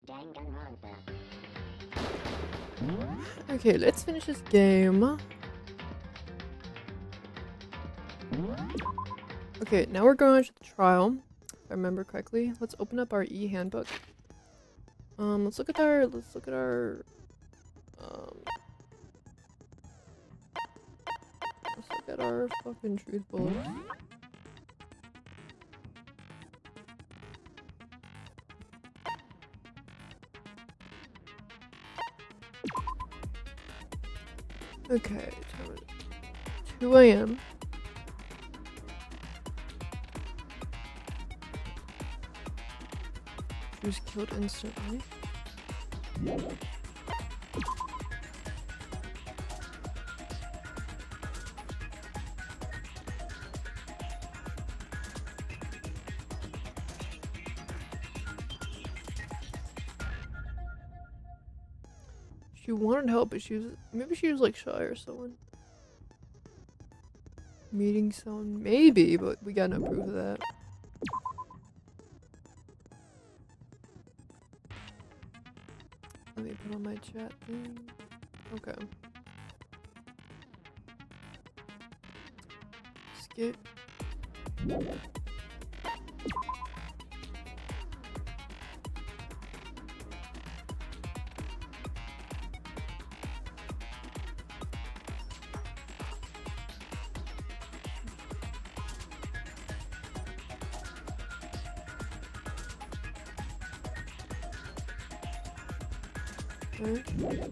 Dangaronpa. Okay, let's finish this game. Okay, now we're going to the trial. If I remember correctly. Let's open up our e-handbook. Let's look at our fucking truth bullets. Okay, time is 2 a.m. She was killed instantly. She wanted help, but maybe she was like shy or someone. Meeting someone, maybe, but we got no proof of that. Let me put on my chat thing. Okay. Skip. Okay.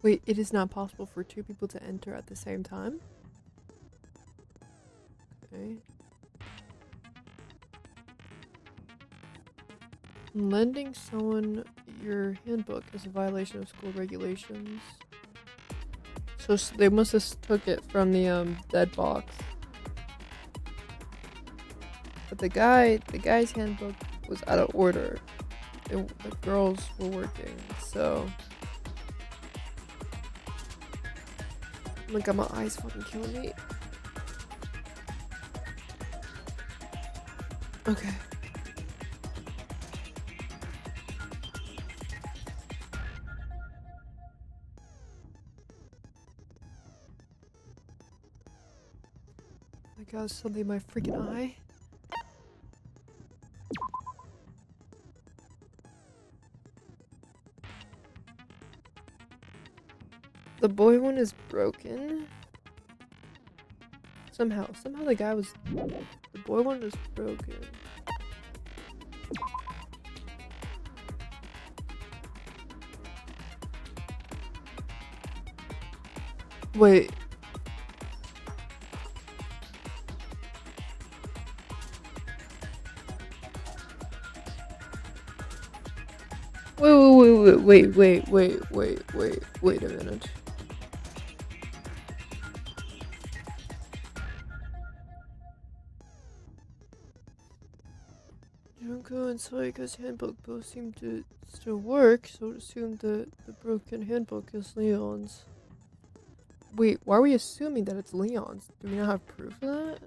Wait, it is not possible for 2 people to enter at the same time? Okay. Lending someone your handbook is a violation of school regulations. So they must have took it from the dead box. But the guy's handbook was out of order. The girls were working, so. Oh my god, my eyes fucking killing me. Okay. I got something in my freaking eye. The boy one is broken. Somehow the guy was. The boy one is broken. Wait. Wait a minute. Junko and Soika's handbook both seem to still work, so assume the broken handbook is Leon's. Wait, why are we assuming that it's Leon's? Do we not have proof of that?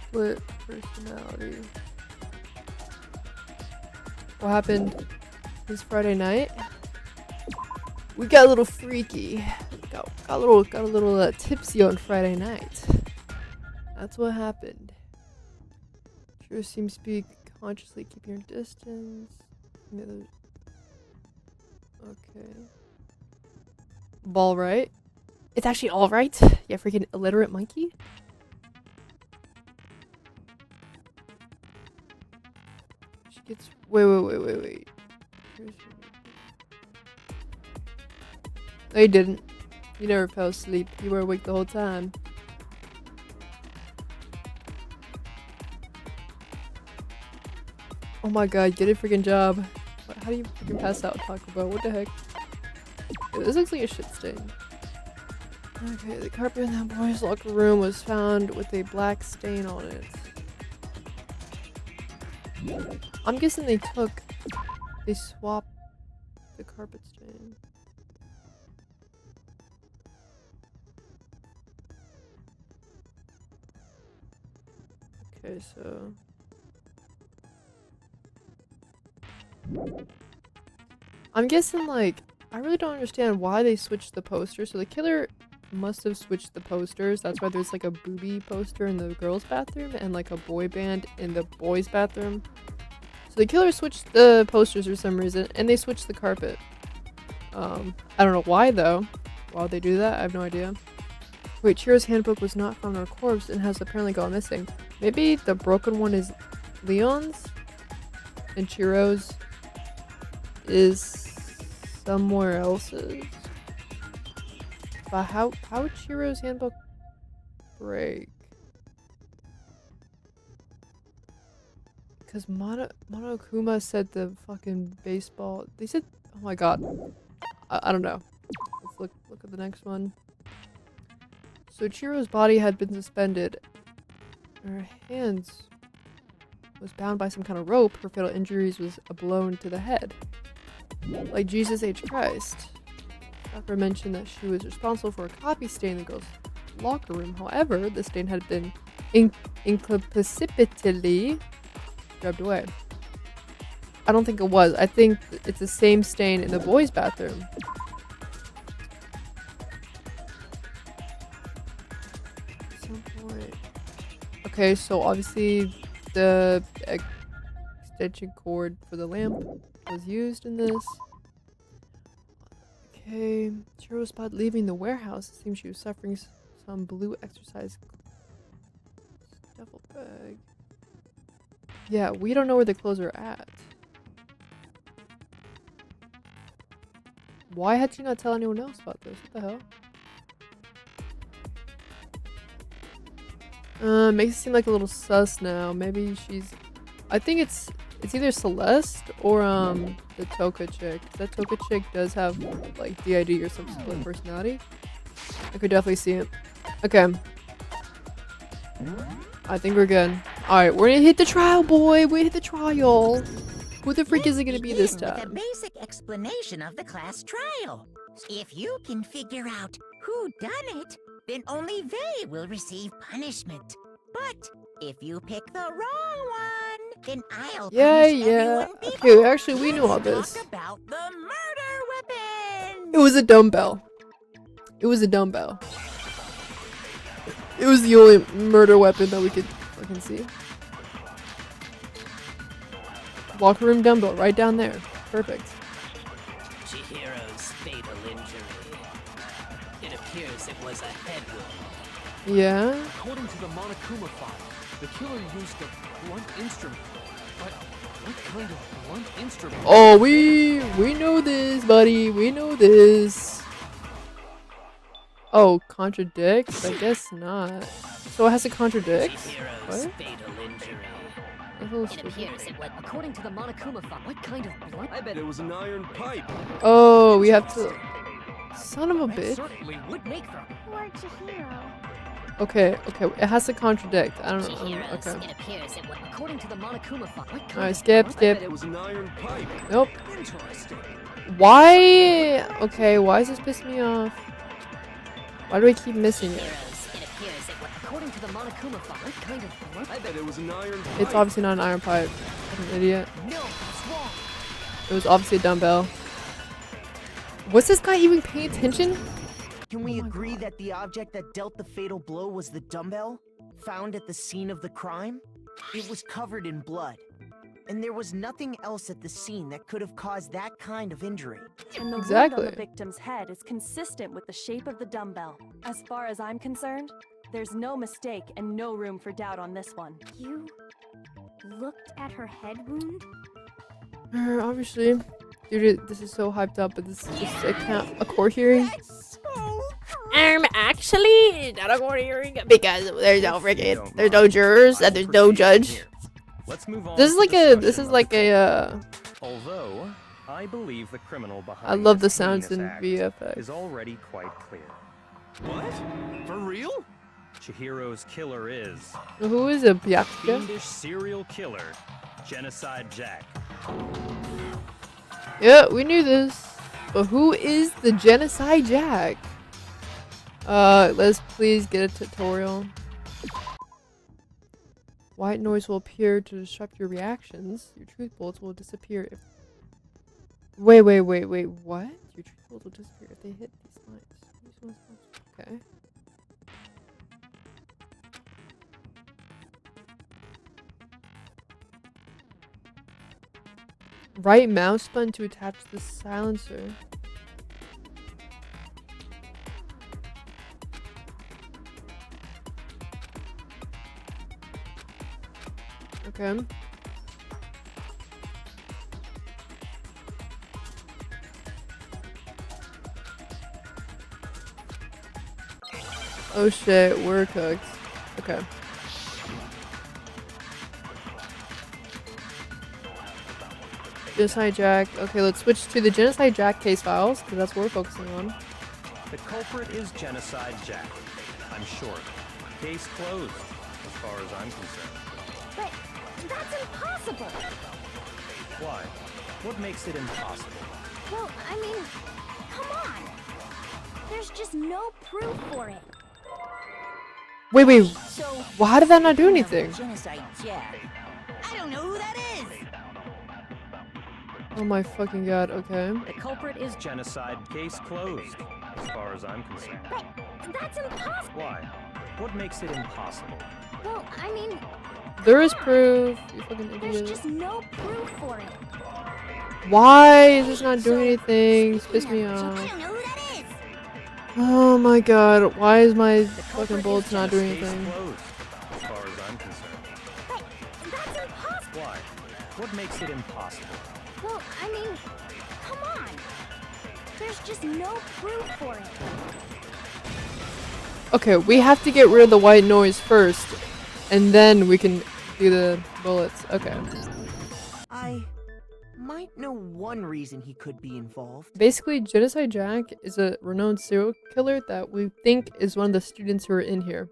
Split personality. What happened this Friday night? We got a little freaky. Got a little tipsy on Friday night. That's what happened. Sure seems to be consciously keeping your distance. Okay. Ball right. It's actually all right. Yeah, freaking illiterate monkey. She gets. Wait. No, you didn't. You never fell asleep. You were awake the whole time. Oh my god, get a freaking job. How do you freaking pass out Taco Bell? What the heck? Yeah, this looks like a shit stain. Okay, the carpet in that boy's locker room was found with a black stain on it. I'm guessing they swapped the carpet stain. Okay, so... I'm guessing, like, I really don't understand why they switched the posters. So the killer must have switched the posters. That's why there's like a booby poster in the girls' bathroom and like a boy band in the boys' bathroom. So the killer switched the posters for some reason, and they switched the carpet. I don't know why though. Why would they do that? I have no idea. Wait, Chiro's handbook was not found on her corpse and has apparently gone missing. Maybe the broken one is Leon's, and Chiro's is somewhere else's. But how would Chiro's handbook break? Because Monokuma said the fucking baseball. They said, oh my god. I don't know. Let's look at the next one. So Chiro's body had been suspended. Her hands was bound by some kind of rope. Her fatal injuries was a blow to the head. Like Jesus H. Christ. Doctor mentioned that she was responsible for a coffee stain in the girls' locker room. However, the stain had been incapacitally rubbed away. I don't think it was. I think it's the same stain in the boys' bathroom. At some point. Okay, so obviously the extension cord for the lamp was used in this. Okay, Chiro was spotted leaving the warehouse. It seems she was suffering some blue exercise duffel bag. Yeah, we don't know where the clothes are at. Why had she not tell anyone else about this? What the hell? Makes it seem like a little sus now. Maybe she's... I think it's either Celeste or the Toka chick. That Toka chick does have like DID or some split personality. I could definitely see it. Okay. I think we're good. Alright, we're gonna hit the trial, boy! We hit the trial! Who the freak is it gonna be this time? With a basic explanation of the class trial. If you can figure out who done it, then only they will receive punishment. But if you pick the wrong one, then I'll punish everyone before. Okay, actually we knew all this. Talk about the murder weapon. It was a dumbbell. It was a dumbbell. It was the only murder weapon that we could fucking see. Locker room dumbbell, right down there. Perfect. Chihiro's fatal injury. It appears it was a head wound. Yeah? According to the Monokuma file, the killer used a blunt instrument. But what kind of blunt instrument? Oh, we know this, buddy. We know this. Oh, contradicts? I guess not. So it has to contradict? Chihiro's What? fatal injury. It appears it was according to the Monokuma file. What kind of blunt? I bet it was an iron pipe. Oh, we have to... Son of a That bitch. certainly would make them. Poor Chihiro. Okay, it has to contradict. I don't know. Chihiro's. Okay. It appears it was according to the Monokuma file. What kind Alright, of skip. I bet it was an iron pipe. Nope. Interesting. Why? Okay, why is this pissing me off? Why do I keep missing it? Chihiro's. It appears it was according to the Monokuma file. What kind of blunt? I bet it was an iron pipe. It's obviously not an iron pipe. I'm an idiot. No, that's wrong. It was obviously a dumbbell. Was this guy even paying attention? Can we Oh my agree God. that the object that dealt the fatal blow was the dumbbell found at the scene of the crime? It was covered in blood, and there was nothing else at the scene that could have caused that kind of injury. And the wound Exactly. on the victim's head is consistent with the shape of the dumbbell. As far as I'm concerned, there's no mistake and no room for doubt on this one. You looked at her head wound? Obviously. Dude, this is so hyped up, but this is just a court hearing. Actually, not a court hearing because there's no jurors and there's no judge. Let's move on. This is like a Although I believe the criminal behind I love the this sounds in heinous act VFX. is already quite clear. What? For real? Chihiro's killer is Who is a Byakuya? fiendish serial killer, Genocide Jack. Yeah, we knew this. But who is the Genocide Jack? Let's please get a tutorial. White noise will appear to disrupt your reactions. Your truth bullets will disappear if... Wait, what? Your truth bullets will disappear if they hit these lines. Okay. Right mouse button to attach the silencer. Okay. Oh shit, we're cooked. Okay. Genocide Jack. Okay, let's switch to the Genocide Jack case files, because that's what we're focusing on. The culprit is Genocide Jack. I'm short. Case closed, as far as I'm concerned. But that's impossible. Why? What makes it impossible? Well, I mean, come on. There's just no proof for it. Wait. So, Well, how did that not do anything? Genocide Jack. I don't know who that is. Oh my fucking god, okay. The culprit is Genocide. Case closed, as far as I'm concerned. But that's impossible. Why? What makes it impossible? Well, I mean, There is proof, you fucking there's idiot. just no proof for it. Why is this not doing anything? It's pissed me I off. don't know who that is. Oh my god, why is my The fucking culprit bullets is not doing Case anything? closed, as far as I'm concerned. But that's impossible. Why? What makes it impossible? Well, I mean, come on. There's just no proof for it. Okay, we have to get rid of the white noise first, and then we can do the bullets. Okay. I might know one reason he could be involved. Basically, Genocide Jack is a renowned serial killer that we think is one of the students who are in here.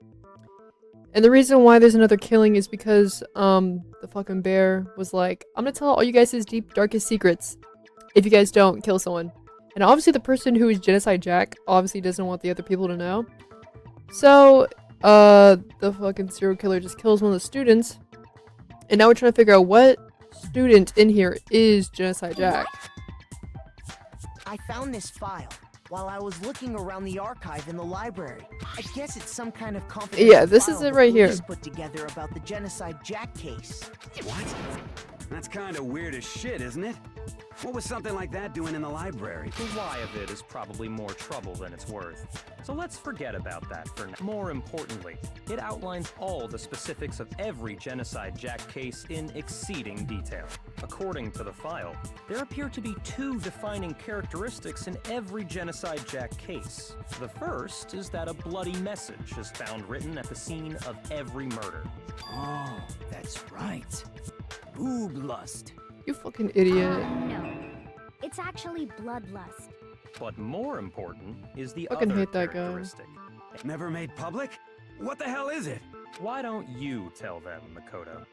And the reason why there's another killing is because, the fucking bear was like, I'm gonna tell all you guys his deep, darkest secrets if you guys don't kill someone. And obviously the person who is Genocide Jack obviously doesn't want the other people to know. So, the fucking serial killer just kills one of the students. And now we're trying to figure out what student in here is Genocide Jack. I found this file while I was looking around the archive in the library. I guess it's some kind of confidential Yeah, this is file it the right here. police put together about the Genocide Jack case. What? That's kind of weird as shit, isn't it? What was something like that doing in the library? The why of it is probably more trouble than it's worth. So let's forget about that for now. More importantly, it outlines all the specifics of every Genocide Jack case in exceeding detail. According to the file, there appear to be two defining characteristics in every Genocide Jack case. The first is that a bloody message is found written at the scene of every murder. Oh, that's right. Boob lust. You fucking idiot. No. It's actually bloodlust. But more important is the Fucking other hate that guy. characteristic. Never made public? What the hell is it? Why don't you tell them, Makoto?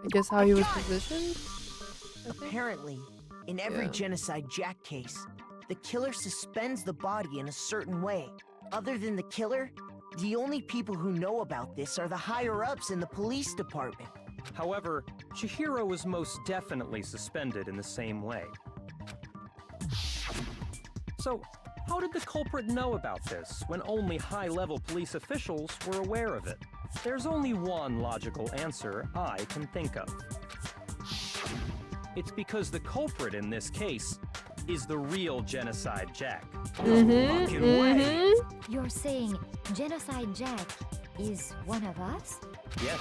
I guess how he was positioned? I think? Apparently, in every Yeah. Genocide Jack case, the killer suspends the body in a certain way. Other than the killer, The only people who know about this are the higher-ups in the police department. However, Chihiro was most definitely suspended in the same way. So, how did the culprit know about this when only high-level police officials were aware of it? There's only one logical answer I can think of. It's because the culprit in this case is the real Genocide Jack. Fucking way. You're saying Genocide Jack is one of us? Yes,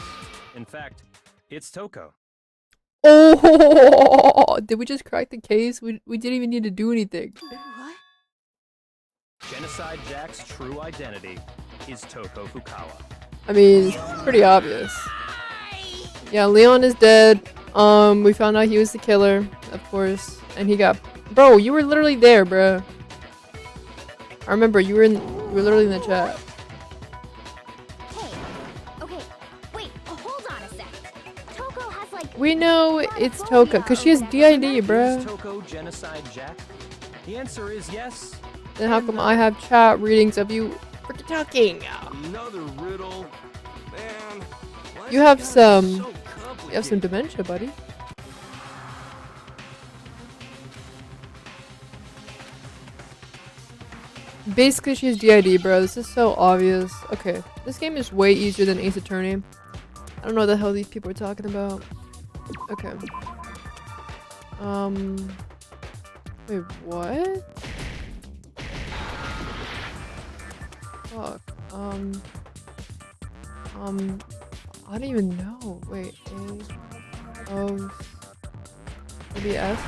in fact, it's Toko. Oh, did we just crack the case? We didn't even need to do anything. What? Genocide Jack's true identity is Toko Fukawa. I mean, it's pretty obvious. Yeah, Leon is dead. We found out he was the killer, of course, and he got. Bro, you were literally there, bro. I remember you were literally in the chat. Hey, okay, wait, hold on a sec. Toko has like. We know it's Toko, because she has DID, Is bro. Toko Genocide Jack? The answer is yes. Then how come I have chat readings of you freaking talking? Another riddle. Man. why You is have it some. so You have complicated? some dementia, buddy. Basically, she has DID, bro. This is so obvious. Okay, this game is way easier than Ace Attorney. I don't know what the hell these people are talking about. Okay. Wait, what? Fuck. I don't even know. Wait, A, O, maybe S?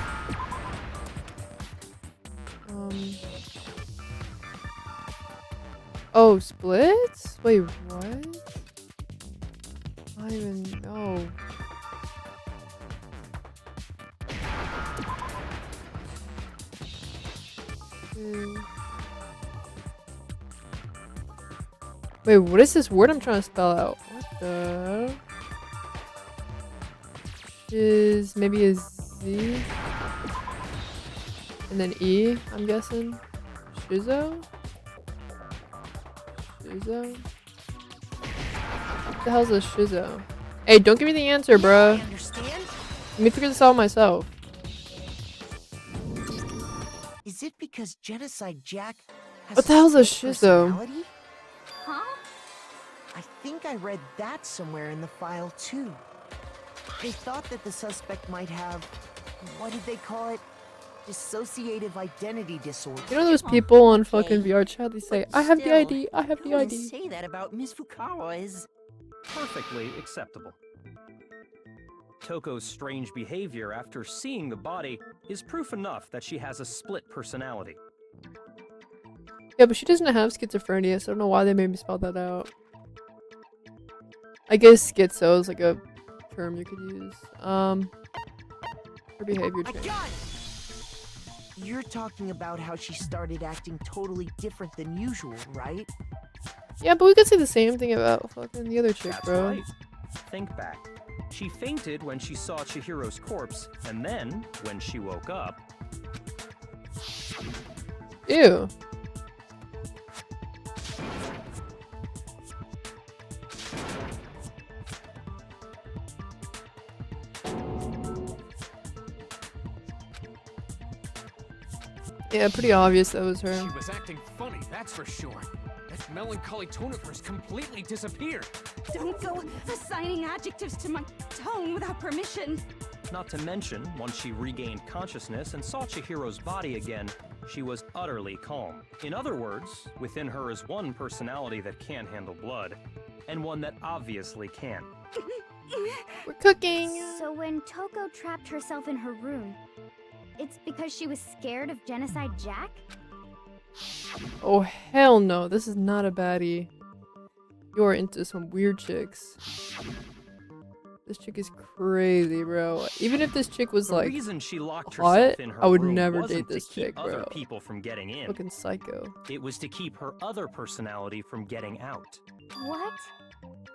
Oh, splits? Wait, what? I don't even know. Wait, what is this word I'm trying to spell out? What the? Is maybe a Z? And then E, I'm guessing? Shizo? Shizo? What the hell's a Shizo? Hey, don't give me the answer, bruh. I understand. Let me figure this out myself. Is it because Genocide Jack has What the hell's a split Shizo? personality? Huh? I think I read that somewhere in the file too. They thought that the suspect might have, what did they call it? Dissociative identity disorder. You know those people on fucking VR chat, they say, I have Still, DID, I have who would DID. say that about Miss Fukawa is... Perfectly acceptable. Toko's strange behavior after seeing the body is proof enough that she has a split personality. Yeah, but she doesn't have schizophrenia, so I don't know why they made me spell that out. I guess schizo is like a term you could use. For behavior I change. got it! You're talking about how she started acting totally different than usual, right? Yeah, but we could say the same thing about fucking the other chick, That's bro. right. Think back. She fainted when she saw Chihiro's corpse, and then, when she woke up, Ew. Yeah, pretty obvious that was her. She was acting funny, that's for sure. That melancholy tone of hers completely disappeared. Don't go assigning adjectives to my tone without permission. not to mention, once she regained consciousness and saw Chihiro's body again, she was utterly calm. In other words, within her is one personality that can't handle blood, and one that obviously can. We're cooking! So when Toko trapped herself in her room, it's because she was scared of Genocide Jack? Oh hell no, this is not a baddie. You're into some weird chicks. This chick is crazy, bro. Even if this chick was The like reason she locked hot, herself in her I would room never wasn't date this to keep chick, other bro. people from getting in. Fucking psycho. It was to keep her other personality from getting out. What?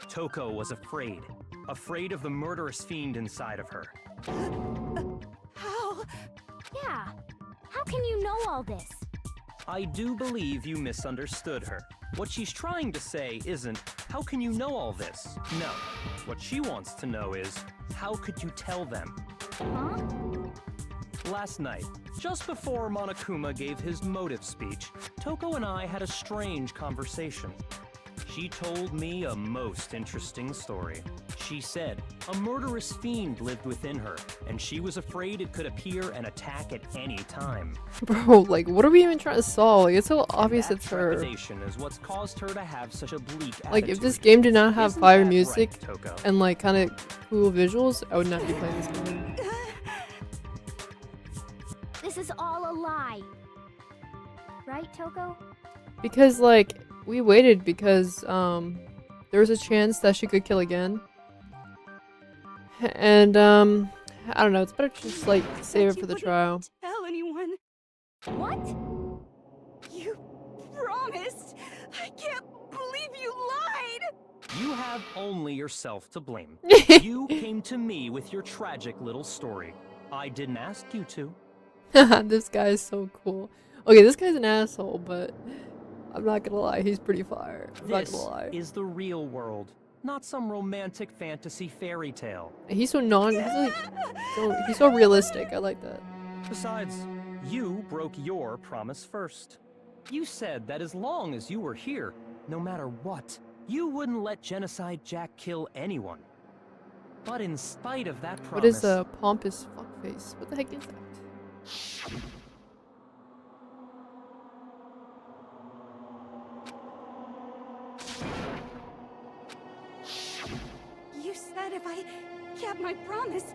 Toko was afraid. Afraid of the murderous fiend inside of her. How? Yeah. How can you know all this? I do believe you misunderstood her. What she's trying to say isn't, how can you know all this? No. What she wants to know is, how could you tell them? Huh? Last night, just before Monokuma gave his motive speech, Toko and I had a strange conversation. She told me a most interesting story. She said a murderous fiend lived within her, and she was afraid it could appear and attack at any time. Bro, like, what are we even trying to solve? Like, it's so obvious it's her. Trepidation is what's caused her to have such a bleak Like, if attitude. this game did not have Isn't fire that music right, Toko? and, like, kind of cool visuals, I would not be playing this game. This is all a lie. Right, Toko? Because, like, we waited because, there was a chance that she could kill again. And, I don't know, it's better to just, like, save it for the trial. Tell anyone. What? You promised. I can't believe you lied. You have only yourself to blame. You came to me with your tragic little story. I didn't ask you to. This guy is so cool. Okay, this guy's an asshole, but I'm not gonna lie, he's pretty fire. I'm not This gonna lie. is the real world, not some romantic fantasy fairy tale. He's so he's so realistic. I like that. Besides, you broke your promise first. You said that as long as you were here, no matter what, you wouldn't let Genocide Jack kill anyone. But in spite of that promise... What is a pompous fuckface? What the heck is that? You said if I kept my promise,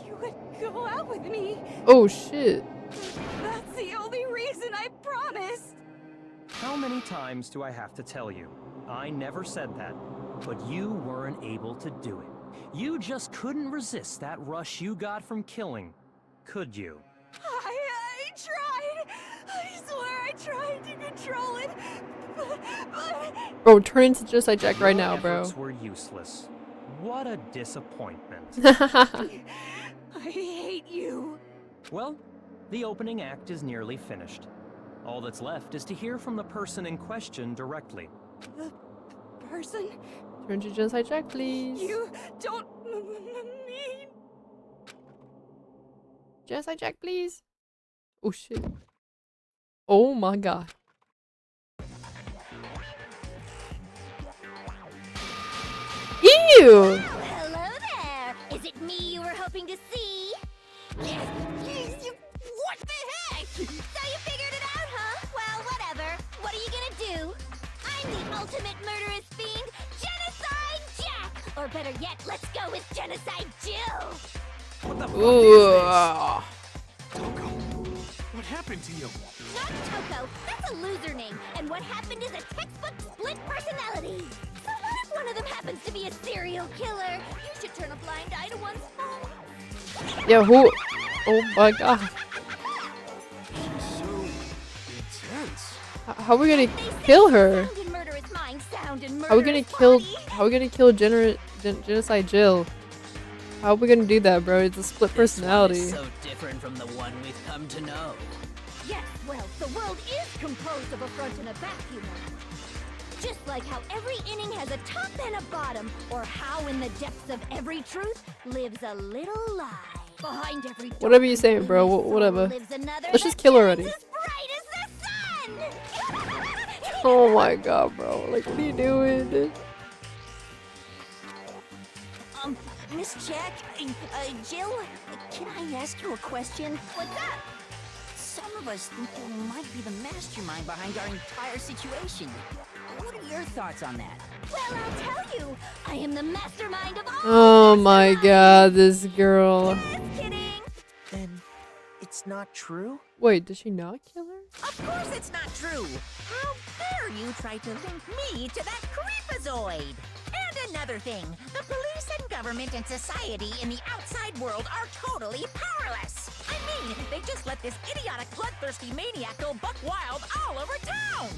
you would go out with me. Oh shit. That's the only reason I promised. How many times do I have to tell you? I never said that, but you weren't able to do it. You just couldn't resist that rush you got from killing, could you? I tried. I swear I tried to control it, but... Bro, turn into Genocide Jack right now, bro. Efforts were useless. What a disappointment. I hate you. Well, the opening act is nearly finished. All that's left is to hear from the person in question directly. The person Turn to Genocide Jack, please. you don't mean... Genocide Jack, please. Oh shit. Oh my god. Ew! Hello there! Is it me you were hoping to see? What the heck? So you figured it out, huh? Well, whatever. What are you gonna do? I'm the ultimate murderous fiend, Genocide Jack! Or better yet, let's go with Genocide Jill! What the fuck Ooh. Toko, what happened to you? Not Toko, that's a loser name. And what happened is a textbook split personality. So what if one of them happens to be a serial killer? You should turn a blind eye to one's fault. Yeah, who? Oh my god. So intense. How are we gonna kill her? Sound in murderous mind, sound in How are we gonna murderous kill? body. How are we gonna kill Genocide Jill? How are we gonna do that, bro? It's a split personality. This one is so different from the one we've come to know. Yes, well, the world is composed of a front and a back, you know. Just like how every inning has a top and a bottom, or how in the depths of every truth lives a little lie. Behind every dark Whatever you and saying, bro. gloomy soul Whatever. lives another Let's just that kill her shines already. as bright as the sun. Oh my god, bro. Like, what are you doing? Miss Jack, Jill, can I ask you a question? What's that? Some of us think you might be the mastermind behind our entire situation. What are your thoughts on that? Well, I'll tell you. I am the mastermind of all. Oh my god, this girl. Just kidding. Then it's not true? Wait, did she not kill her? Of course it's not true. How dare you try to link me to that creepazoid? And another thing, the police and government and society in the outside world are totally powerless. I mean? They just let this idiotic, bloodthirsty maniac go buck wild all over town!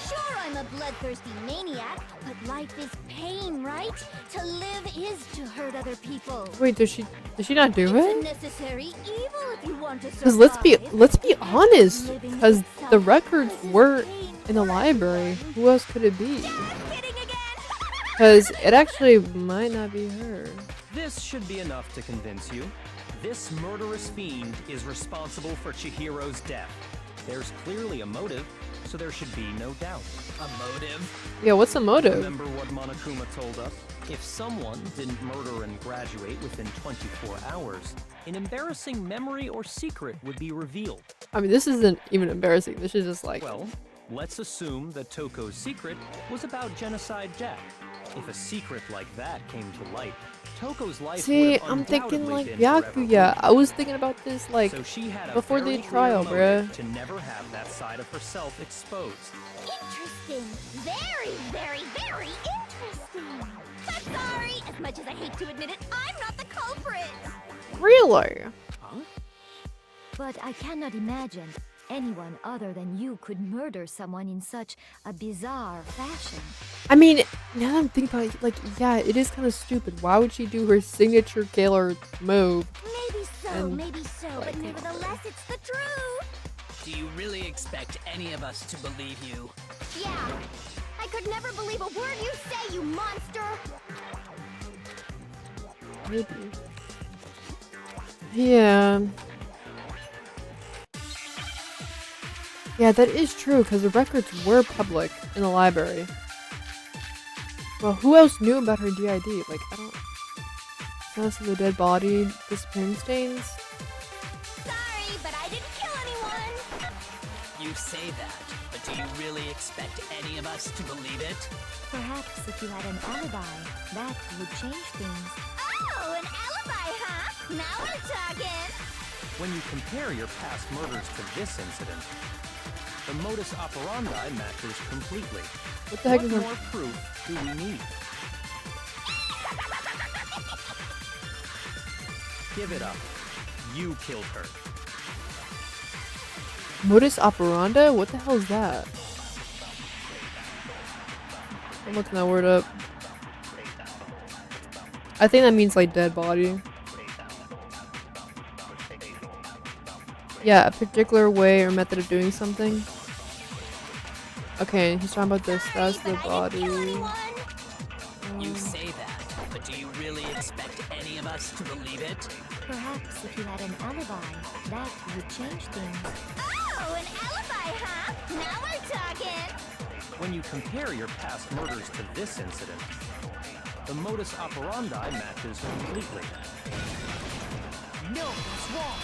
Sure, I'm a bloodthirsty maniac, but life is pain, right? To live is to hurt other people. Wait, does she not do It's a it? necessary evil if you want to survive. Because let's be honest, because the records were in the library. Who else could it be? Kidding again! Because it actually might not be her. This should be enough to convince you. This murderous fiend is responsible for Chihiro's death. There's clearly a motive, so there should be no doubt. A motive? Yeah, what's the motive? Remember what Monokuma told us? If someone didn't murder and graduate within 24 hours, an embarrassing memory or secret would be revealed. I mean, this isn't even embarrassing. This is just like... Well, let's assume that Toko's secret was about Genocide Jack. If a secret like that came to light, Toko's life See, would have I'm thinking undoubtedly like been forever Byakuya. ruined. I was thinking about this like So she had a before very the clear trial, motive bruh. to never have that side of herself exposed. Interesting. Very, very, very interesting. But sorry, as much as I hate to admit it, I'm not the culprit. Really? Huh? But I cannot imagine anyone other than you could murder someone in such a bizarre fashion. I mean, now that I'm thinking about it, like, yeah, it is kind of stupid. Why would she do her signature killer move? Maybe so, And, maybe so, like, but nevertheless, it's the truth. Do you really expect any of us to believe you? Yeah. I could never believe a word you say, you monster. Maybe. Yeah. Yeah, that is true, because the records were public in the library. Well, who else knew about her DID? Like, I don't... Sounds of the dead body, disappearing stains? Sorry, but I didn't kill anyone. You say that, but do you really expect any of us to believe it? Perhaps if you had an alibi, that would change things. Oh, an alibi, huh? Now we're talking. When you compare your past murders to this incident, the modus operandi matches completely. What the heck What is her... more proof do we need? Give it up. You killed her. Modus operandi? What the hell is that? I'm looking that word up. I think that means like dead body. Yeah, a particular way or method of doing something. Okay, he's talking about the status of the body. You say that, but do you really expect any of us to believe it? Perhaps if you had an alibi, that would change things. Oh, an alibi, huh? Now we're talking. When you compare your past murders to this incident, the modus operandi matches completely. No, it's wrong.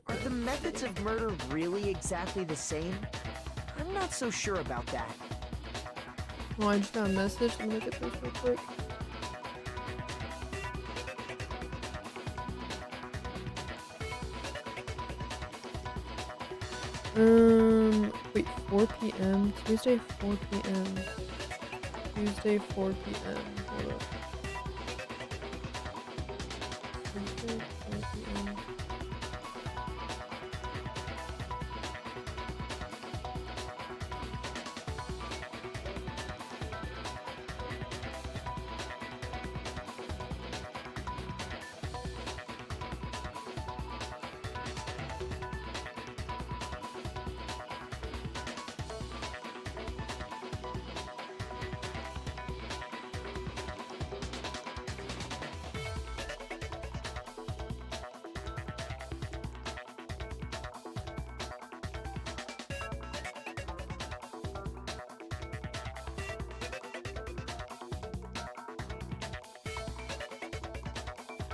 Are the methods of murder really exactly the same? I'm not so sure about that. Oh, I just got a message. Let me look at this real quick. Wait, 4 p.m. Tuesday, 4 p.m. Tuesday, 4 p.m. Hold up. Tuesday, 4 p.m.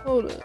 Hold up.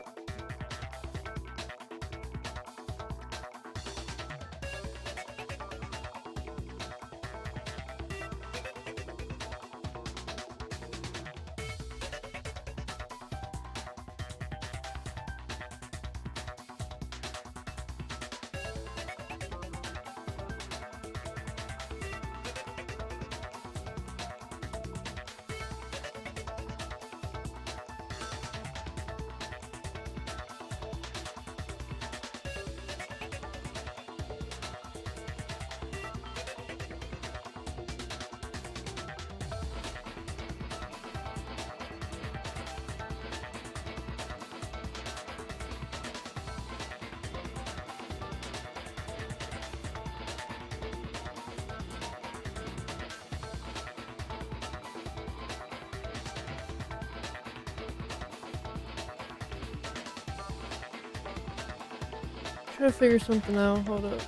trying to figure something out. Hold up.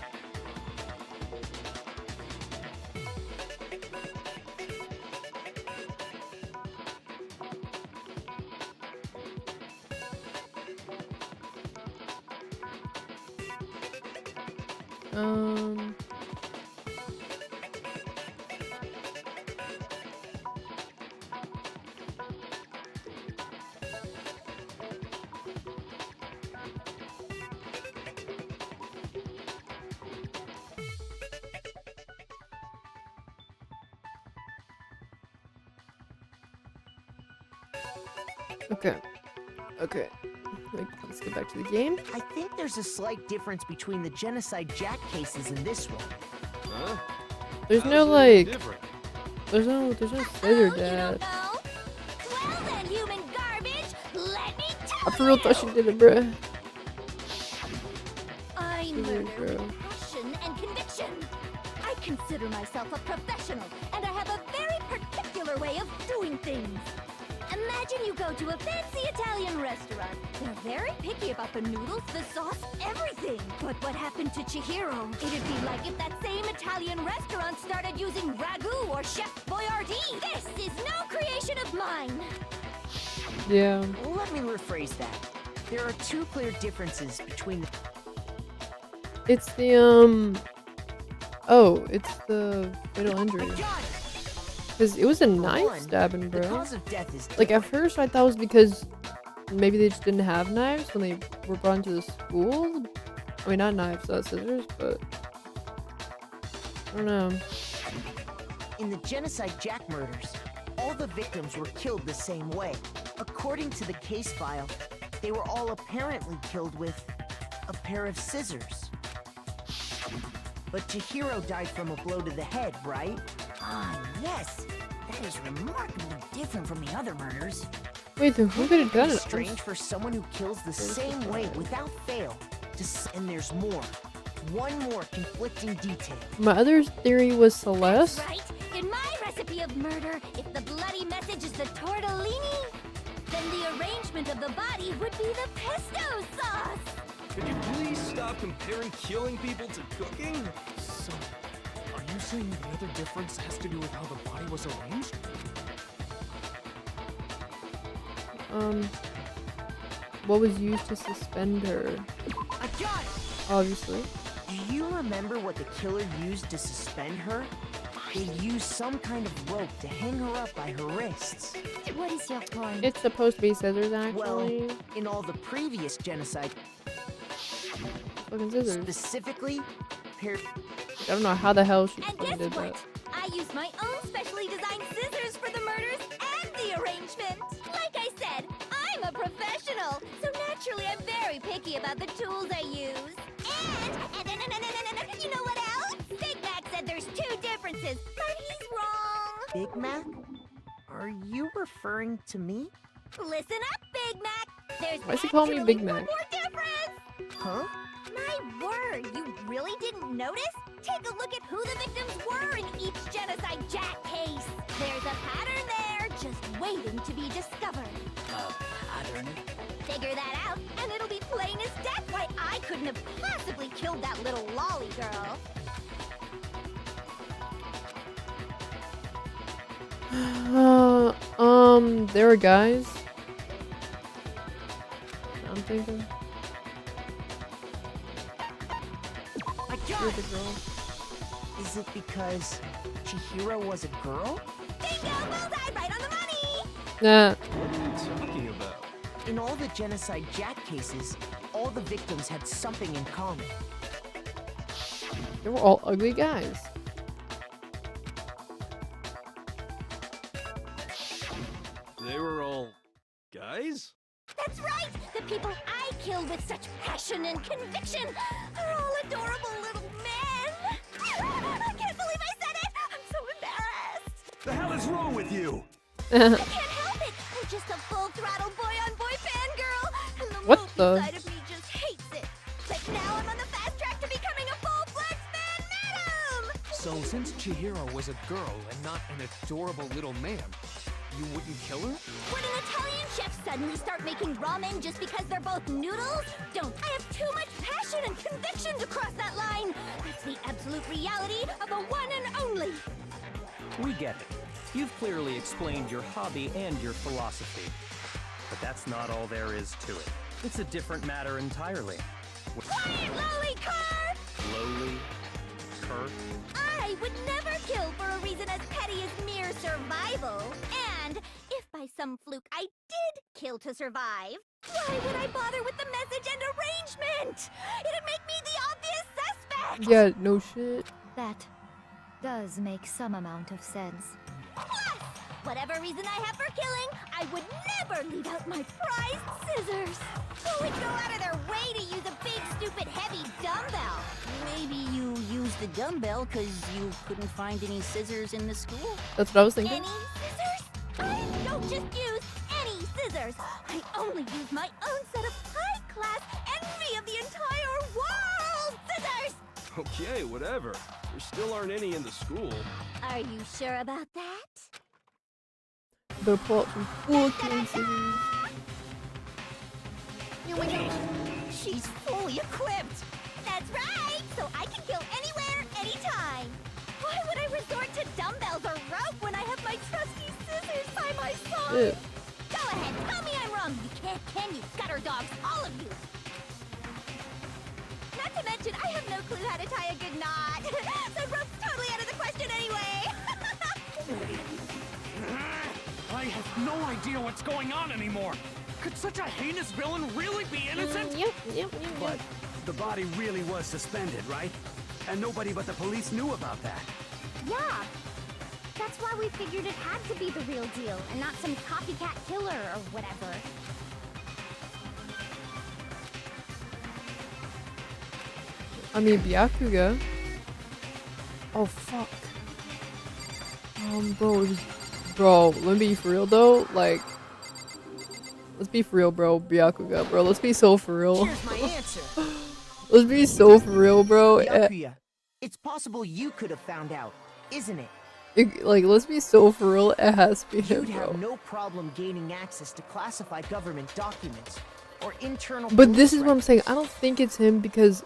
Okay. Okay. Let's get back to the game. I think there's a slight difference between the Genocide Jack cases and this one. Huh? There's How's no it like. different? There's no scissor You dad. don't know? Well then, human garbage, let me tell I for real thought she did it, bruh. I Scissors, murder bro. with passion and conviction. I consider myself a professional, and I have a very particular way of doing things. Imagine you go to a fancy Italian restaurant. They're very picky about the noodles, the sauce, everything. But what happened to Chihiro? It'd be like if that same Italian restaurant started using ragu or Chef Boyardee. This is no creation of mine. Yeah. Let me rephrase that. There are two clear differences between the... It's the Oh, it's the fatal injury. Because it was a knife stabbing, The bro. cause of death is Like at first I thought it was because maybe they just didn't have knives when they were brought into the school. I mean, not knives, scissors, but I don't know. In the Genocide Jack murders, all the victims were killed the same way. According to the case file, they were all apparently killed with a pair of scissors. But Chihiro died from a blow to the head, right? Ah, yes. That is remarkably different from the other murders. Wait, then who could have done it? Strange for someone who kills the same way without fail. And there's more. One more conflicting detail. My other theory was Celeste. Right? In my recipe of murder, if the bloody message is the tortellini, then the arrangement of the body would be the pesto sauce. Could you please stop comparing killing people to cooking? So, are you saying the other difference has to do with how the body was arranged? What was used to suspend her? I got it! Obviously. Do you remember what the killer used to suspend her? They used some kind of rope to hang her up by her wrists. What is your point? It's supposed to be scissors, Well, actually. in all the previous genocide, Fucking scissors. specifically, I don't know how the hell she And fucking guess did what? that. I used my own specially designed scissors for the murders and the arrangement. Like I said, I'm a professional, so naturally I'm very picky about the tools I use. And you know what else? Big Mac said there's two differences, but he's wrong. Big Mac? Are you referring to me? Listen up, Big Mac. There's Why is he calling me actually Big one Mac? more difference. Huh? My word, you really didn't notice? Take a look at who the victims were in each Genocide Jack case. There's a pattern there, just waiting to be discovered. Pattern? Figure that out, and it'll be plain as death why I couldn't have possibly killed that little lolly girl. There were guys. I'm thinking. I got Here's it! a girl. Is it because Chihiro was a girl? Bingo, bullseye, right on the money! Nah. What are you talking about? In all the Genocide Jack cases, all the victims had something in common. They were all ugly guys. They were all guys? That's right! The people I killed with such passion and conviction are all adorable little men! I can't believe I said it! I'm so embarrassed! The hell is wrong with you? I can't help it! I'm just a full-throttle boy-on-boy fangirl! And the What mopey the? side of me just hates it! But now I'm on the fast track to becoming a full-fledged fan madam! So since Chihiro was a girl and not an adorable little man, You wouldn't kill her? Would an Italian chef suddenly start making ramen just because they're both noodles? Don't. I have too much passion and conviction to cross that line. That's the absolute reality of a one and only. We get it. You've clearly explained your hobby and your philosophy. But that's not all there is to it. It's a different matter entirely. Quiet, lowly cur! Lowly? Cur? I would never kill for a reason as petty as mere survival. And if by some fluke I did kill to survive, why would I bother with the message and arrangement? It'd make me the obvious suspect! Yeah, no shit. That does make some amount of sense. Plus, whatever reason I have for killing, I would never leave out my prized scissors. Who would go out of their way to use a big, stupid, heavy dumbbell? Maybe you used the dumbbell because you couldn't find any scissors in the school? That's what I was thinking. Any scissors? I don't just use any scissors. I only use my own set of high-class envy of the entire world scissors! Okay, whatever. There still aren't any in the school. Are you sure about that? Better pull out some fucking scissors. She's fully equipped! That's right! So I can kill anywhere, anytime! Why would I resort to dumbbells or rope when I have my trusty scissors by my side? Shit. Go ahead, tell me I'm wrong, you can't, can you? Gutter dogs, all of you! Not to mention, I have no clue how to tie a good knot. So rope's totally out of the question anyway! I have no idea what's going on anymore. Could such a heinous villain really be innocent? But the body really was suspended, right? And nobody but the police knew about that. Yeah. That's why we figured it had to be the real deal, and not some copycat killer or whatever. I mean, Byakuga. Oh, fuck. Bro, bro, let me be for real, though. Like, let's be for real, bro. Byakuga, bro. Let's be so for real. Here's my answer. Let's be so for real, bro. Byakuya, it's possible you could have found out, isn't it? Like, let's be so for real. It has to be him, You'd bro. have no problem gaining access to classified government documents or internal. But this police is what I'm records. saying. I don't think it's him because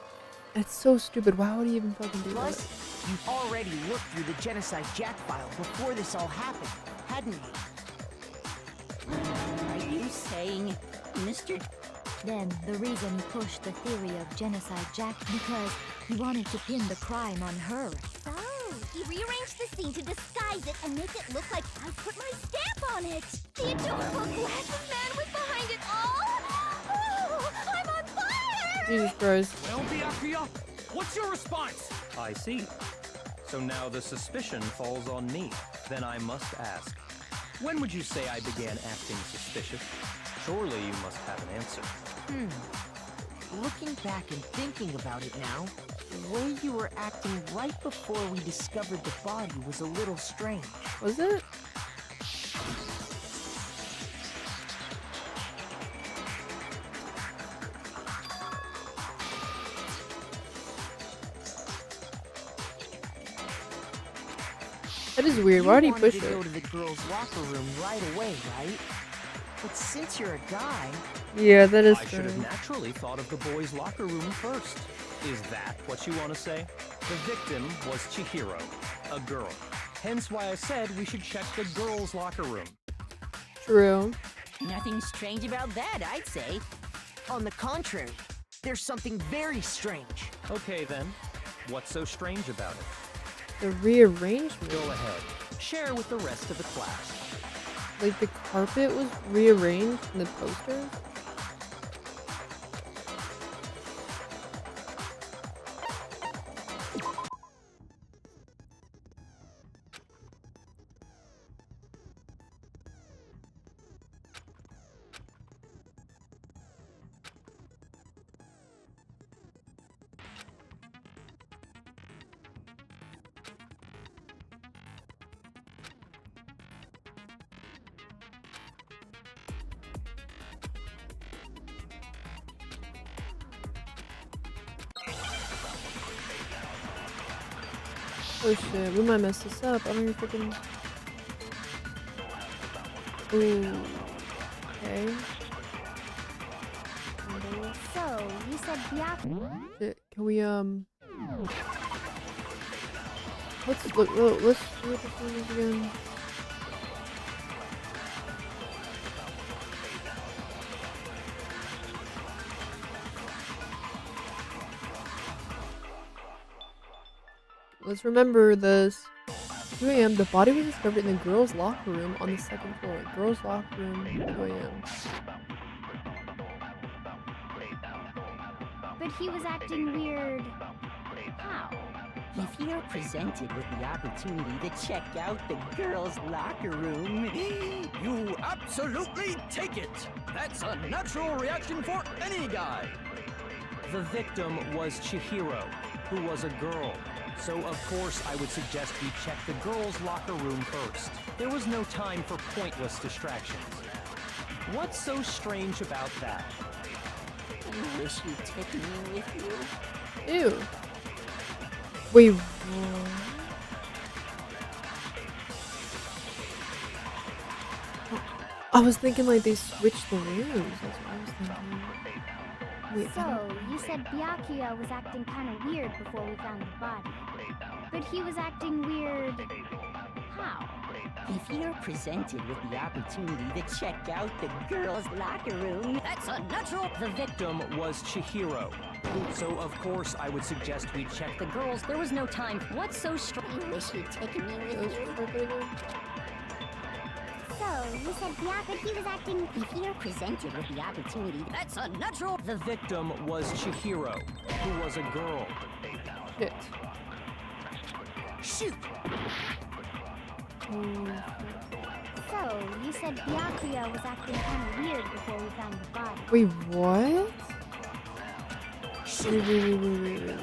it's so stupid. Why would he even fucking do Plus, that? you've already looked through the Genocide Jack file before this all happened, hadn't you? Are you saying, Mr. Then the reason he pushed the theory of Genocide Jack because he wanted to pin the crime on her. Oh, he rearranged the scene to disguise it and make it look like I put my stamp on it. The adorable glasses man was behind it all. Oh, I'm on fire! Jesus Christ. Well, Byakuya, what's your response? I see. So now the suspicion falls on me. Then I must ask, when would you say I began acting suspicious? Surely you must have an answer. Looking back and thinking about it now, the way you were acting right before we discovered the body was a little strange. Was it? That is weird. Why did he You wanted push to go her? to the girls' locker room right away, right? But since you're a guy, Yeah, that is I should have strange. naturally thought of the boys' locker room first. Is that what you want to say? The victim was Chihiro, a girl. Hence why I said we should check the girls' locker room. True. Nothing strange about that, I'd say. on the contrary, there's something very strange. Okay then, what's so strange about it? The rearrangement. Go ahead, share with the rest of the class. Like the carpet was rearranged in the poster? Oh shit, we might mess this up. I don't even freaking... Ooh. Okay. So, you said Byakuya. Can we let's look. Let's see what this one is again. Let's remember this. 2 a.m. The body was discovered in the girls' locker room on the 2nd floor. Girls' locker room, 2 a.m. But he was acting weird. How? If you're presented with the opportunity to check out the girls' locker room, You absolutely take it! That's a natural reaction for any guy! The victim was Chihiro, who was a girl. So of course I would suggest we check the girls' locker room first. There was no time for pointless distractions. What's so strange about that? I wish you'd take me with you. Ew. Wait. I was thinking like they switched the rooms. That's what I was thinking. Wait, So, you said Byakuya was acting kind of weird before we found the body. But he was acting weird. How? If you're presented with the opportunity to check out the girls' locker room, That's a natural... The victim was Chihiro. So of course I would suggest we check the girls. There was no time. What's so strange? I wish you'd taken me that with was you. pretty good. So, you said Byakuya, but he was acting... If you're presented with the opportunity, That's a natural... The victim was Chihiro, who was a girl. Shit. shoot! So, you said Byakuya was acting kind of weird before we found the body. Wait, what? Wait.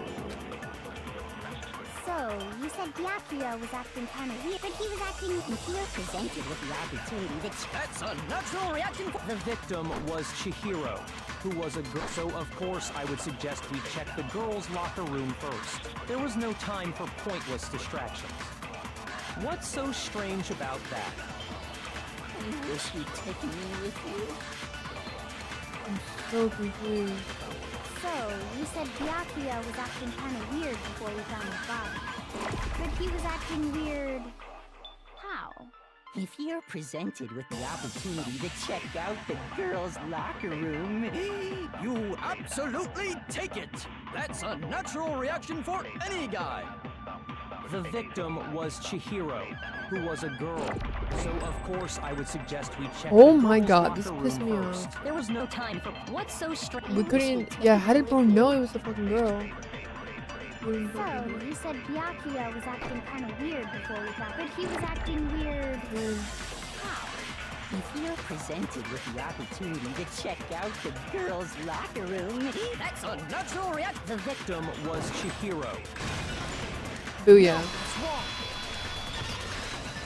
So, you said Byakuya was acting kind of weird, but he was acting... If you're presented with the opportunity to That's a natural reaction for... The victim was Chihiro, who was a girl. So of course I would suggest we check the girls' locker room first. There was no time for pointless distractions. What's so strange about that? I wish you'd taken me with you. I'm so confused. So, you said Byakuya was acting kind of weird before we found the body. But he was acting weird... How? If you're presented with the opportunity to check out the girls' locker room, You absolutely take it! That's a natural reaction for any guy! The victim was Chihiro, who was a girl. So of course I would suggest we check Oh the my girls' god, locker this room pissed me first. off. There was no time for... What's so strange? We couldn't. Yeah, how did bro know it was a fucking girl? So, you said Byakuya was acting kind of weird before we found... But he was acting weird... How? if you're presented with the opportunity to check out the girls' locker room, That's a natural reaction! The victim was Chihiro. Booyah.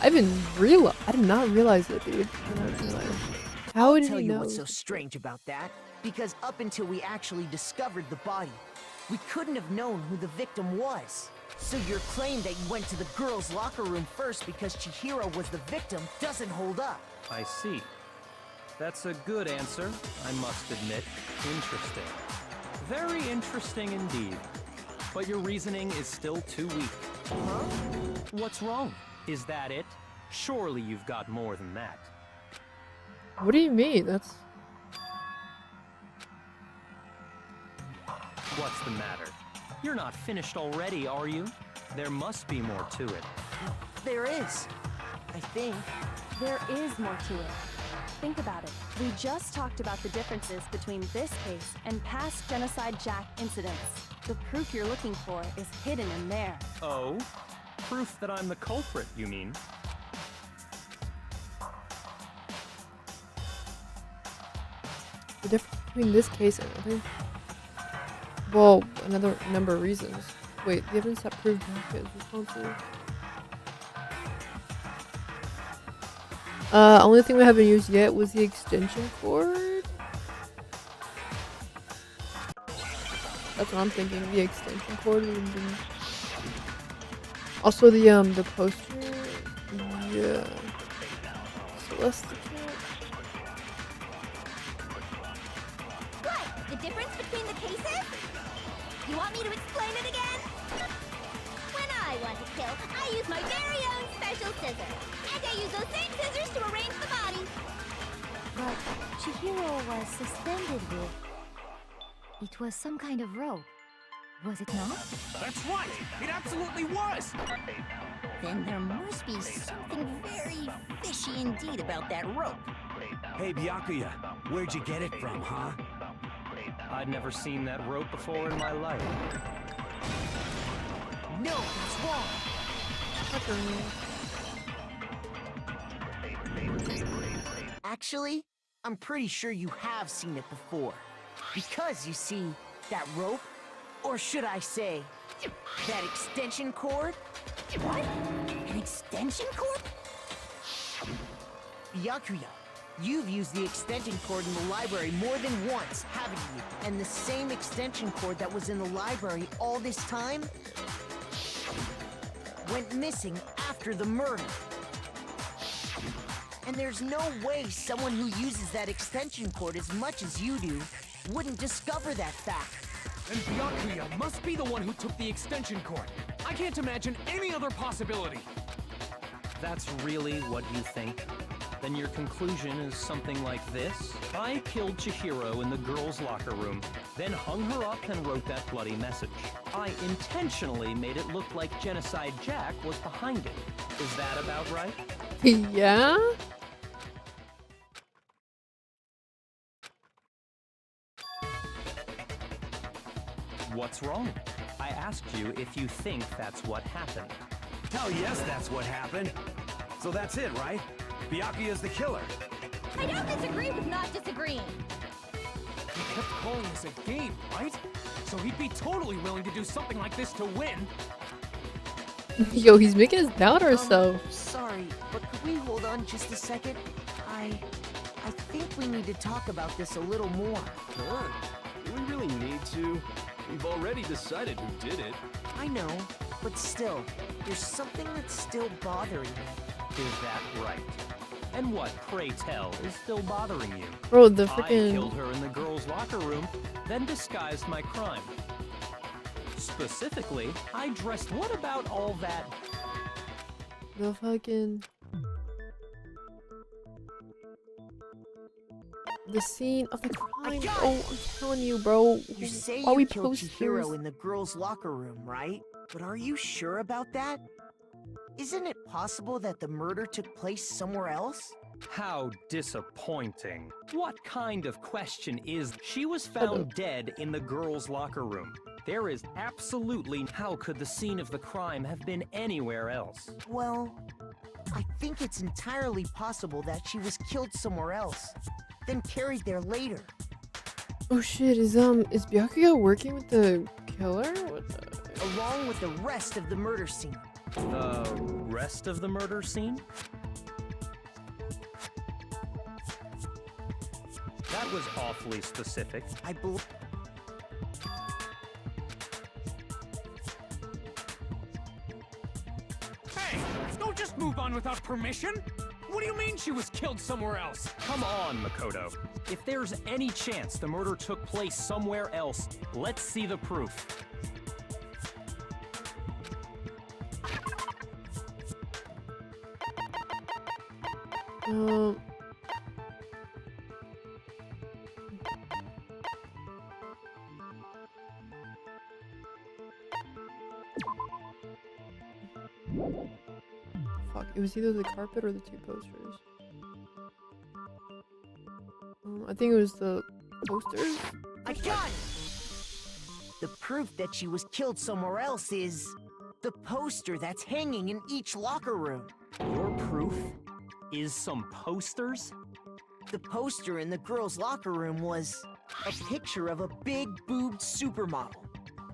I did not realize it, dude. I did not realize. How did Tell he you know? what's so strange about that? Because up until we actually discovered the body, we couldn't have known who the victim was. So your claim that you went to the girls' locker room first because Chihiro was the victim doesn't hold up. I see. That's a good answer, I must admit. Interesting. Very interesting indeed. But your reasoning is still too weak. Huh? What's wrong? Is that it? Surely you've got more than that. What do you mean? That's What's the matter? You're not finished already, are you? There must be more to it. There is. I think. There is more to it. Think about it. We just talked about the differences between this case and past Genocide Jack incidents. The proof you're looking for is hidden in there. Oh? Proof that I'm the culprit, you mean? the difference between this case and other. Well, another number of reasons. Wait, the evidence that proved Jack is responsible. Only thing we haven't used yet was the extension cord. That's what I'm thinking. The extension cord. Also the poster. Yeah. Celestica. kill, I use my very own special scissors. And I use those same scissors to arrange the body. But Chihiro was suspended with... It was some kind of rope. Was it not? That's right! It absolutely was! Then there must be something very fishy indeed about that rope. Hey, Byakuya, where'd you get it from, huh? I'd never seen that rope before in my life. No, that's wrong. Actually, I'm pretty sure you have seen it before. Because, you see, that rope, or should I say, that extension cord? What? An extension cord? Byakuya, you've used the extension cord in the library more than once, haven't you? And the same extension cord that was in the library all this time went missing after the murder. And there's no way someone who uses that extension cord as much as you do wouldn't discover that fact. And Byakuya must be the one who took the extension cord. I can't imagine any other possibility. That's really what you think? Then your conclusion is something like this? I killed Chihiro in the girls' locker room, then hung her up and wrote that bloody message. I intentionally made it look like Genocide Jack was behind it. Is that about right? Yeah? What's wrong? I asked you if you think that's what happened. Hell yes, that's what happened. So that's it, right? Byakuya's the killer. I don't disagree with not disagreeing. He kept calling this a game, right? So he'd be totally willing to do something like this to win. Yo, he's making us doubt ourselves. Sorry, but could we hold on just a second? I think we need to talk about this a little more. Sure. Do we really need to? We've already decided who did it. I know, but still, there's something that's still bothering me. Is that right? And what, pray tell, is still bothering you? Bro, the I freaking... killed her in the girls' locker room, then disguised my crime. Specifically, I dressed... What about all that... The fucking... The scene of the crime. Oh, I'm telling you, bro. You say While you we killed posters... Chihiro in the girls' locker room, right? But are you sure about that? Isn't it possible that the murder took place somewhere else? How disappointing. What kind of question is... She was found dead in the girls' locker room. There is absolutely... How could the scene of the crime have been anywhere else? Well, I think it's entirely possible that she was killed somewhere else, then carried there later. Oh shit, is Byakuya working with the killer? What the... Along with the rest of the murder scene. The rest of the murder scene? That was awfully specific. I believe... Hey! Don't just move on without permission! What do you mean she was killed somewhere else? Come on, Makoto. If there's any chance the murder took place somewhere else, let's see the proof. Fuck, it was either the carpet or the two posters. I think it was the posters. I got it! The proof that she was killed somewhere else is... the poster that's hanging in each locker room. Your proof is some posters? The poster in the girls' locker room was a picture of a big-boobed supermodel.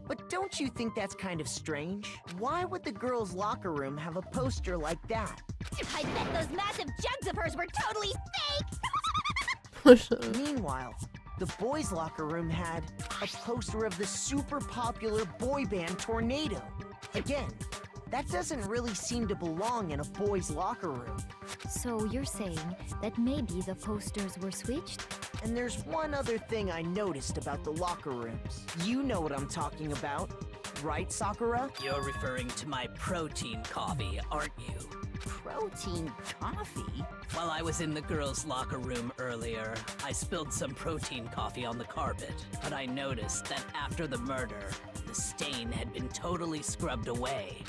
But don't you think that's kind of strange? Why would the girls' locker room have a poster like that? I bet those massive jugs of hers were totally fake! Meanwhile, the boys' locker room had a poster of the super popular boy band Tornado. Again, that doesn't really seem to belong in a boys' locker room. So you're saying that maybe the posters were switched? And there's one other thing I noticed about the locker rooms. You know what I'm talking about. right, Sakura? You're referring to my protein coffee, aren't you? Protein coffee? While I was in the girls' locker room earlier, I spilled some protein coffee on the carpet, but I noticed that after the murder, the stain had been totally scrubbed away.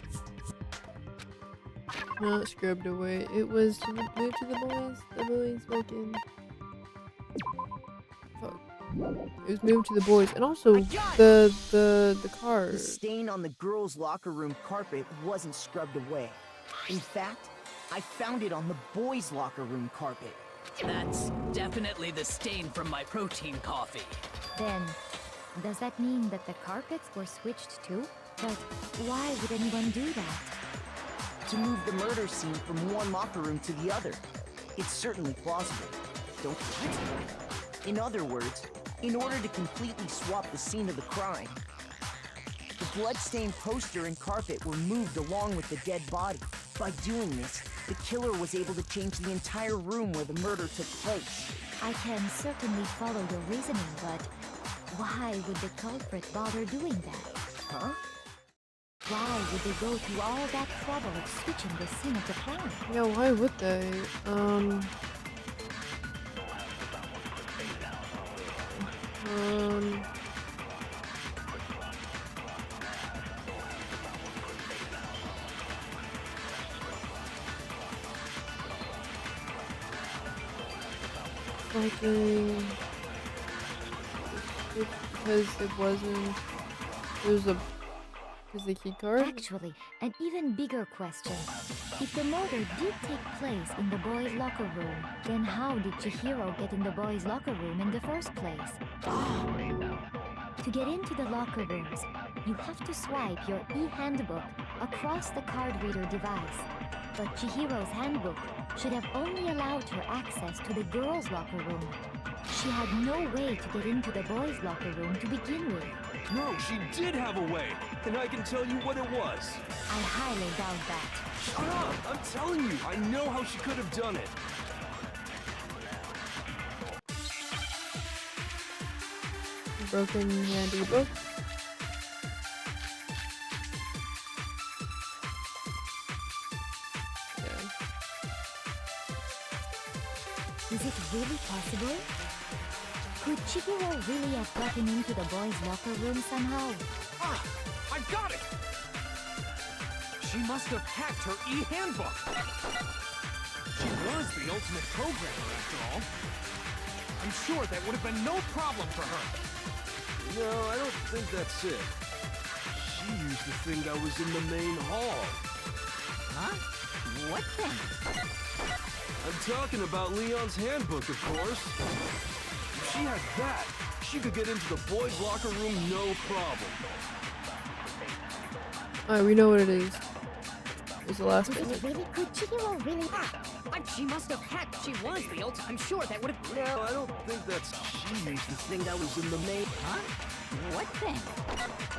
Not scrubbed away. It was moved to the boys. The boys fucking. Fuck. It was moved to the boys, and also the car. The stain on the girls' locker room carpet wasn't scrubbed away. In fact, I found it on the boys' locker room carpet. That's definitely the stain from my protein coffee. Then, does that mean that the carpets were switched too? But why would anyone do that? To move the murder scene from one locker room to the other. It's certainly plausible, don't you think? In other words, in order to completely swap the scene of the crime, the bloodstained poster and carpet were moved along with the dead body. By doing this, the killer was able to change the entire room where the murder took place. I can certainly follow your reasoning, but why would the culprit bother doing that? Huh? Why would they go to all that trouble of switching the scene of the crime? Yeah, why would they? Fucking. Because it wasn't. It was a. Is the key card? Actually, an even bigger question. If the murder did take place in the boys' locker room, then how did Chihiro get in the boys' locker room in the first place? To get into the locker rooms, you have to swipe your e-handbook across the card reader device. But Chihiro's handbook should have only allowed her access to the girls' locker room. She had no way to get into the boys' locker room to begin with. No, she did have a way, and I can tell you what it was. I highly doubt that. Shut up! I'm telling you, I know how she could have done it. Broken handy book. Is it really possible? Could Chihiro really have gotten into the boys' locker room somehow? Ah! I got it! She must have hacked her e-handbook. She was the ultimate programmer, after all. I'm sure that would have been no problem for her. No, I don't think that's it. She used the thing that was in the main hall. Huh? What thing? I'm talking about Leon's handbook, of course. If she had that, she could get into the boys' locker room no problem. Alright, we know what it is. It's the last Was bit. it really? Could Chihiro really? She must have hacked. She was the ult. I'm sure that would have. No, I don't think that's... She used the thing that was in the main... Huh? What thing?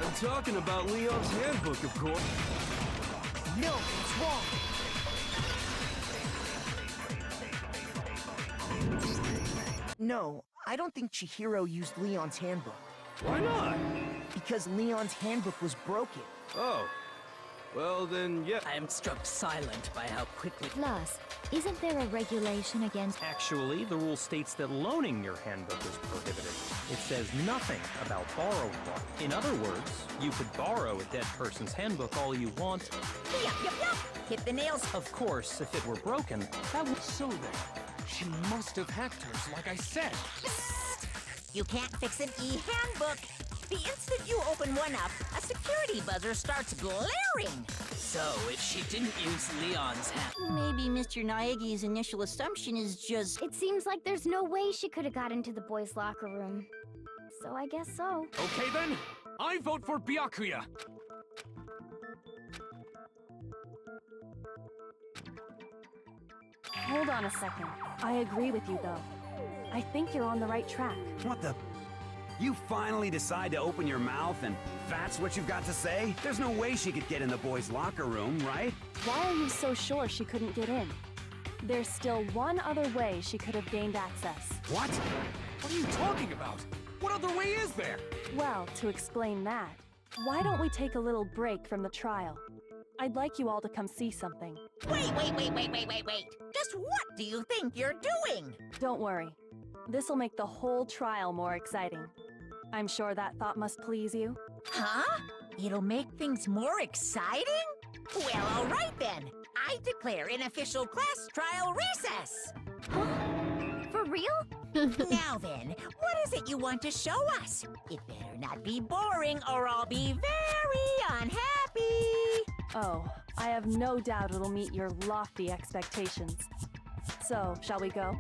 I'm talking about Leon's handbook, of course. No, it's wrong. No, I don't think Chihiro used Leon's handbook. Why not? Because Leon's handbook was broken. Oh. Well, then, yeah. I am struck silent by how quickly... Plus, isn't there a regulation against... Actually, the rule states that loaning your handbook is prohibited. It says nothing about borrowing one. In other words, you could borrow a dead person's handbook all you want. Yup, yup, yup! Hit the nails. Of course, if it were broken, that would... So then, she must have hacked hers, like I said. You can't fix an e-handbook. The instant you open one up, a security buzzer starts glaring. So, if she didn't use Leon's hand... Maybe Mr. Naegi's initial assumption is just... It seems like there's no way she could have got into the boys' locker room. So I guess so. Okay then, I vote for Byakuya. Hold on a second. I agree with you, though. I think you're on the right track. What the? You finally decide to open your mouth and that's what you've got to say? There's no way she could get in the boys' locker room, right? Why are you so sure she couldn't get in? There's still one other way she could have gained access. What? What are you talking about? What other way is there? Well, to explain that, Why don't we take a little break from the trial? I'd like you all to come see something. Wait. Just what do you think you're doing? Don't worry. This'll make the whole trial more exciting. I'm sure that thought must please you. Huh? It'll make things more exciting? Well, all right then. I declare an official class trial recess. For real? Now then, what is it you want to show us? It better not be boring or I'll be very unhappy. Oh, I have no doubt it'll meet your lofty expectations. So, shall we go?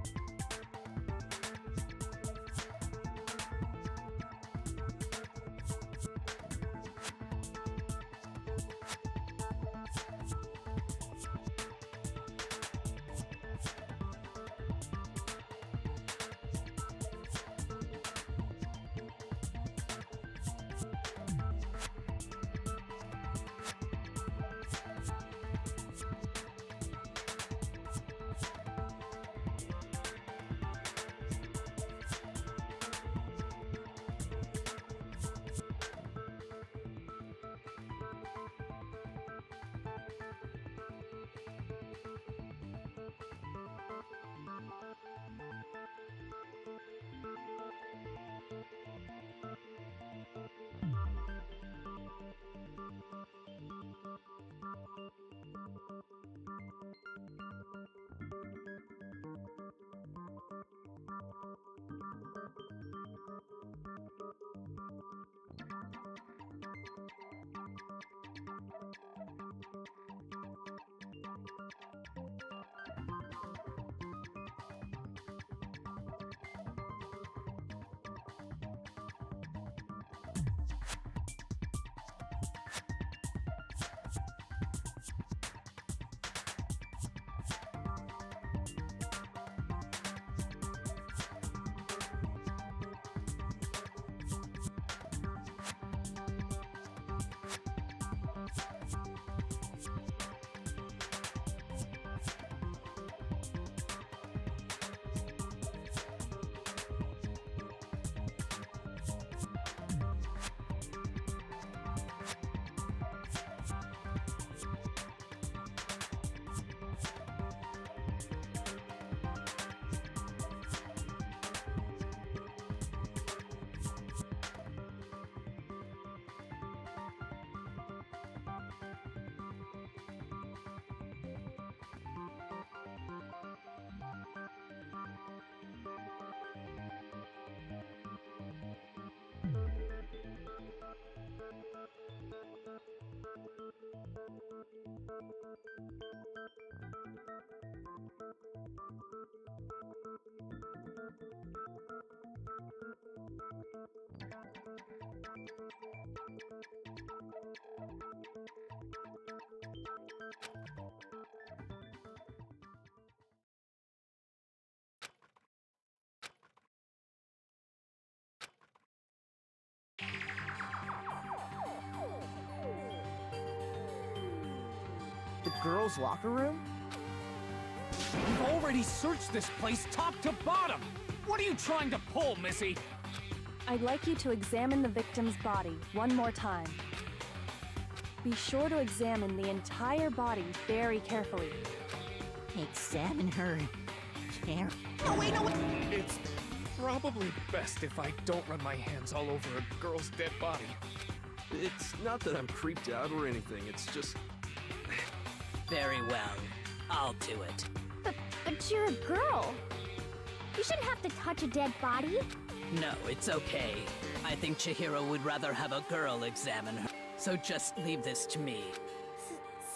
The girls' locker room? We've already searched this place top to bottom! What are you trying to pull, Missy? I'd like you to examine the victim's body one more time. Be sure to examine the entire body very carefully. Examine her. No, wait! It's probably best if I don't run my hands all over a girl's dead body. It's not that I'm creeped out or anything, it's just... Very well. I'll do it. But you're a girl. You shouldn't have to touch a dead body. No, it's okay. I think Chihiro would rather have a girl examine her. So just leave this to me.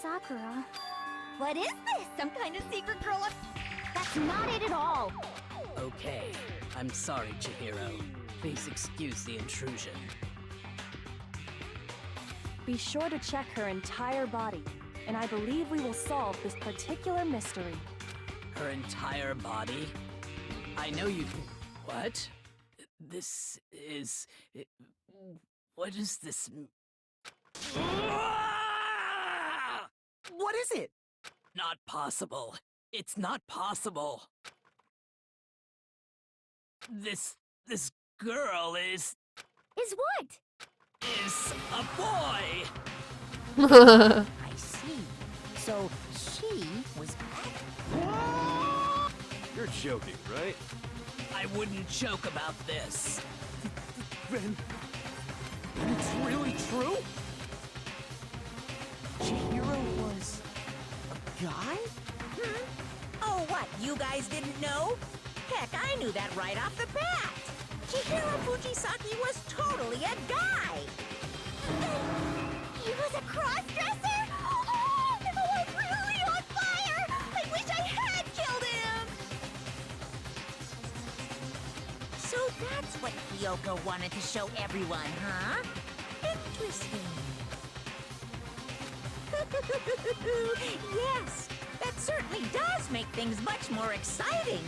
Sakura. What is this? Some kind of secret girl up... That's not it at all. Okay. I'm sorry, Chihiro. Please excuse the intrusion. Be sure to check her entire body, and I believe we will solve this particular mystery. Her entire body? I know you... What? This is... What is this... What is it? Not possible. It's not possible. This girl is... Is what? is a boy. I see. So she was You're joking, right? I wouldn't joke about this. Then it's really true? Chihiro was a guy? Oh, what? You guys didn't know? Heck, I knew that right off the bat. Chihiro Fujisaki was totally a guy. He was a cross-dresser? Oh, no, I'm really on fire! I wish I had killed him! So that's what Kyoko wanted to show everyone, huh? Interesting. Yes, that certainly does make things much more exciting.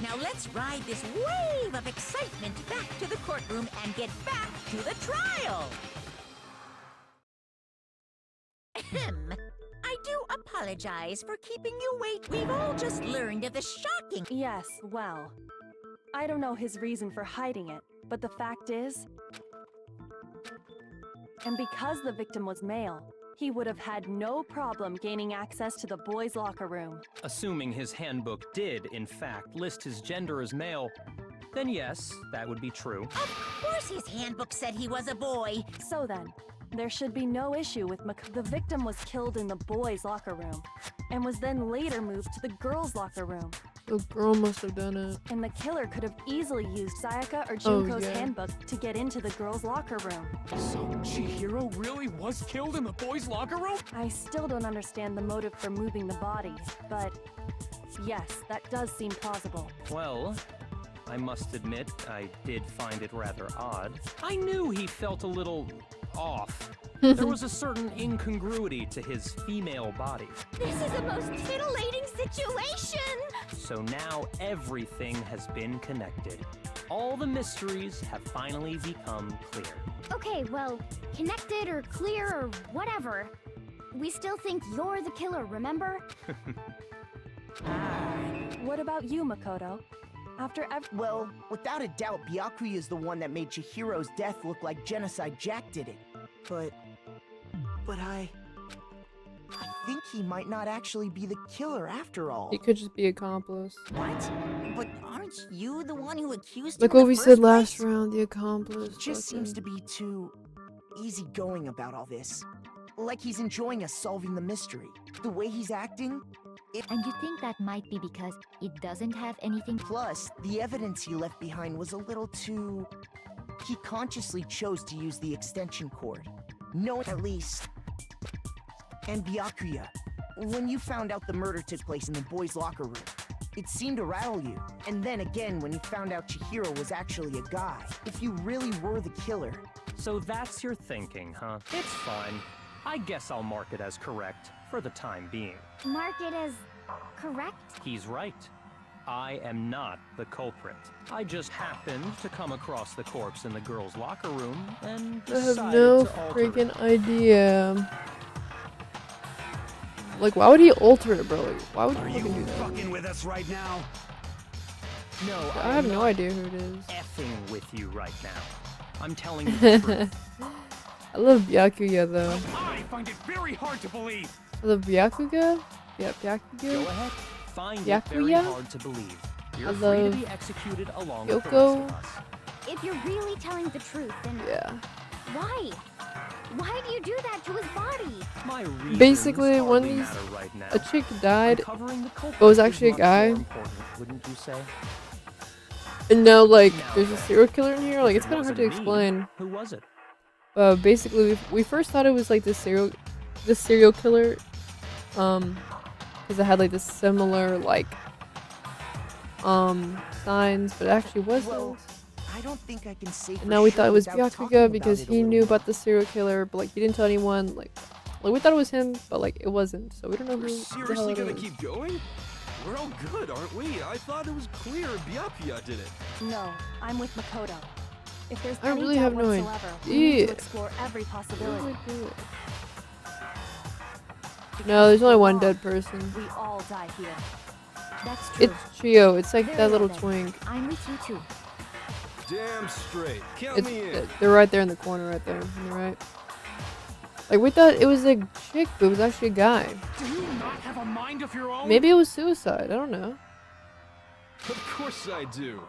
Now let's ride this wave of excitement back to the courtroom and get back to the trial. Ahem. I do apologize for keeping you wait. We've all just learned of the shocking... Yes, well, I don't know his reason for hiding it, but the fact is... And because the victim was male, he would have had no problem gaining access to the boys' locker room. Assuming his handbook did, in fact, list his gender as male, then yes, that would be true. Of course his handbook said he was a boy. So then, there should be no issue with the victim was killed in the boys' locker room, and was then later moved to the girls' locker room. The girl must have done it. And the killer could have easily used Sayaka or Junko's yeah. handbook to get into the girls' locker room. So Chihiro really was killed in the boys' locker room? I still don't understand the motive for moving the body, but yes, that does seem plausible. Well, I must admit, I did find it rather odd. I knew he felt a little off. There was a certain incongruity to his female body. This is the most titillating situation! So now everything has been connected. All the mysteries have finally become clear. Okay, well, connected or clear or whatever. We still think you're the killer, remember? What about you, Makoto? Well, without a doubt, Byakuya is the one that made Chihiro's death look like Genocide Jack did it. But I think he might not actually be the killer after all. He could just be accomplice. What? But aren't you the one who accused Like him in what the we first said last place? round, the accomplice. He just seems to be too easygoing about all this. Like he's enjoying us solving the mystery. The way he's acting, And you think that might be because it doesn't have anything... plus, the evidence he left behind was a little too... He consciously chose to use the extension cord. No, at least. And Byakuya, when you found out the murder took place in the boys' locker room, it seemed to rattle you. And then again, when you found out Chihiro was actually a guy, if you really were the killer. So that's your thinking, huh? It's fine. I guess I'll mark it as correct for the time being. Mark it as correct? He's right. I am not the culprit. I just happened to come across the corpse in the girls' locker room and I have decided no to alter freaking it. idea. Like, why would he alter it, bro? Like, why would Are you you fucking do that? fucking with us right now? No, I have no idea who it is. effing with you right now. I'm telling you the truth. I love Byakuya though. I find it very hard to believe. I love Byakuya? Yeah, Go Byakuya? ahead. Find it very Byakuya? hard to believe. You're I free to love be executed along with the rest Yoko. of us. If you're really telling the truth, then Yeah. why? Why do you do that to his body? My reasons Basically, when hardly these matter right now. a chick died, Uncovering the culprit but was is actually a much guy. more important, wouldn't you say? And now like Now there's a then, serial killer in here. Like it's It kind of hard to wasn't me. explain. Who was it? Basically, we first thought it was like this serial killer, because it had like this similar like signs, but it actually wasn't. Well, I don't think I can say for And now we sure thought it was without talking Byakuya about because it a he little knew more. about the serial killer, but like he didn't tell anyone. Like we thought it was him, but like it wasn't. So we don't know We're who the hell seriously it gonna is. keep going? We're all good, aren't we? I thought it was clear Byakuya did it. No, I'm with Makoto. If there's I any really doubt have no whatsoever, we need idea. to explore every possibility. No, there's only Because one wrong, dead person. We all die here. That's true. It's Chio. It's like Very that well little then. twink. I'm with you too. Damn straight. Count me in. They're right there in the corner, right there. On the right. Like we thought it was a chick, but it was actually a guy. Do you not have a mind of your own? Maybe it was suicide. I don't know. Of course I do.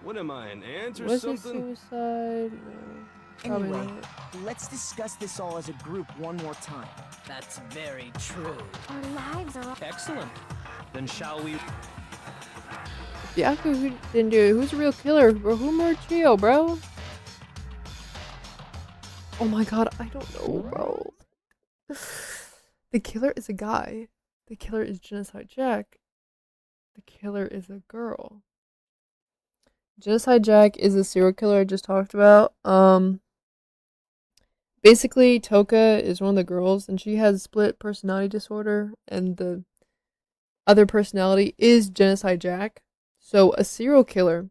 What am I, an ant or Was it something? suicide? No. Probably Anyway, not. let's discuss this all as a group one more time. That's very true. Our lives are all Excellent. Then shall we? Byaku who didn't do it. Who's the real killer? Bro, who murdered Chio, bro? Oh my god, I don't know, bro. The killer is a guy. The killer is Genocide Jack. The killer is a girl. Genocide Jack is a serial killer I just talked about. Basically, Toka is one of the girls, and she has split personality disorder, and the other personality is Genocide Jack. So a serial killer,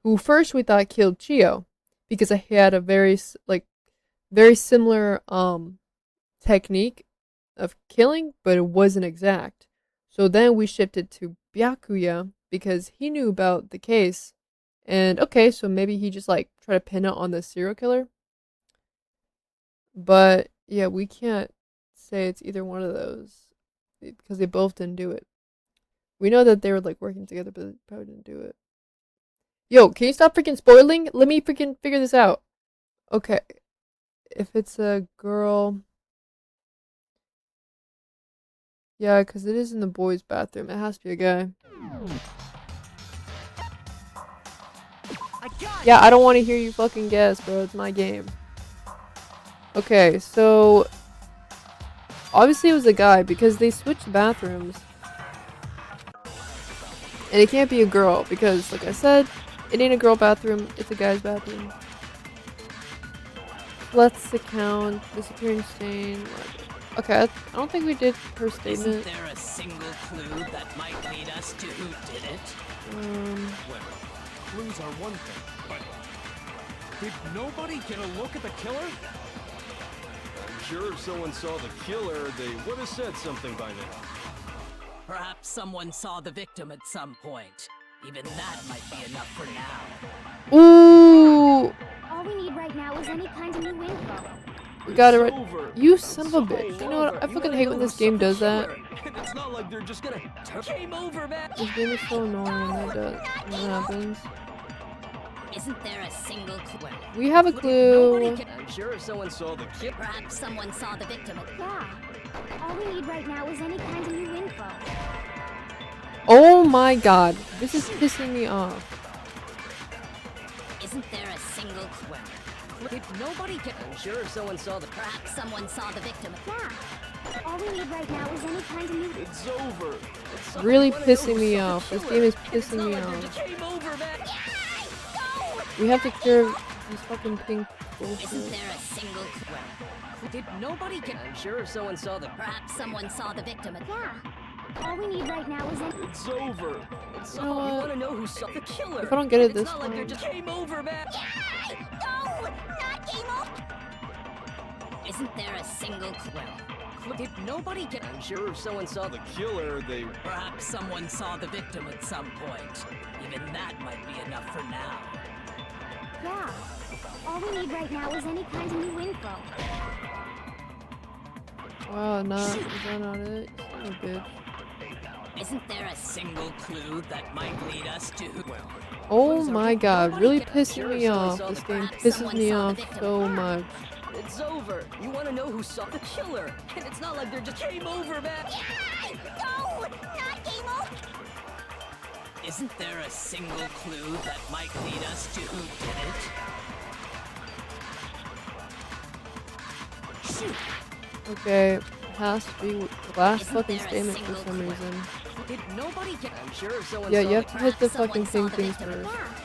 who first we thought killed Chio, because he had a very similar technique of killing, but it wasn't exact. So then we shifted to Byakuya because he knew about the case, and okay, so maybe he just like tried to pin it on the serial killer. But yeah, we can't say it's either one of those because they both didn't do it. We know that they were like working together, but they probably didn't do it. Yo, can you stop freaking spoiling? Let me freaking figure this out. Okay. If it's a girl. Yeah, because it is in the boys' bathroom. It has to be a guy. Yeah, I don't want to hear you fucking guess, bro. It's my game. Okay, so obviously it was a guy because they switched bathrooms. And it can't be a girl because, like I said, it ain't a girl bathroom, it's a guy's bathroom. Let's account, disappearing stain. Okay, I don't think we did her statement. Isn't there a single clue that might lead us to who did it? Well, clues are one thing, but did nobody get a look at the killer? I'm sure if someone saw the killer, they would have said something by now. Perhaps someone saw the victim at some point. Even that might be enough for now. Ooh! all we need right now is any kind of new info. We got it right. You son of a bitch. You know what? I fucking hate when this game does that. And it's not like they're just gonna Game over, man! This game is so annoying when that happens. Isn't there a single clue? We have a clue. I'm sure if someone saw the kid. Perhaps someone saw the victim. Yeah. All we need right now is any kind of new info. Oh my god. This is pissing me off. Isn't there a single clue? Did nobody get... I'm sure if someone saw the. Perhaps someone saw the victim. Yeah. All we need right now is any kind of new. It's over. It's Really pissing me off. This game is pissing me off. Game over, man! We have to clear these fucking pink Isn't bullshit. there a single clue? Did nobody get... I'm sure if someone saw the. Perhaps someone saw the victim. Yeah. All we need right now is any. It's over. It's You know all, you what? want to know who saw the killer. If I don't get it It's this not like they're time. just game over, man! No! Not game over! Isn't there a single clue? Did nobody get... I'm sure if someone saw the killer, they. Perhaps someone saw the victim at some point. Even that might be enough for now. Yeah. All we need right now is any kind of new info. Wow, is that not it? Son of a bitch. Isn't there a Single clue that might lead us to... Well, Oh my god, really pissing me off. This game pisses me off so much. it's over. You want to know who saw the killer. And it's not like they're just game over, man! No! Not game over! Isn't there a single clue that might lead us to who did it? Shoot! Okay, has to be the last Isn't fucking there a statement for single some clue? reason. Did nobody get... I'm sure if someone Yeah, saw you have to hit the Perhaps fucking someone pink saw the things victim. first.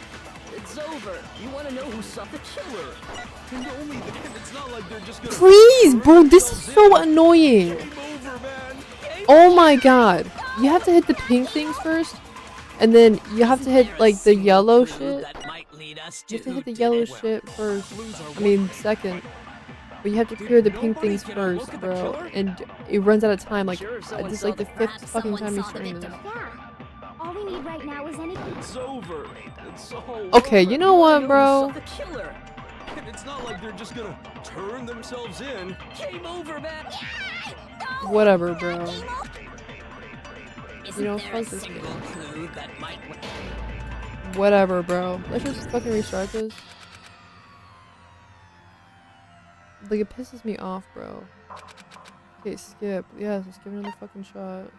It's over. You want to know who saw the killer? And only then. It's not like they're just gonna. Please, bro, this is so annoying. Game over, man. Oh my god. You have to hit the pink things first, and then you have to hit like the yellow shit. That might lead us You have to who hit the did yellow it. shit first. I mean, second. But you have to clear the pink things first, bro. And it runs out of time. Like, this is like the fifth Perhaps fucking someone time you're saw the starting this. victim. Yeah. All we need right now is anything. It's over. It's all Okay, over. you know what, who bro? saw the killer. And it's not like they're just gonna turn themselves in. Game over, man. Whatever, bro. Isn't You know, there a fuck this single game. clue that might... Whatever, bro. Let's just fucking restart this. Like, it pisses me off, bro. Okay, skip. Yes, let's give it another fucking shot.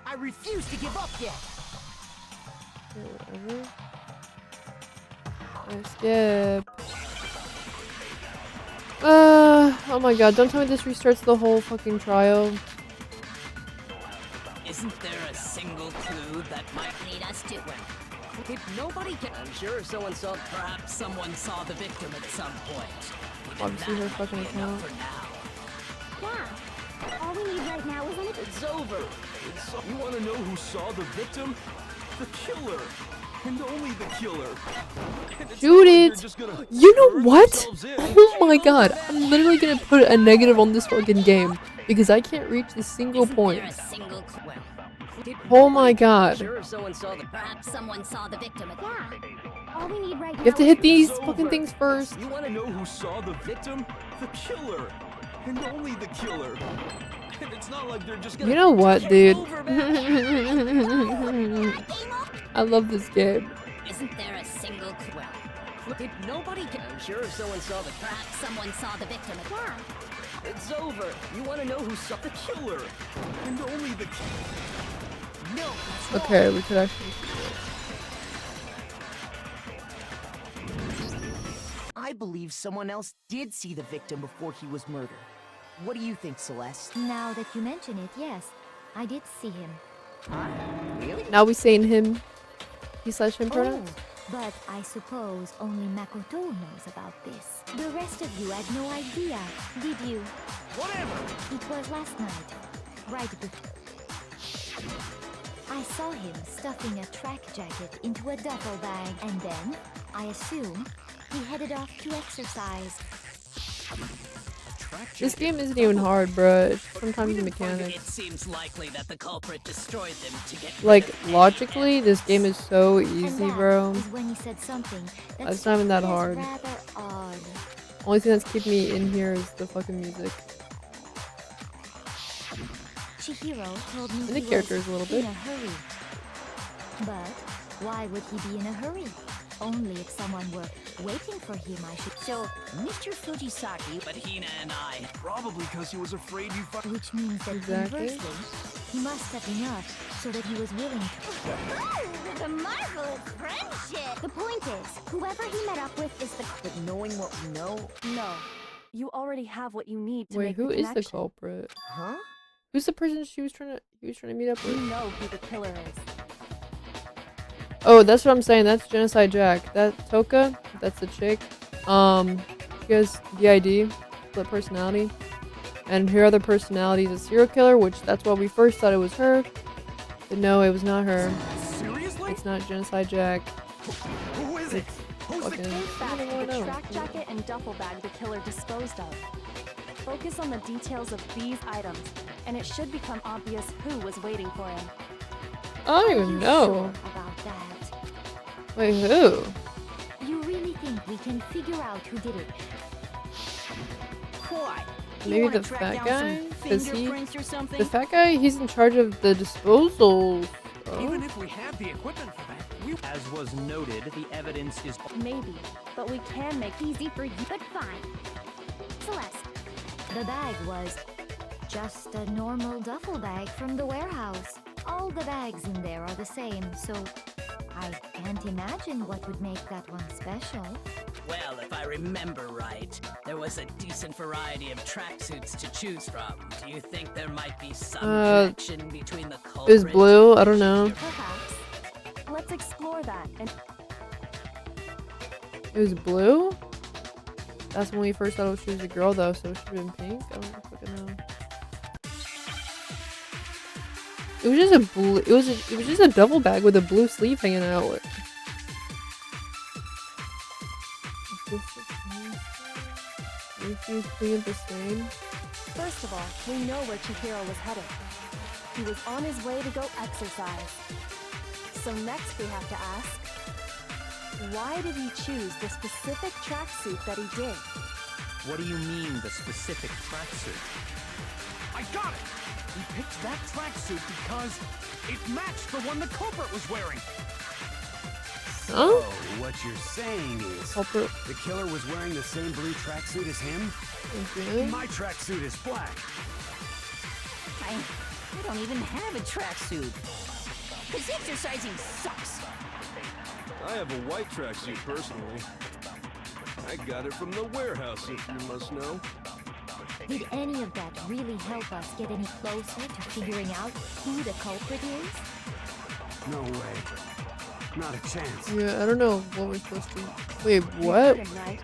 I refuse to give up yet. Okay, whatever. I skip. Oh my god, don't tell me this restarts the whole fucking trial. Isn't there a single clue that might lead us to... Well, if nobody can... I'm sure someone saw... Perhaps someone saw the victim at some point. Obviously her fucking account. For now. Yeah. All we need right now is anything. It's over. You want to know who saw the victim? The killer. And only the killer. And it's Shoot not like it! they're just gonna You know turn what? themselves in. Oh my god, I'm literally gonna put a negative on this fucking game because I can't reach the single point. Isn't there a single clue? Well, did Oh my god. sure someone saw the... Perhaps someone saw the victim. Yeah. All we need right now. You have to hit these It's fucking over. things first. You want to know who saw the victim? The killer. And only the killer. And it's not like they're just gonna... You know what, Game dude? over, man. I love this game. Isn't there a single clue? Well, did nobody can... I'm sure someone saw the... Perhaps someone saw the victim. Yeah. It's over. You want to know who saw the killer? And only the killer. No. Okay, we could actually see it. I believe someone else did see the victim before he was murdered. What do you think, Celeste? Now that you mention it, yes, I did see him. Really? Now we saying him. He/him Oh, pronouns? but I suppose only Makoto knows about this. The rest of you had no idea, did you? Whatever. It was last night, right before. I saw him stuffing a track jacket into a duffel bag, and then, I assume, he headed off to exercise. This game isn't even hard, bruh. It's sometimes the It mechanics. seems likely that the culprit destroyed them to get... Like, logically, this game is so And easy, that bro. is when he said something that It's not even that struck me hard. as rather odd. Only thing that's keeping me in here is the fucking music. Chihiro told me And the he characters was a little bit. in a hurry. But why would he be in a hurry? Only if someone were waiting for him, I should. So, Mr. Fujisaki, But Hina and I... Probably because he was afraid you Which means that Exactly. conversely, he must have enough so that he was willing to. The marvelous friendship. The point is, whoever he met up with is the. But knowing what we know, No. You already have what you need to Wait, make who the is the connection. culprit? huh? Who's the person he was trying to meet up You with? know who the killer is. Oh, that's what I'm saying. That's Genocide Jack. That Toka, that's the chick. She has DID, split personality. And her other personality is a serial killer, which that's why we first thought it was her. But no, it was not her. Seriously? It's not Genocide Jack. Who is it? It's Who's the fucking... Think I back don't to wanna the know. track jacket and duffel bag the killer disposed of. Focus on the details of these items, and it should become obvious who was waiting for him. I don't Are even you know. sure about that? Wait, who? You really think we can figure out who did it? why? Maybe the fat guy? Cause the fat guy, he's in charge of the disposal. Even Oh. if we have the equipment for that, we... As was noted, the evidence is Maybe, but we can make Easy for you, but fine. Celeste, The bag was just a normal duffel bag from the warehouse. All the bags in there are the same, so I can't imagine what would make that one special. Well, if I remember right, there was a decent variety of tracksuits to choose from. Do you think there might be some connection between the culprit? It was blue? I don't know. perhaps. Let's explore that and It was blue? That's when we first thought she was a girl, though, so it should have been pink. I don't fucking know. It was just a blue. It was just a double bag with a blue sleeve hanging out. Everything's clean the same. first of all, we know where Chihiro was headed. He was on his way to go exercise. So next we have to ask, why did he choose the specific tracksuit that he did? What do you mean, the specific tracksuit? I got it! He picked that tracksuit because it matched the one the culprit was wearing. So, what you're saying is Culprit. the killer was wearing the same blue tracksuit as him? Okay. My tracksuit is black. I don't even have a tracksuit. Because exercising sucks. I have a white tracksuit personally. I got it from the warehouse, if you must know. Did any of that really help us get any closer to figuring out who the culprit is? No way. Not a chance. Yeah, I don't know what we're supposed to. Wait, You what? heard him, right?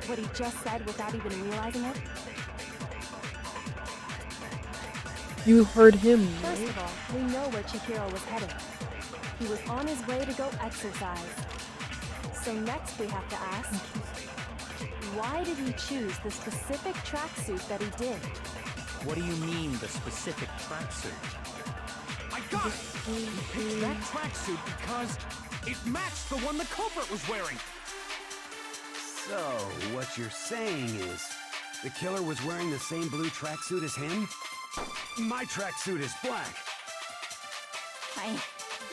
What he just said without even realizing it? You heard him, First right? of all, we know where Chihiro was headed. He was on his way to go exercise. So next we have to ask, why did he choose the specific tracksuit that he did? What do you mean, the specific tracksuit? I got it! He picked that tracksuit because it matched the one the culprit was wearing. So, what you're saying is the killer was wearing the same blue tracksuit as him? My tracksuit is black. I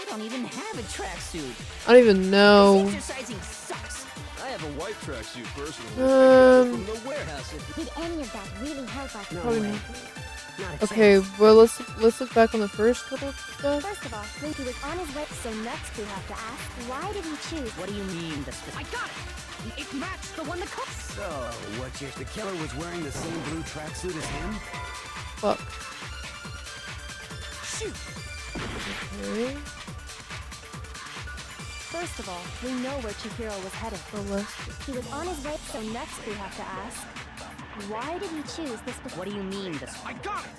don't even have a tracksuit. I don't even know. Exercising sucks. I have a white tracksuit personally. I got it from the warehouse. Did any of that really help us? No Probably way. not. Not a Okay, chance. well let's look back on the first couple of stuff. First of all, he was on his way. So next we have to ask, why did he choose? What do you mean, the specific? I got it! It matched the one the culprit. So, what the killer was wearing the same blue tracksuit as him? Fuck. Shoot! Okay. First of all, we know where Chihiro was headed. Molested. He was on his way. So next we have to ask, why did he choose this? What do you mean, the I got it!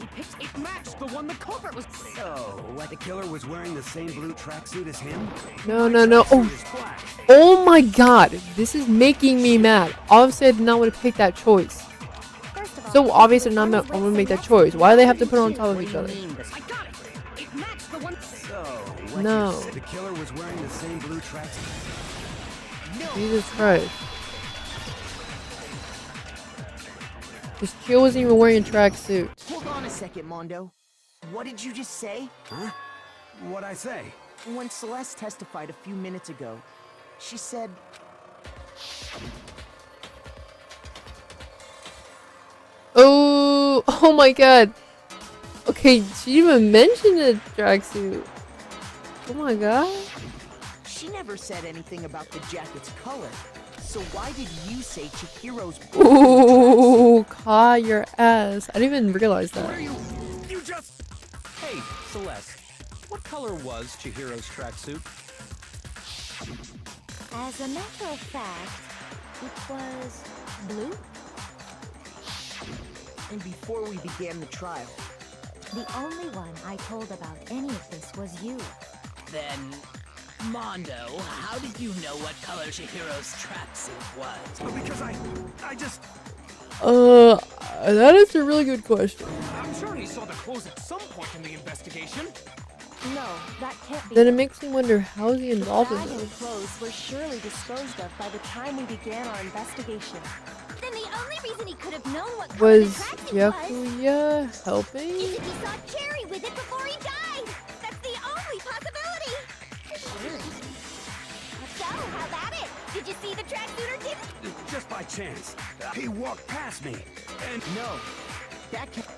He picked it matched the one the culprit was. So, what the killer was wearing the same blue tracksuit as him? No, no, no. Tracksuit Oh, is black. oh my god. This is making me mad. Obviously, I did not want to pick that choice. First of all, So obviously, he I'm was not on going his to way, make so that next choice. we Why do they have to to put it on choose? top of What each do you other? mean, the I got it! It matched the one. So, what No. the killer was wearing the same blue tracksuit. Jesus Christ. This kid wasn't even wearing a tracksuit. Hold on a second, Mondo. What did you just say? Huh? What'd I say? When Celeste testified a few minutes ago, she said... Oh, oh my god. Okay, she even mentioned a tracksuit. Oh my god. She never said anything about the jacket's color. So why did you say Chihiro's... Ooh, caught your ass. I didn't even realize Where that. you just... Hey, Celeste, what color was Chihiro's tracksuit? As a matter of fact, it was blue. And before we began the trial, The only one I told about any of this was you. Then, Mondo, how did you know what color Chihiro's tracksuit was? Because I just... That is a really good question. I'm sure he saw the clothes at some point in the investigation. No, that can't be. Then it makes me wonder how's he involved in Bag and this. clothes were surely disposed of by the time we began our investigation. Then the only reason he could have known what color the Was tracksuit was Yakuya helping? is if he saw Cherry with it before he died. That's the only possibility. So, how about it? Did you see the tracksuit or didn't? Just by chance. He walked past me. And no, that can't...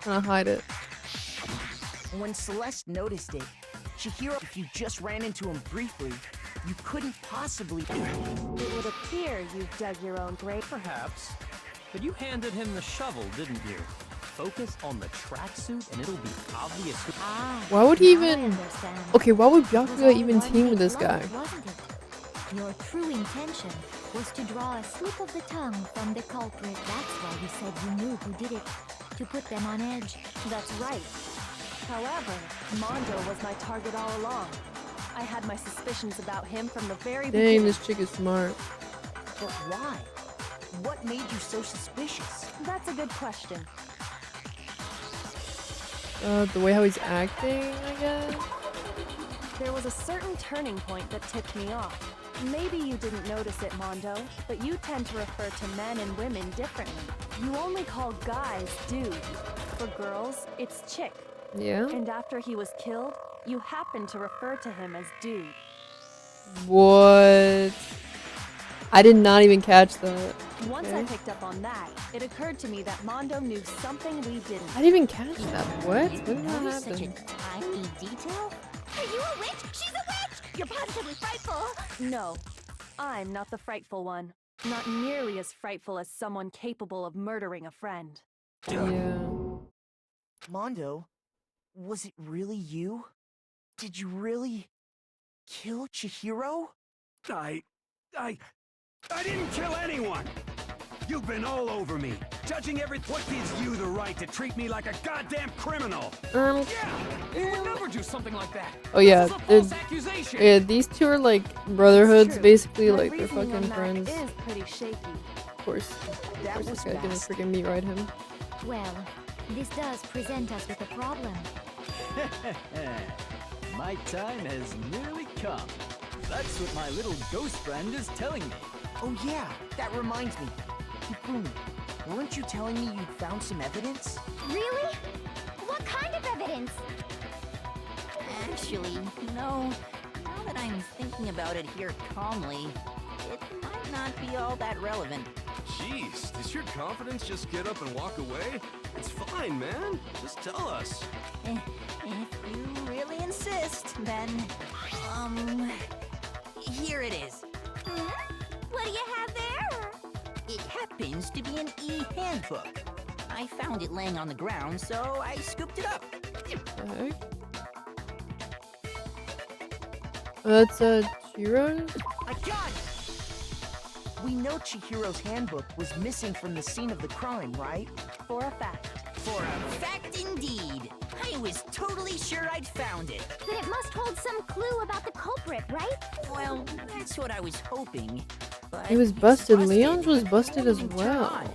Trying to hide it. When Celeste noticed it, Chihiro, if you just ran into him briefly, you couldn't possibly... It would appear you've dug your own grave. Perhaps. But you handed him the shovel, didn't you? Focus on the tracksuit and it'll be obvious who... Ah, Why would he now I even... understand. Okay, why would It was Yakuya all even one team big with this lump, guy? wasn't it? Your true intention was to draw a slip of the tongue from the culprit. That's why you said you knew who did it. To put them on edge. That's right. However, Mondo was my target all along. I had my suspicions about him from the very Dang, beginning. this chick is smart. But why? What made you so suspicious? That's a good question. The way how he's acting, I guess. There was a certain turning point that tipped me off. Maybe you didn't notice it, Mondo, but you tend to refer to men and women differently. You only call guys dude. For girls, it's chick. Yeah. And after he was killed, you happened to refer to him as dude. What? I did not even catch that. Once Okay. I picked up on that, it occurred to me that Mondo knew something we didn't. I didn't even catch that. What? When did that Notice such a happen? tiny detail? Are you a witch? She's a witch! You're positively frightful! No, I'm not the frightful one. Not nearly as frightful as someone capable of murdering a friend. Yeah. Mondo, was it really you? Did you really kill Chihiro? I didn't kill anyone! You've been all over me, judging everything. What gives you the right to treat me like a goddamn criminal? Yeah, you would never do something like that. Oh yeah, This is a false accusation. yeah. These two are like brotherhoods, True. basically. My Like they're reasoning on fucking that friends. is pretty shaky. Of course. That Of course, was this guy's gonna fast. freaking meat ride him. Well, this does present us with a problem. My time has nearly come. That's what my little ghost friend is telling me. Oh yeah, that reminds me. Hifumi, weren't you telling me you'd found some evidence? Really? What kind of evidence? Actually, no. Now that I'm thinking about it here calmly, it might not be all that relevant. Jeez, does your confidence just get up and walk away? It's fine, man. Just tell us. If you really insist, then, here it is. What do you have there? It happens to be an e-handbook. I found it laying on the ground, so I scooped it up. The heck? That's Chihiro? I got it! We know Chihiro's handbook was missing from the scene of the crime, right? For a fact. For a fact indeed. I was totally sure I'd found it. Then it must hold some clue about the culprit, right? Well, that's what I was hoping. But He was it's busted. Leon's was busted as Won't you well. try?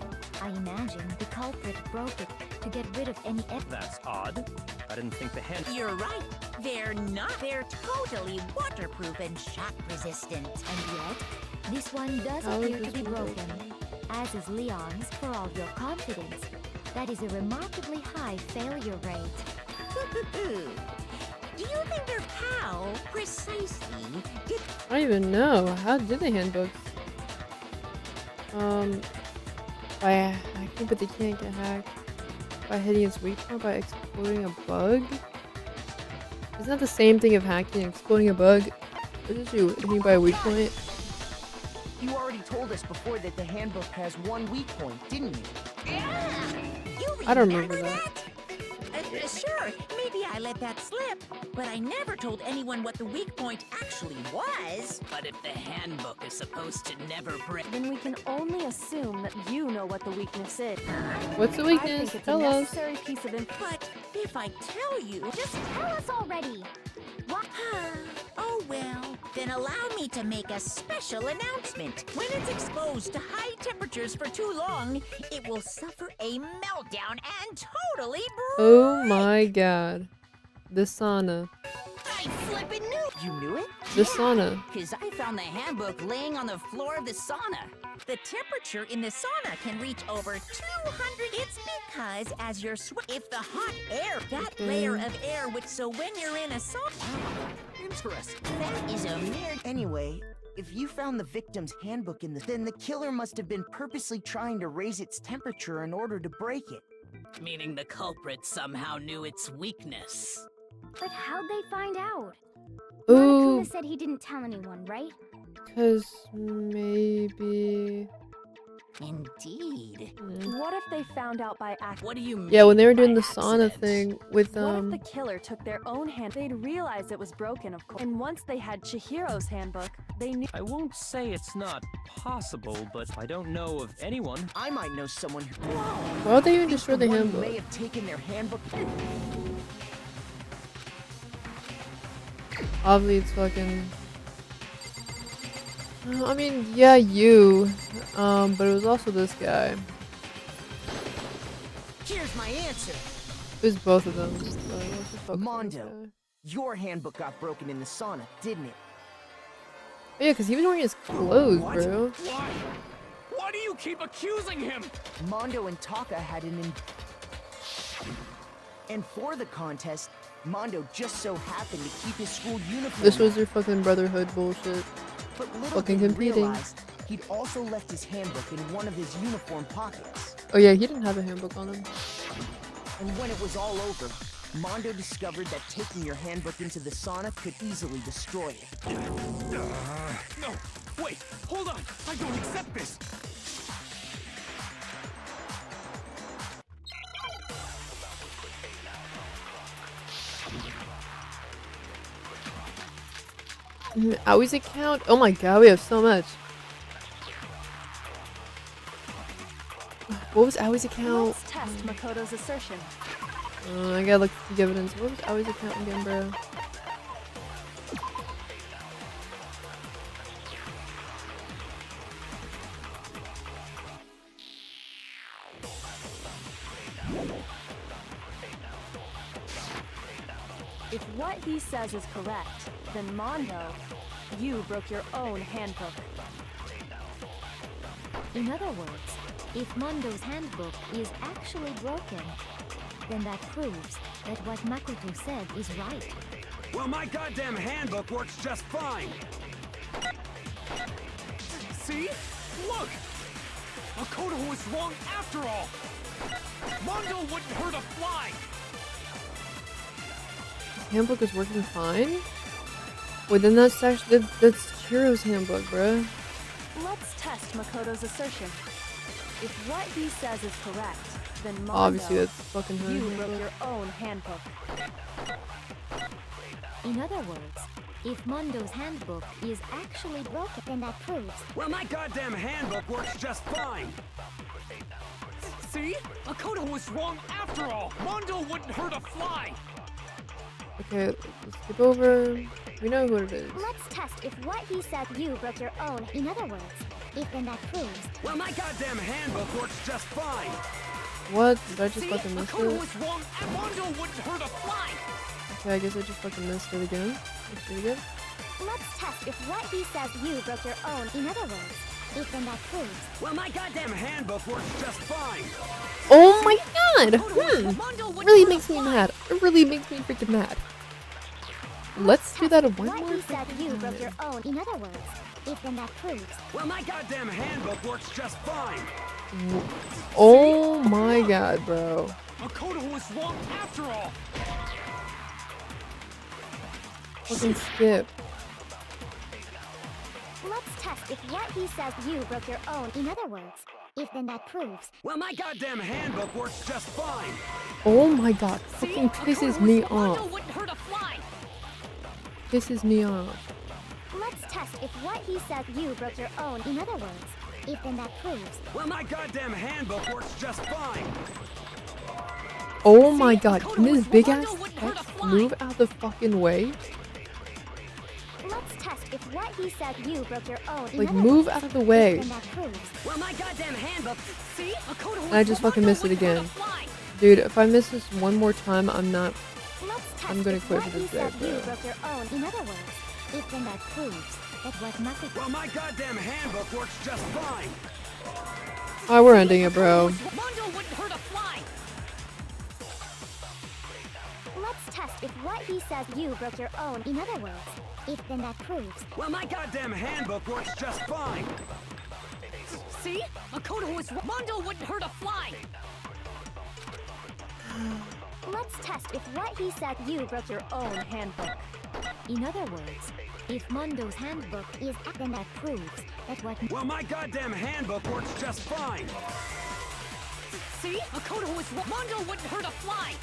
I imagine the culprit broke it to get rid of any evidence. That's odd. I didn't think the hand. You're right. They're not. They're totally waterproof and shock resistant. And yet, this one does How is appear to this be one broken, as is Leon's for all your confidence. That is a remarkably high failure rate. Do you think of how precisely did I don't even know. How did the handbooks? By hacking, but they can't get hacked. By hitting its weak point by exploiting a bug? Isn't that the same thing of hacking and exploiting a bug? What is you hitting by a weak point? You already told us before that the handbook has one weak point, didn't you? Yeah! You I don't remember that. Sure, maybe I let that slip, but I never told anyone what the weak point actually was. But if the handbook is supposed to never break, Then we can only assume that you know what the weakness is. What's the I weakness? think it's Tell a us. necessary piece of information. But if I tell you, Just tell us already. What? oh well, then allow me to make a special announcement. When it's exposed to high temperatures for too long, it will suffer a meltdown and totally Oh my god. The sauna. I flippin' knew! You knew it? The sauna. Because I found the handbook laying on the floor of the sauna. The temperature in the sauna can reach over 200. It's because as you're if the hot air, that layer of air, which so when you're in a sauna, Interesting. that is a mere. Anyway, if you found the victim's handbook in then the killer must have been purposely trying to raise its temperature in order to break it. meaning the culprit somehow knew its weakness. But how'd they find out? Ooh, Monokuma said he didn't tell anyone, right? cause maybe. Indeed. What if they found out by accident? What do you mean? Yeah, when they were doing by the sauna accident? thing with What if the killer took their own hand? They'd realize it was broken, of course. And once they had Chihiro's handbook, they knew. I won't say it's not possible, but I don't know of anyone. I might know someone who. Why would they even destroy the one who handbook? may have taken their handbook. Obviously, it's fucking. I mean, yeah, you. But it was also this guy. Here's my answer. It was both of them. Let's just focus on this Mondo, guy. your handbook got broken in the sauna, didn't it? Oh, yeah, because he was wearing his clothes, What? bro. Why? Why do you keep accusing him? Mondo and Taka had and for the contest, Mondo just so happened to keep his school uniform. This was their fucking brotherhood bullshit. But little fucking did he competing. realize, he'd also left his handbook in one of his uniform pockets. Oh yeah, he didn't have a handbook on him. And when it was all over, Mondo discovered that taking your handbook into the sauna could easily destroy it. No, wait, hold on. I don't accept this. Awie's account? Oh my god, we have so much. What was Awie's account? Let's test Makoto's assertion. I gotta look at the evidence. What was Awie's account again, bro? If what he says is correct, then Mondo, you broke your own handbook. In other words, if Mondo's handbook is actually broken, then that proves that what Makoto said is right. Well, my goddamn handbook works just fine. See? Look! Makoto was wrong after all! Mondo wouldn't hurt a fly! Handbook is working fine? Wait, then that's actually that's Chihiro's handbook, bruh. Let's test Makoto's assertion. If what he says is correct, then Mondo, Obviously that's fucking her you handbook. broke your own handbook. In other words, if Mondo's handbook is actually broken, then that proves Well, my goddamn handbook works just fine. See? Makoto was wrong after all! Mondo wouldn't hurt a fly! Okay, let's skip over. We know what it is. Let's test if what he said you broke your own. In other words, if then that proves. Well, my goddamn handbook works just fine. What? Did I just See? fucking miss Makoto it? was wrong and Mondo wouldn't hurt a fly! Okay, I guess I just fucking missed it again. Let's do it again. Let's test if what he says you broke your own. In other words, if then that proves. Well, my goddamn handbook works just fine. Oh my god! Mondo wouldn't Really hurt a makes me fly. mad. It really makes me freaking mad. Let's do that one What more he said you freaking broke your time. own. In other words, if then that proves. Well, my goddamn handbook works just fine. Oh my god, bro. Makoto was wrong after all! Fucking skip. Let's test if what he says you broke your own. In other words, if then that proves. Well, my goddamn handbook works just fine. Oh my god. See? Fucking Makoto pisses was me wrong. Mondo off. wouldn't hurt a fly! Pisses me off. Let's test if what he said you broke your own. In other words, if then that proves. Well, my goddamn handbook works just fine. Oh my god. Makoto Can this was big wrong. ass Mondo wouldn't hurt a text fly. move out the fucking way? Let's test if what he said you broke your own. In Like, other move words, out of the way. If then that proves. Well, my goddamn handbook. See? Makoto was And I just wrong. fucking Mondo missed it wouldn't hurt a again. fly. Dude, if I miss this one more time, I'm not. Let's test I'm gonna if quit what for he this day, said you bro. broke your own. In other words, if then that proves that what Makoto. Well, my goddamn handbook works just fine. Oh, we're ending it, bro. Mondo wouldn't hurt a fly! Let's test if what he says you broke your own. In other words, if then that proves. Well, my goddamn handbook works just fine. See? Makoto was wrong. Mondo wouldn't hurt a fly! Let's test if what he said you broke your own handbook. In other words, if Mondo's handbook is then that proves that what Well, my goddamn handbook works just fine. See? Makoto was wrong. Mondo wouldn't hurt a fly!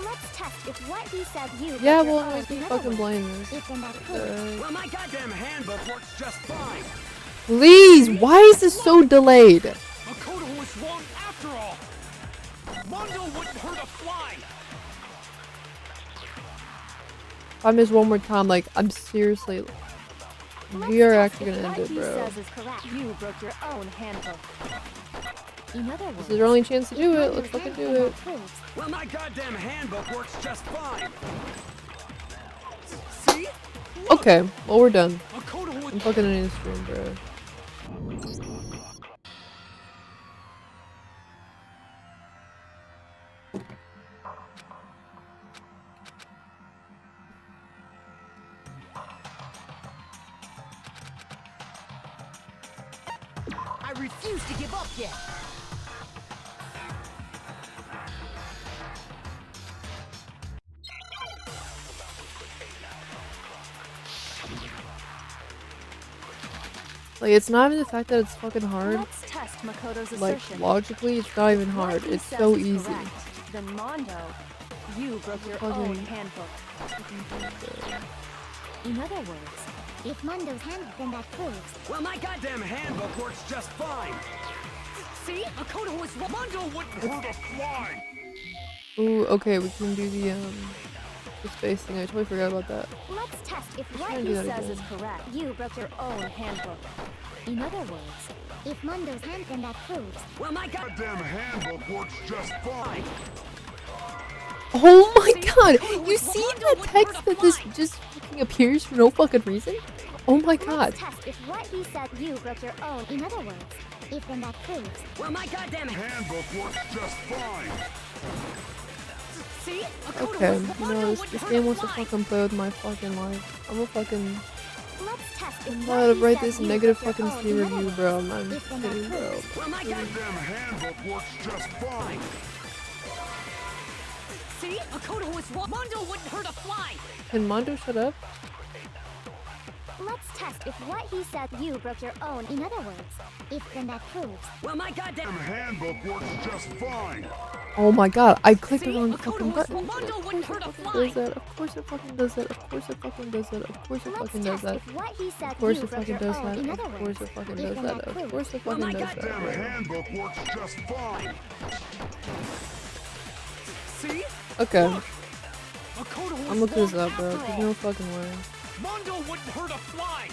Let's test if what he said you broke Yeah, your well, own. I was In other fucking words, blame this. if then that proves. Well, my goddamn handbook works just fine. Please, why is this so delayed? Makoto was wrong after all! Mondo wouldn't hurt a fly! If I miss one more time, like, I'm seriously. We are actually gonna end What it, he bro. says is correct. You broke your own handbook. In other This words, is our only chance to if do it. Mondo's Let's fucking do handbook it. proves Well, my goddamn handbook works just fine. See? Okay, well we're done. Makoto I'm was fucking ending the stream, bro. I refuse to give up yet. Like, it's not even the fact that it's fucking hard. Let's test Makoto's Like, assertion. logically, it's not even If what hard. he It's says so is easy. correct, then Mondo, you broke your Fucking- own handbook. in other words, if Mondo's handbook then that proves Well, my goddamn handbook works just fine. See? Makoto was wrong. Mondo wouldn't hurt a fly. Ooh, okay, we can do the space thing. I totally forgot about that. Let's test if Let's what try and he do that says is again. correct. You broke your own handbook. in other words, if Mondo's handbook then that proves Well, my goddamn handbook works just fine. Oh my god! You see the text that this just fucking appears for no fucking reason? Oh my god. Let's test if what he said you broke your own. in other words, if then that proves well, my goddamn Handbook works just fine. See? Makoto Okay, was you Mondo know, this wouldn't hurt game a wants to fly. fucking play with my fucking life. I'm gonna fucking Let's test if I'm what gonna he write said this you negative broke your fucking own. Steam In other review, words, bro. I'm not if then that kidding, bro. proves well, my goddamn Goddamn handbook works just fine. See? Makoto was wrong. Mondo wouldn't hurt a fly. Can Mondo shut up? Let's test if what he said you broke your own. in other words, if then that proves well, my goddamn Handbook works just fine. Oh my god, I clicked the See? wrong Makoto fucking was button. wrong. Mondo wouldn't hurt a Of fly. course it fucking does that. Of course it fucking does that. Of course it Let's fucking does test that. if what he said Of course you it broke fucking your does own. that. in Of other course words, it fucking if does then that. that Of proves course it well, fucking my does goddamn that. Handbook works just fine. See? Okay, Makoto was I'm looking this wrong up, bro. after There's all. no fucking way. Mondo wouldn't hurt a fly.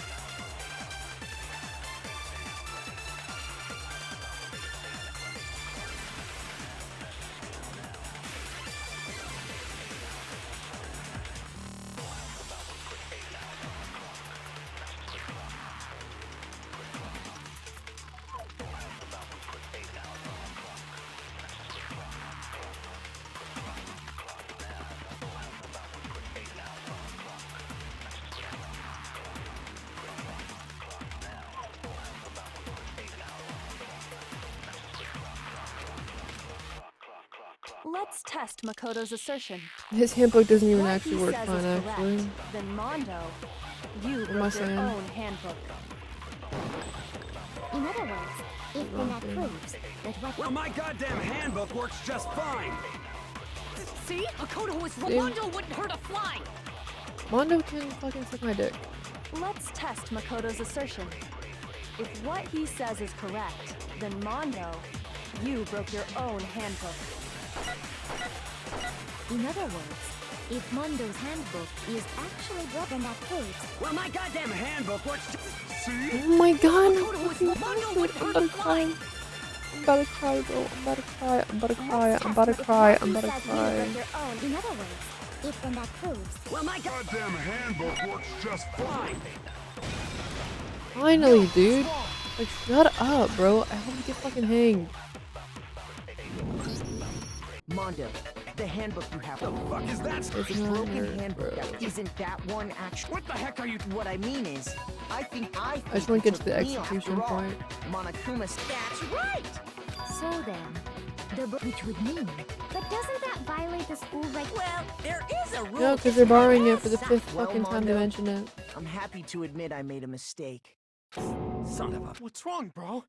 Let's test Makoto's assertion. His handbook doesn't even What actually he work says fine, is correct. actually. Then Mondo, you What am I broke your saying? own handbook. in other words, if then that Okay. proves that what well, my goddamn handbook works just fine. See? Makoto was wrong. See? Mondo wouldn't hurt a fly. Mondo can fucking suck my dick. Let's test Makoto's assertion. If what he says is correct, then Mondo, you broke your own handbook. in other words, if Mondo's handbook is actually broken that proves Well, my goddamn handbook works just... See? Oh my god! Makoto was wrong. Mondo wouldn't I'm hurt about a to fly. cry. I'm about to cry, bro. I'm about to cry. I'm about to cry. Let's I'm about to test if cry. what I'm he about to said you cry. broke your own. in other words, if then that proves well, my god... Goddamn handbook works just fine. Finally, dude. Like, shut up, bro. I hope you get fucking hanged. Mondo, the handbook you have. The fuck is that? It's The not broken nerd, handbook. bro. That isn't that one actually. What the heck are you... What I mean is, I think I just want to get to the Leon execution after all. point. Monokuma. That's right. so then, which would mean, but doesn't that violate the school right? Well, there is a rule. No, because they're borrowing it for the Son- 5th Well, fucking time to Mondo. mention it. I'm happy to admit I made a mistake. Son of a... What's wrong, bro?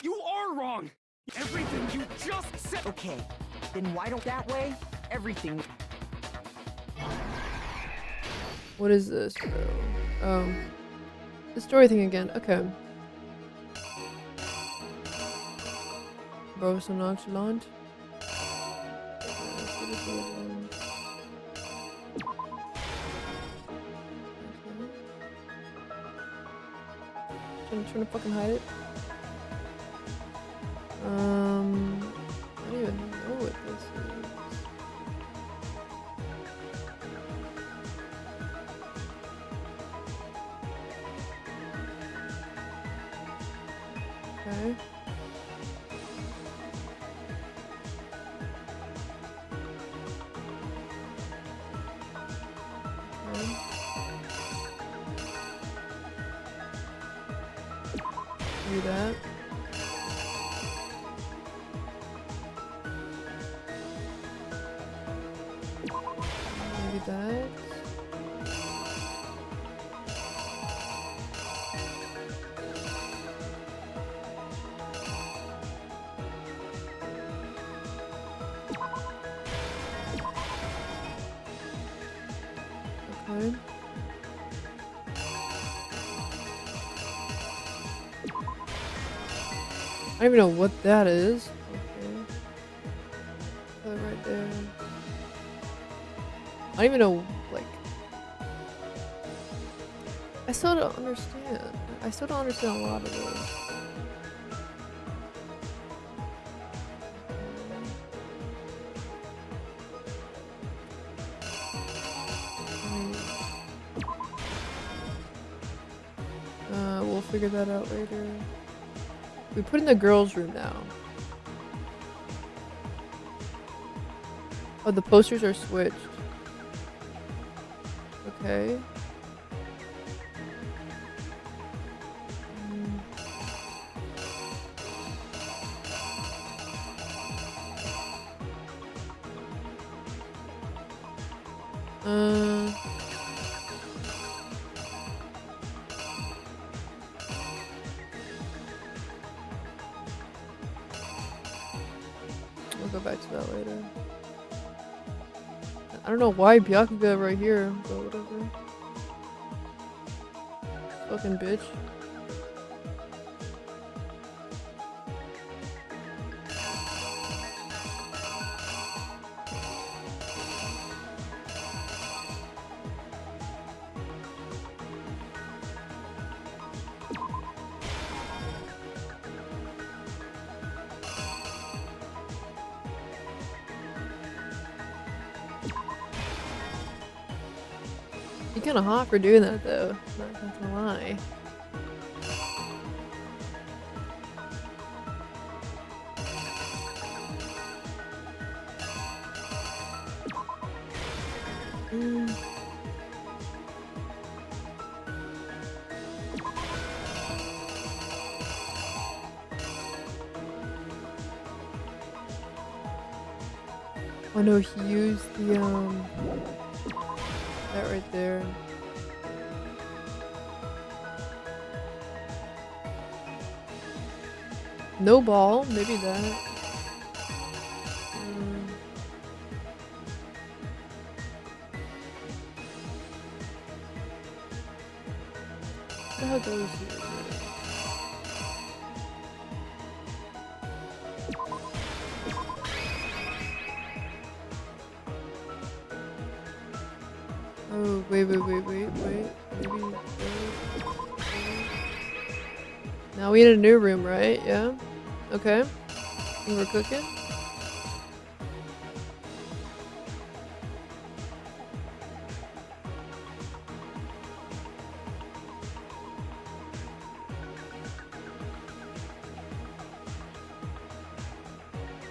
You are wrong! Everything you just said! Okay, then why don't that way? Everything. What is this, bro? Oh. The story thing again. Okay. Bro, so nonchalant. Trying to fucking hide it. I don't even know what this is. Okay. Do that. Maybe that. Okay. I don't even know what that is. Okay. Put it right there. I don't even know, like... I still don't understand. I still don't understand a lot of this. We'll figure that out later. We put in the girls' room now. Oh, the posters are switched. Okay. We'll go back to that later. I don't know why Byakuga right here, but whatever. Fucking bitch. You're kinda hot for doing that though, not gonna lie. Oh no, he used the that right there. No ball, maybe that. What the hell goes here? Oh, wait. Maybe. Now we in a new room, right? Yeah? Okay. And we're cooking?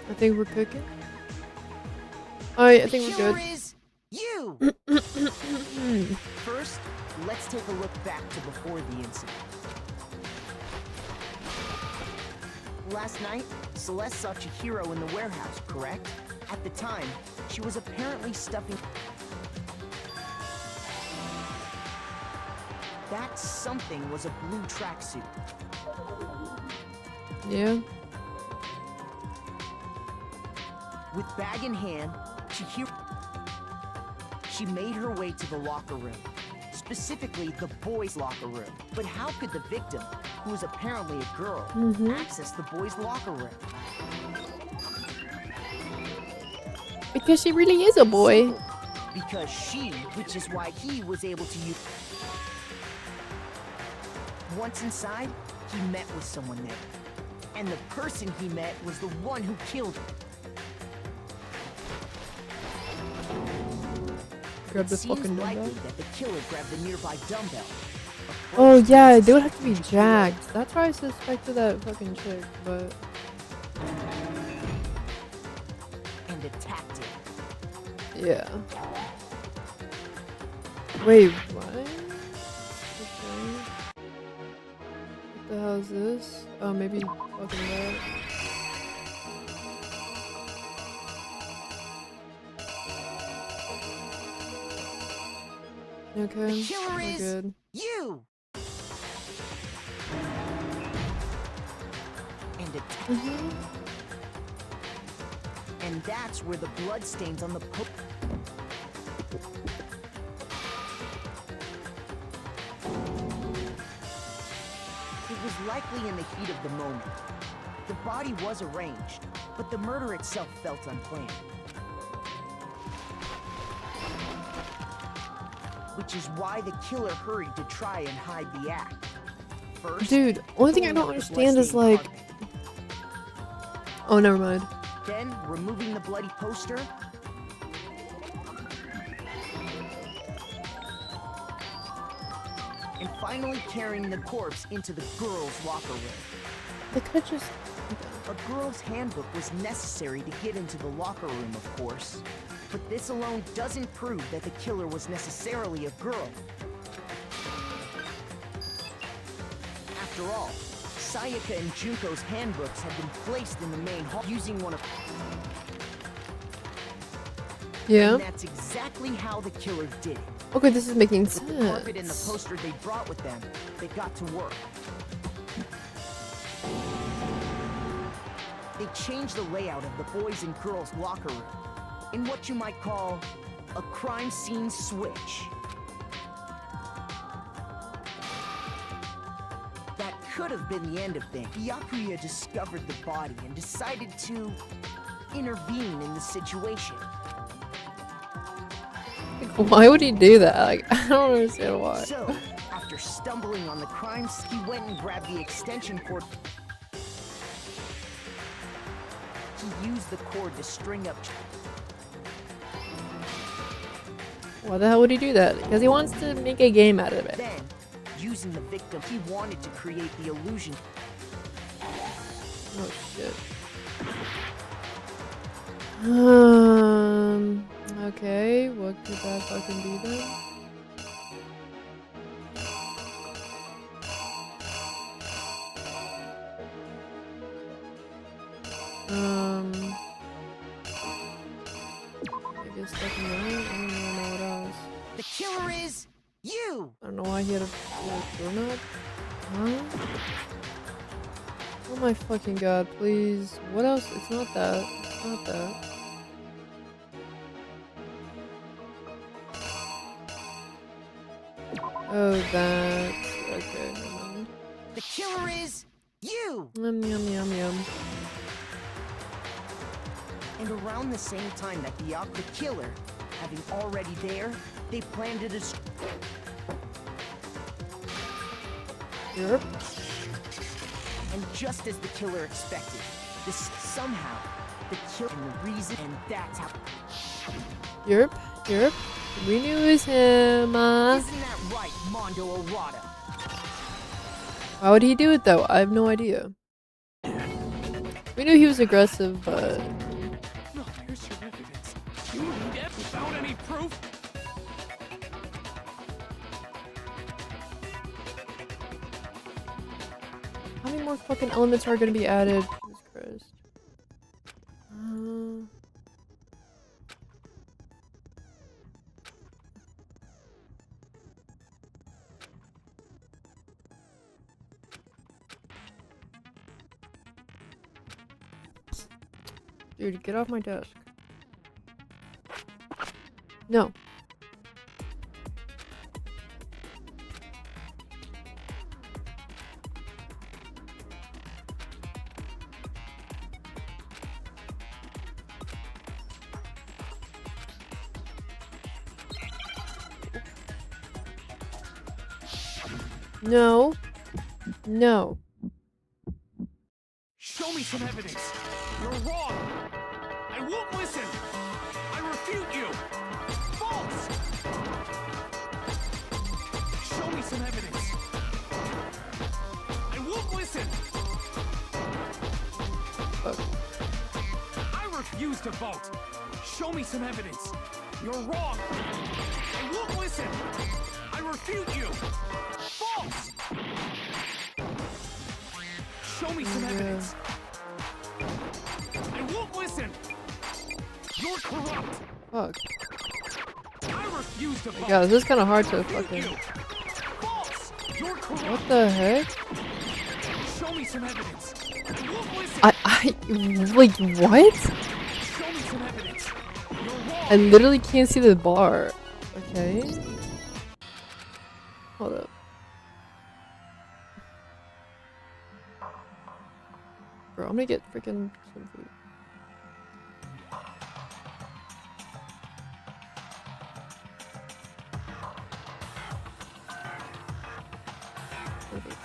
I think we're cooking. I think we're good. Killer is you! First, let's take a look back to before the incident. Last night, Celeste saw Chihiro in the warehouse, correct? At the time, she was apparently stuffing... That something was a blue tracksuit. Yeah. With bag in hand, Chihiro... She made her way to the locker room. Specifically, the boys' locker room. But how could the victim, who was apparently a girl, access the boys' locker room? Because she really is a boy. Simple. Because she, which is why he was able to use... Once inside, he met with someone there. And the person he met was the one who killed him. Grab the It seems fucking likely dumbbell. that the killer grabbed the nearby dumbbell. Oh yeah, they would have to be jacked. That's why I suspected that fucking chick, but And attacked him. yeah. Wait, what? Okay. What the hell is this? Oh, maybe fucking that. Okay, The killer we're is good. you. And attacked. And that's where the blood stains on the It was likely in the heat of the moment. The body was arranged, but the murder itself felt unplanned. Which is why the killer hurried to try and hide the act. First, Dude, only thing I pulling don't up the understand is bloodstained like. carpet. Oh, never mind. Then, removing the bloody poster, and finally carrying the corpse into the girls' locker room. They could just. A girl's handbook was necessary to get into the locker room, of course. But this alone doesn't prove that the killer was necessarily a girl. After all, Sayaka and Junko's handbooks had been placed in the main hall using one of... Yeah. And that's exactly how the killer did it. Okay, this is making With the carpet and the sense. poster they brought with them, they got to work. They changed the layout of the boys' and girls' locker room in what you might call a crime scene switch. That could have been the end of things. Byakuya discovered the body and decided to intervene in the situation. Why would he do that? Like, I don't understand why. So, after stumbling on the crimes, he went and grabbed the extension cord. He used the cord to string up... Why the hell would he do that? Because he wants to make a game out of it. Then, using the victim, he wanted to create the illusion. Oh shit. Okay, what could that fucking be then? I guess fucking right. I don't even know what else. The killer is you! I don't know why he had a doorknob. Huh? Oh my fucking god, please. What else? It's not that. It's not that. Oh, that. Okay, never mind. The killer is you! Yum, yum, yum, yum. And around the same time that the killer, having already there, they planned to destroy... Yep. And just as the killer expected, this somehow, the killer and the reason, and that's how... Yep. Yep. We knew it was him. Isn't that right, Mondo Arata? Why would he do it though? I have no idea. We knew he was aggressive, but... No, here's your evidence. You need it without any proof? How many more fucking elements are gonna be added? Jesus Christ. Dude, get off my desk. No. No. No. some evidence. You're wrong. I won't listen. I refute you. False. Show me some evidence. I won't listen. I refuse to vote. Show me some evidence. You're wrong. I won't listen. I refute you. False. Show me some evidence. I won't listen. You're corrupt. Fuck. I refuse to vote. Yeah, this is kind of hard I to refute fucking. you. False. You're corrupt. What the heck? Show me some evidence. I won't listen. Like, what? Show me some evidence. You're wrong. I literally can't see the bar. Okay. Hold up. Bro, I'm gonna get freaking some food. Okay.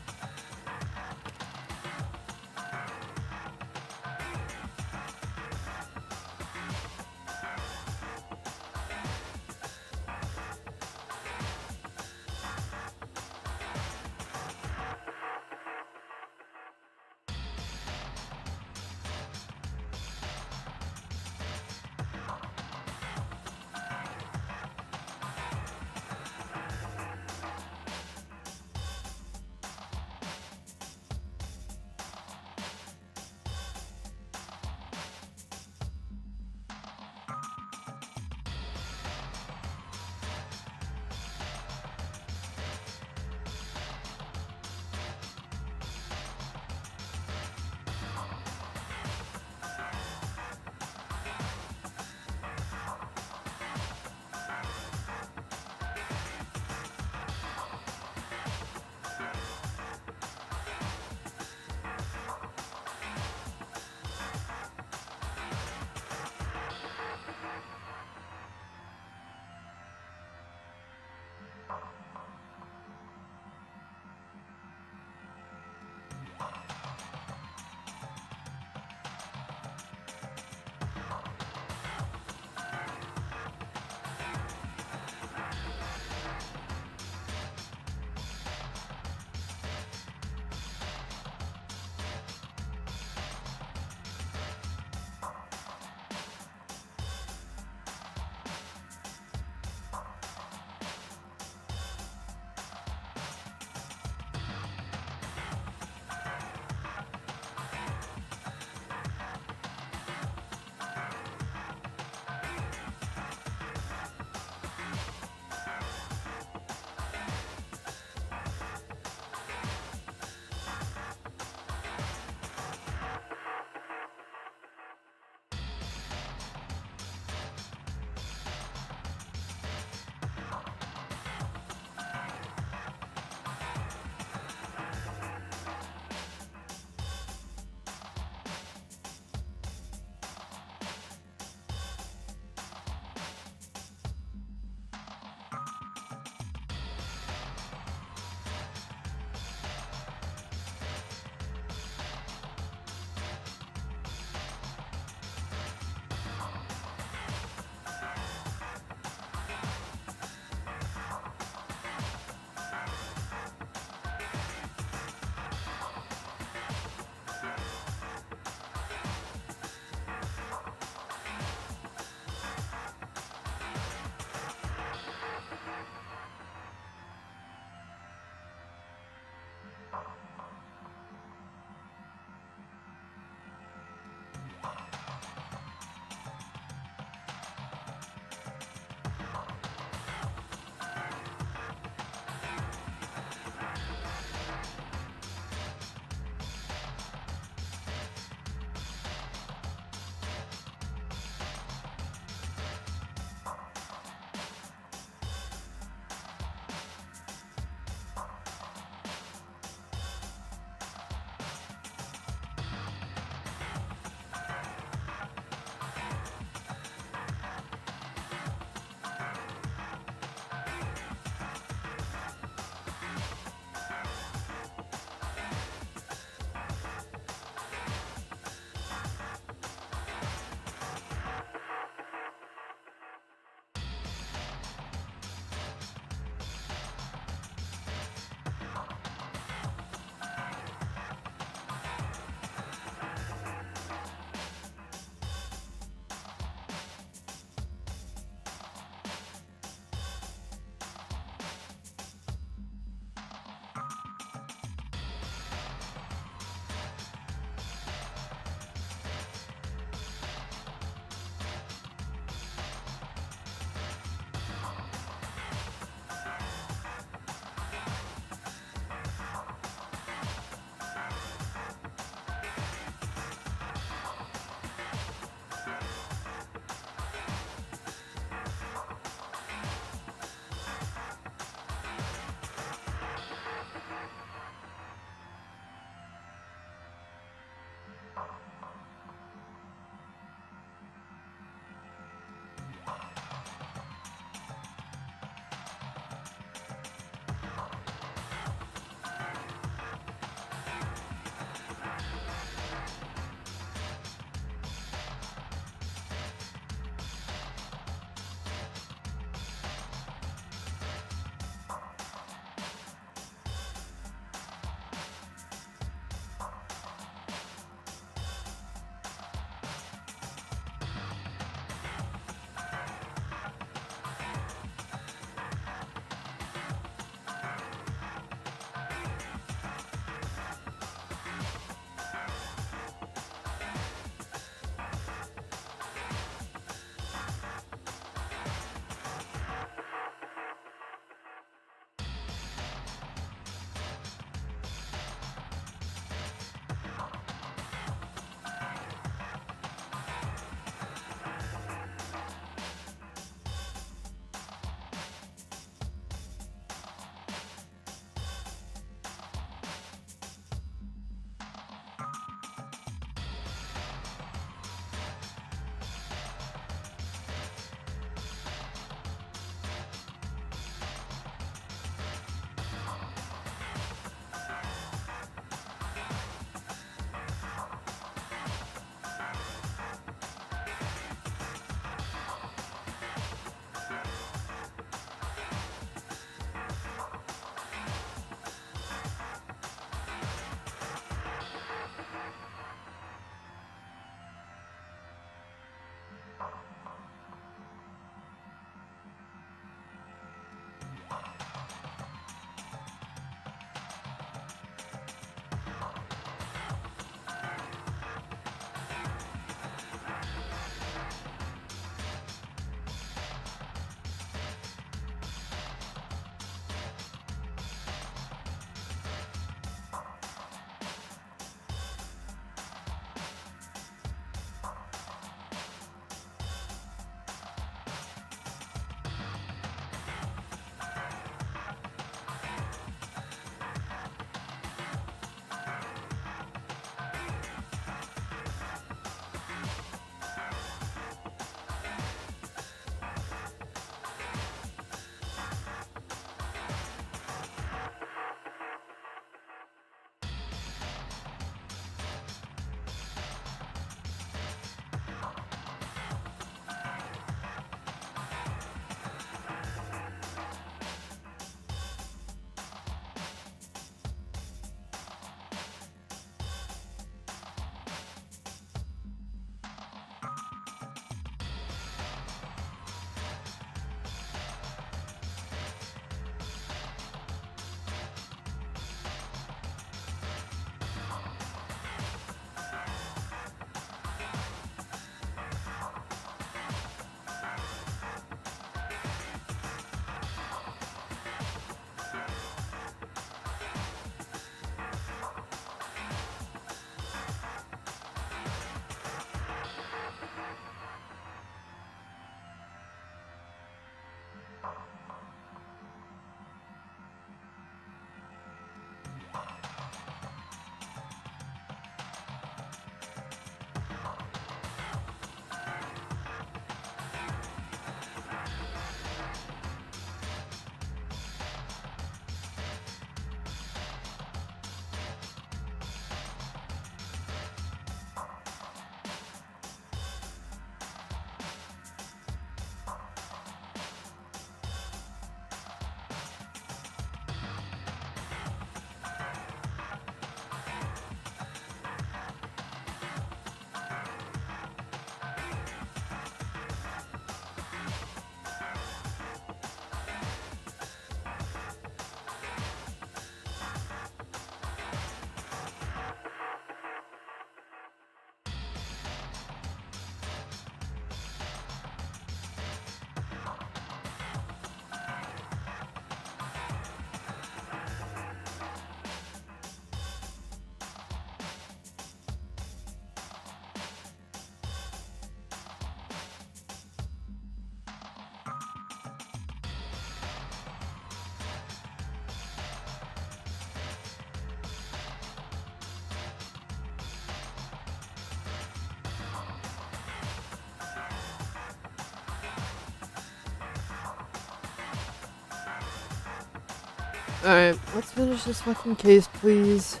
Alright, let's finish this fucking case, please.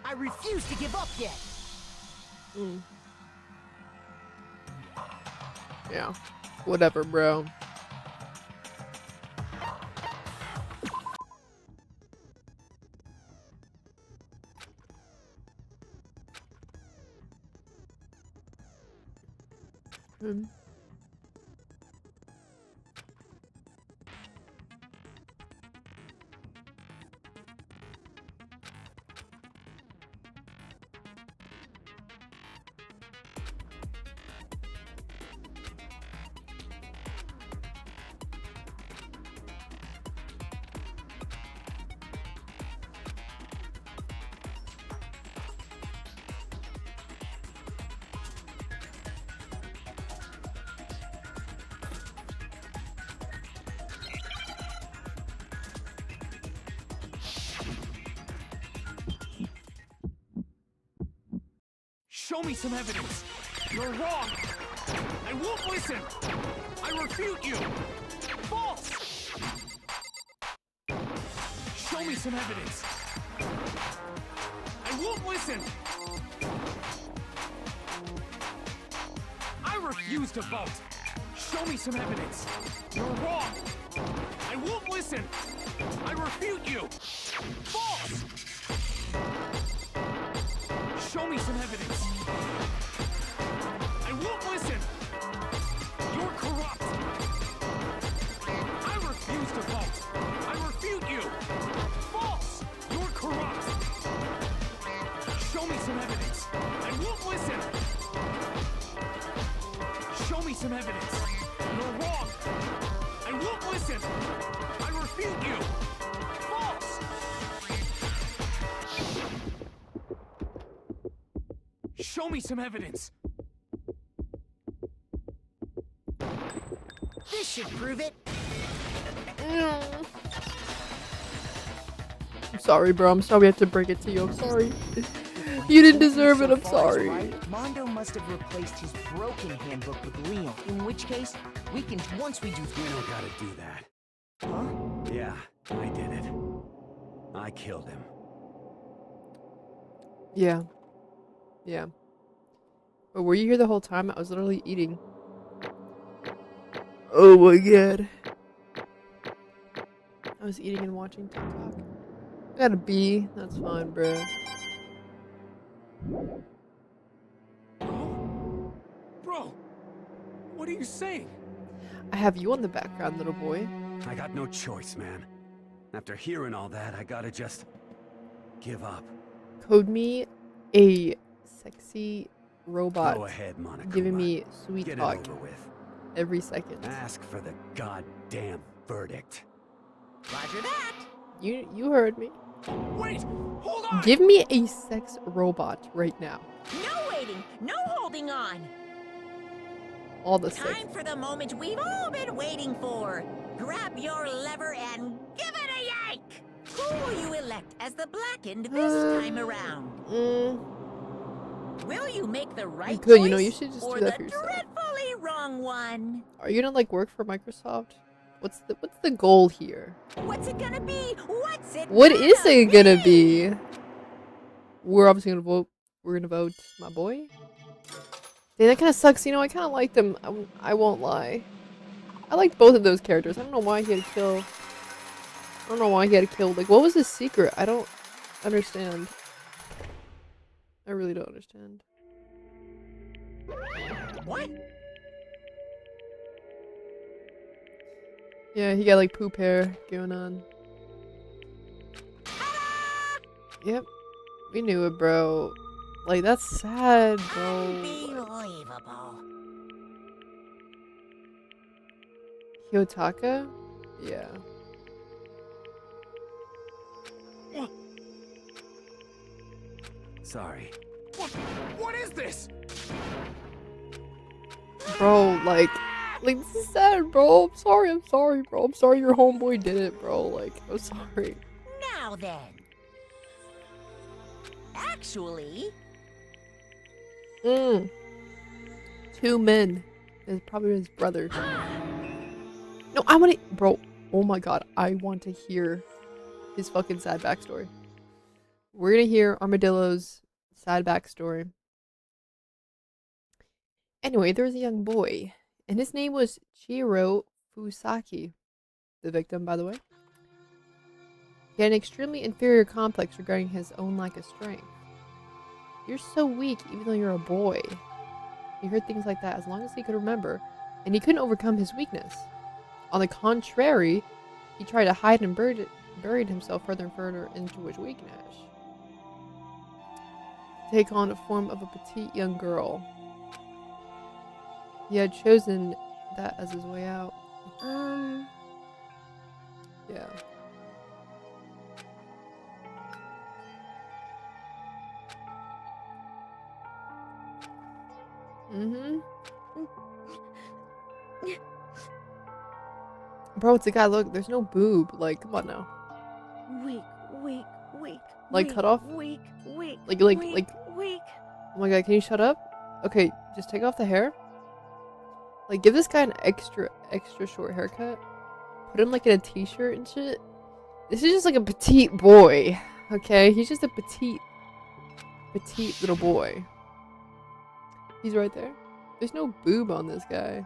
I refuse to give up yet. Yeah. Whatever, bro. Show me some evidence. You're wrong. I won't listen. I refute you. False. Show me some evidence. I won't listen. I refuse to vote. Show me some evidence. You're wrong. I won't listen. I refute you. False. Show me some evidence. I won't listen. You're corrupt. I refuse to vote. I refute you. False. You're corrupt. Show me some evidence. I won't listen. Show me some evidence. You're wrong. I won't listen. I refute you. False. Show me some evidence. This should prove it. I'm sorry, bro. I'm sorry I have to break it to you. I'm sorry. You didn't deserve it. I'm So far as sorry. right, Mondo must have replaced his broken handbook with Leon. In which case, we can once we do. We don't gotta do that. Huh? Yeah, I did it. I killed him. Yeah. Yeah. But were you here the whole time? I was literally eating. Oh my god. I was eating and watching TikTok. I got a B. That's fine, bro. Bro, what are you saying? I have you on the background, little boy. I got no choice, man. After hearing all that, I gotta just give up. Code me a sexy robot. Go ahead, Monica. Giving me sweet Get talk it over with. every second. Ask for the goddamn verdict. Roger that. You heard me. Wait, hold on. Give me a sex robot right now. No waiting, no holding on. All the sex. Time for the moment we've all been waiting for. Grab your lever and give it a yank. Who will you elect as the blackened this time around? Will you make the right could, choice you know, you should just or do that the for yourself. dreadfully wrong one? Are you gonna like work for Microsoft? What's the goal here? What's it gonna be? What's it What gonna is it gonna be? be? We're obviously gonna vote. We're gonna vote my boy. Dang, that kind of sucks. You know, I kind of liked him. I won't lie. I liked both of those characters. I don't know why he had to kill. I don't know why he had to kill. Like, what was his secret? I don't understand. I really don't understand. What? Yeah, he got like poop hair going on. Yep. We knew it, bro. Like, that's sad, bro. Unbelievable. Hyotaka? Yeah. Sorry. What is this? Bro, like this is sad, bro. I'm sorry, bro. I'm sorry your homeboy did it, bro. Like, I'm sorry. Now then. Actually, Two men. It's probably his brother. No, I want to, bro. Oh my god, I want to hear his fucking sad backstory. We're gonna hear Armadillo's sad backstory. Anyway, there was a young boy, and his name was Chiro Fusaki, the victim, by the way. He had an extremely inferior complex regarding his own lack of strength. You're so weak, even though you're a boy. He heard things like that as long as he could remember, and he couldn't overcome his weakness. On the contrary, he tried to hide and buried himself further and further into his weakness. Take on a form of a petite young girl. He had chosen that as his way out. Yeah. Bro, it's a guy. Look, there's no boob. Like, come on now. Weak. Like, cut off? Weak. Like. Oh my god, can you shut up? Okay, just take off the hair. Like, give this guy an extra short haircut. Put him, like, in a t-shirt and shit. This is just like a petite boy. Okay? He's just a petite little boy. He's right there. There's no boob on this guy.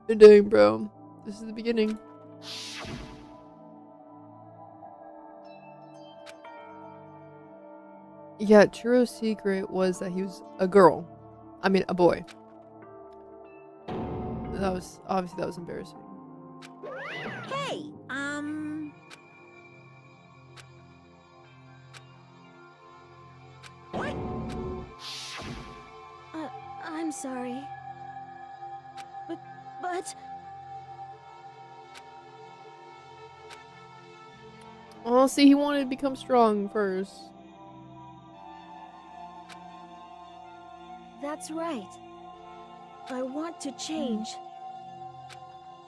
Dang, bro. This is the beginning. Yeah, Chiro's secret was that he was a girl. I mean, a boy. That was embarrassing. hey, what? I'm sorry. But... Oh, see, he wanted to become strong first. That's right. I want to change.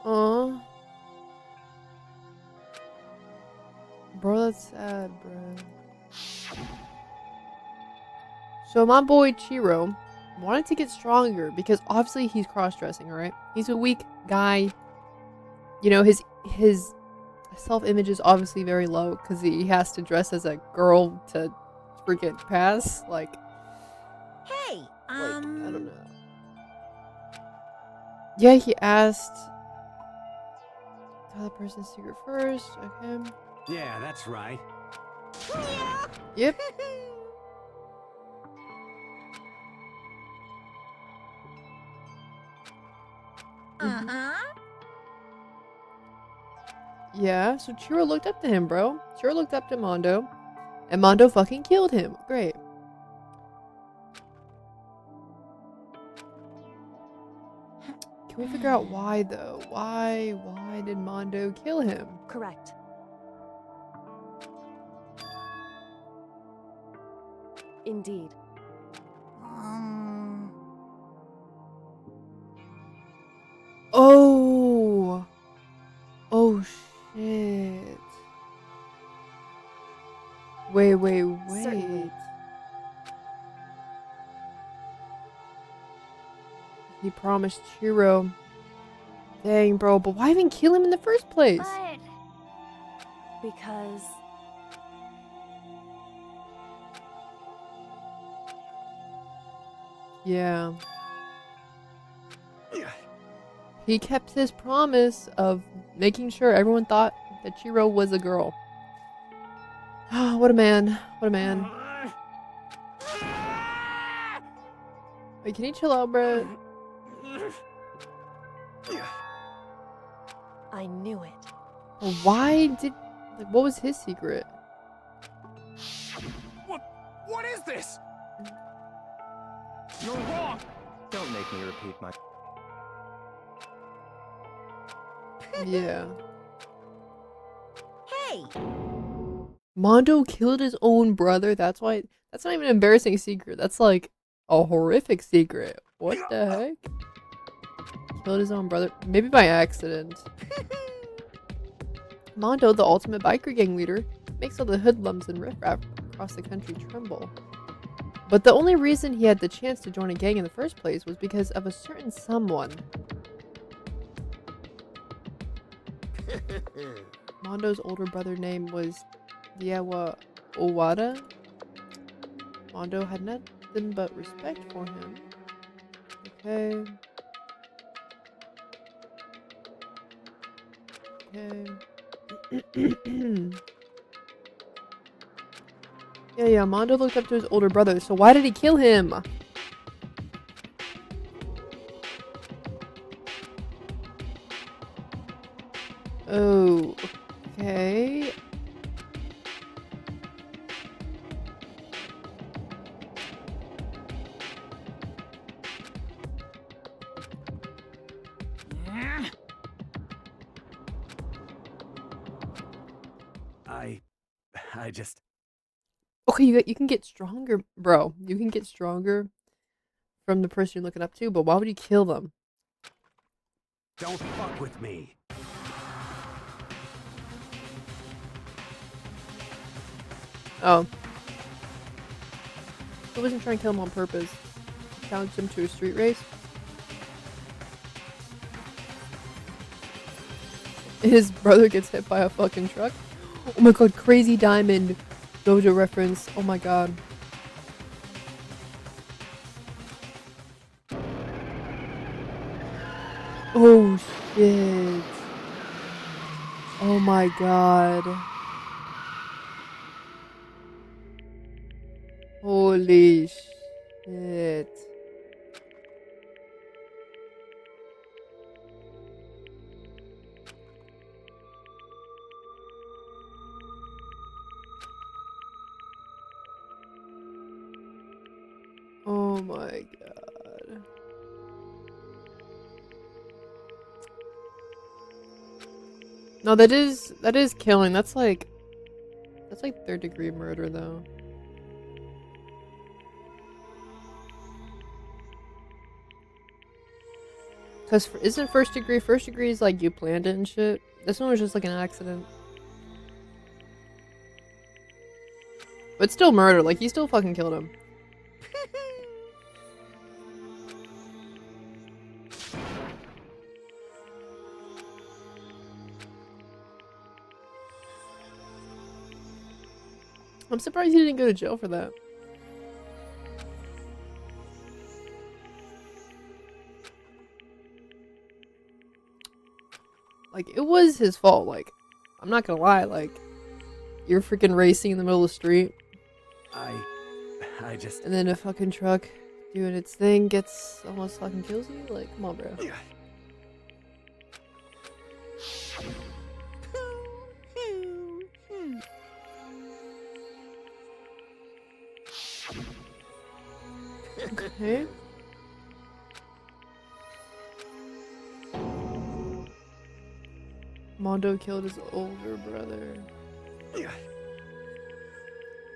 Aw. Bro, that's sad, bro. So my boy Chiro wanted to get stronger because obviously he's cross-dressing, right? He's a weak guy. You know, his self-image is obviously very low because he has to dress as a girl to freaking pass. Like, Hey, I don't know. Yeah, he asked the other person's secret first. Okay. Yeah, that's right. Yep. Yeah, so Chiro looked up to him, bro. Chiro looked up to Mondo, and Mondo fucking killed him. Great. Can we figure out why, though? Why did Mondo kill him? Correct. Indeed. Oh! Oh, shit. Wait. Certainly. He promised Chiro. Dang, bro, but why even kill him in the first place? But... because... Yeah. He kept his promise of making sure everyone thought that Chiro was a girl. Ah, what a man. What a man. Wait, can you chill out, bro? I knew it. Well, why did... Like, what was his secret? What is this? You're wrong. Don't make me repeat my... Yeah. Hey, Mondo killed his own brother? That's why... That's not even an embarrassing secret. That's like a horrific secret. What the heck? Killed his own brother? Maybe by accident. Mondo, the ultimate biker gang leader, makes all the hoodlums and riffraff across the country tremble. But the only reason he had the chance to join a gang in the first place was because of a certain someone. Mondo's older brother name was Diewa Owada. Mondo had nothing but respect for him. Okay. Yeah, Mondo looked up to his older brother, so why did he kill him? Oh, okay. I just... Okay, you can get stronger, bro. You can get stronger from the person you're looking up to, but why would you kill them? Don't fuck with me. Oh. I wasn't trying to kill him on purpose. Challenged him to a street race. His brother gets hit by a fucking truck. Oh my god, Crazy Diamond Dojo reference. Oh my god. Oh shit. Oh my god. Holy shit. Oh my god. No, that is killing. That's like third-degree murder though. Cause isn't first degree is like you planned it and shit. This one was just like an accident. But still murder, like he still fucking killed him. I'm surprised he didn't go to jail for that. Like, it was his fault, like, I'm not gonna lie, like, you're freaking racing in the middle of the street. I just... And then a fucking truck doing its thing gets almost fucking kills you? Like, come on, bro. Okay. Mondo killed his older brother.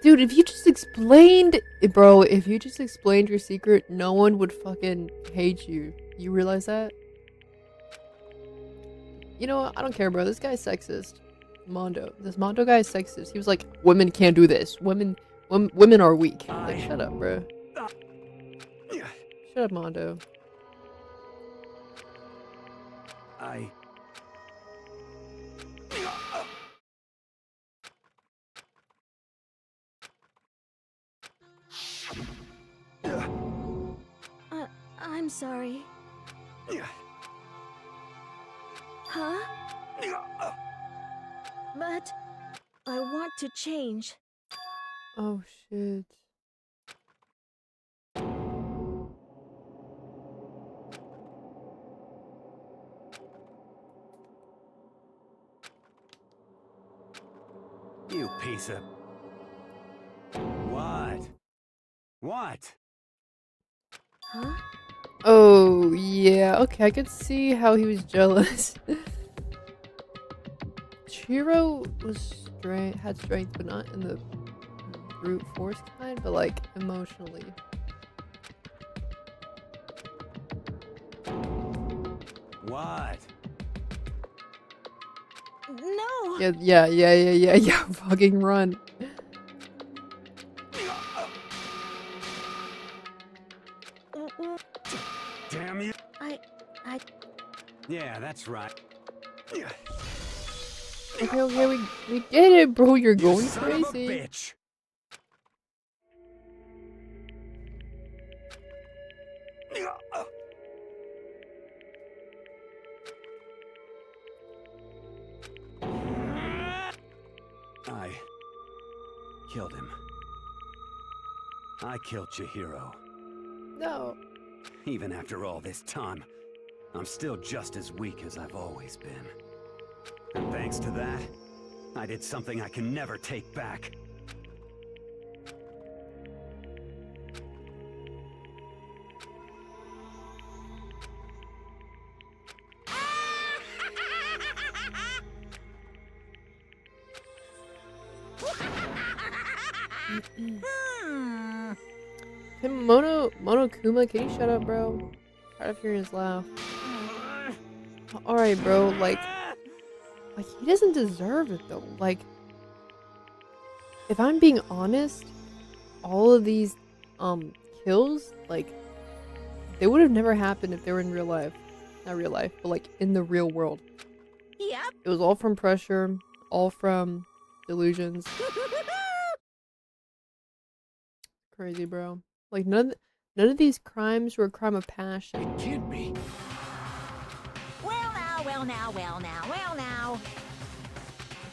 Dude, if you just explained... Bro, if you just explained your secret, no one would fucking hate you. You realize that? You know what? I don't care, bro. This guy's sexist. Mondo. This Mondo guy is sexist. He was like, women can't do this. Women are weak. Like, shut up, bro. Shut up, Mondo. I'm sorry. Huh? But I want to change. Oh, shit. You piece of... What? What? Huh? Oh, yeah. Okay, I could see how he was jealous. Chiro was had strength, but not in the brute force kind, but like emotionally. What? No. Yeah. Fucking run. Damn you. I. Yeah, that's right. Okay, we get it, bro. You're You going son of a crazy. bitch. I killed him. I killed Chihiro. No. Even after all this time, I'm still just as weak as I've always been. And thanks to that, I did something I can never take back. Hey, Monokuma, can you shut up, bro? Tired of hearing his laugh. Alright, bro, like, he doesn't deserve it, though. Like, if I'm being honest, all of these, kills, like, they would have never happened if they were in real life. Not real life, but, like, in the real world. Yep. It was all from pressure, all from delusions. Crazy, bro. Like, none of these crimes were a crime of passion. It can't be. Well now.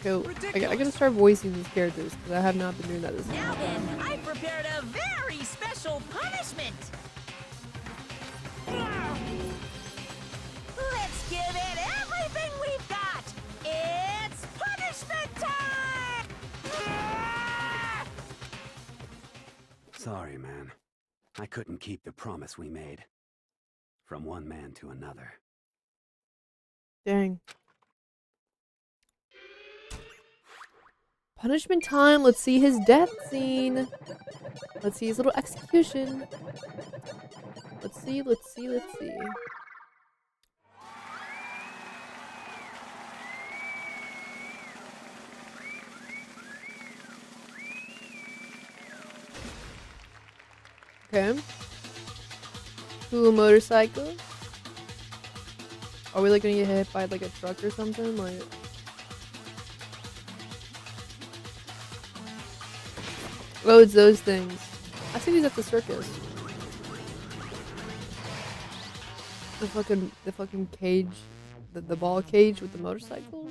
Okay, I gotta start voicing these characters, because I have not been doing that this Now time. then, I prepared a very special punishment. Let's give it everything we've got. It's punishment time! Sorry, man. I couldn't keep the promise we made. From one man to another. Dang. Punishment time! Let's see his death scene! Let's see his little execution. Let's see. Okay. Cool motorcycle. Are we like gonna get hit by like a truck or something? Like, oh, it's those things. I see these at the circus. The fucking cage, the ball cage with the motorcycle.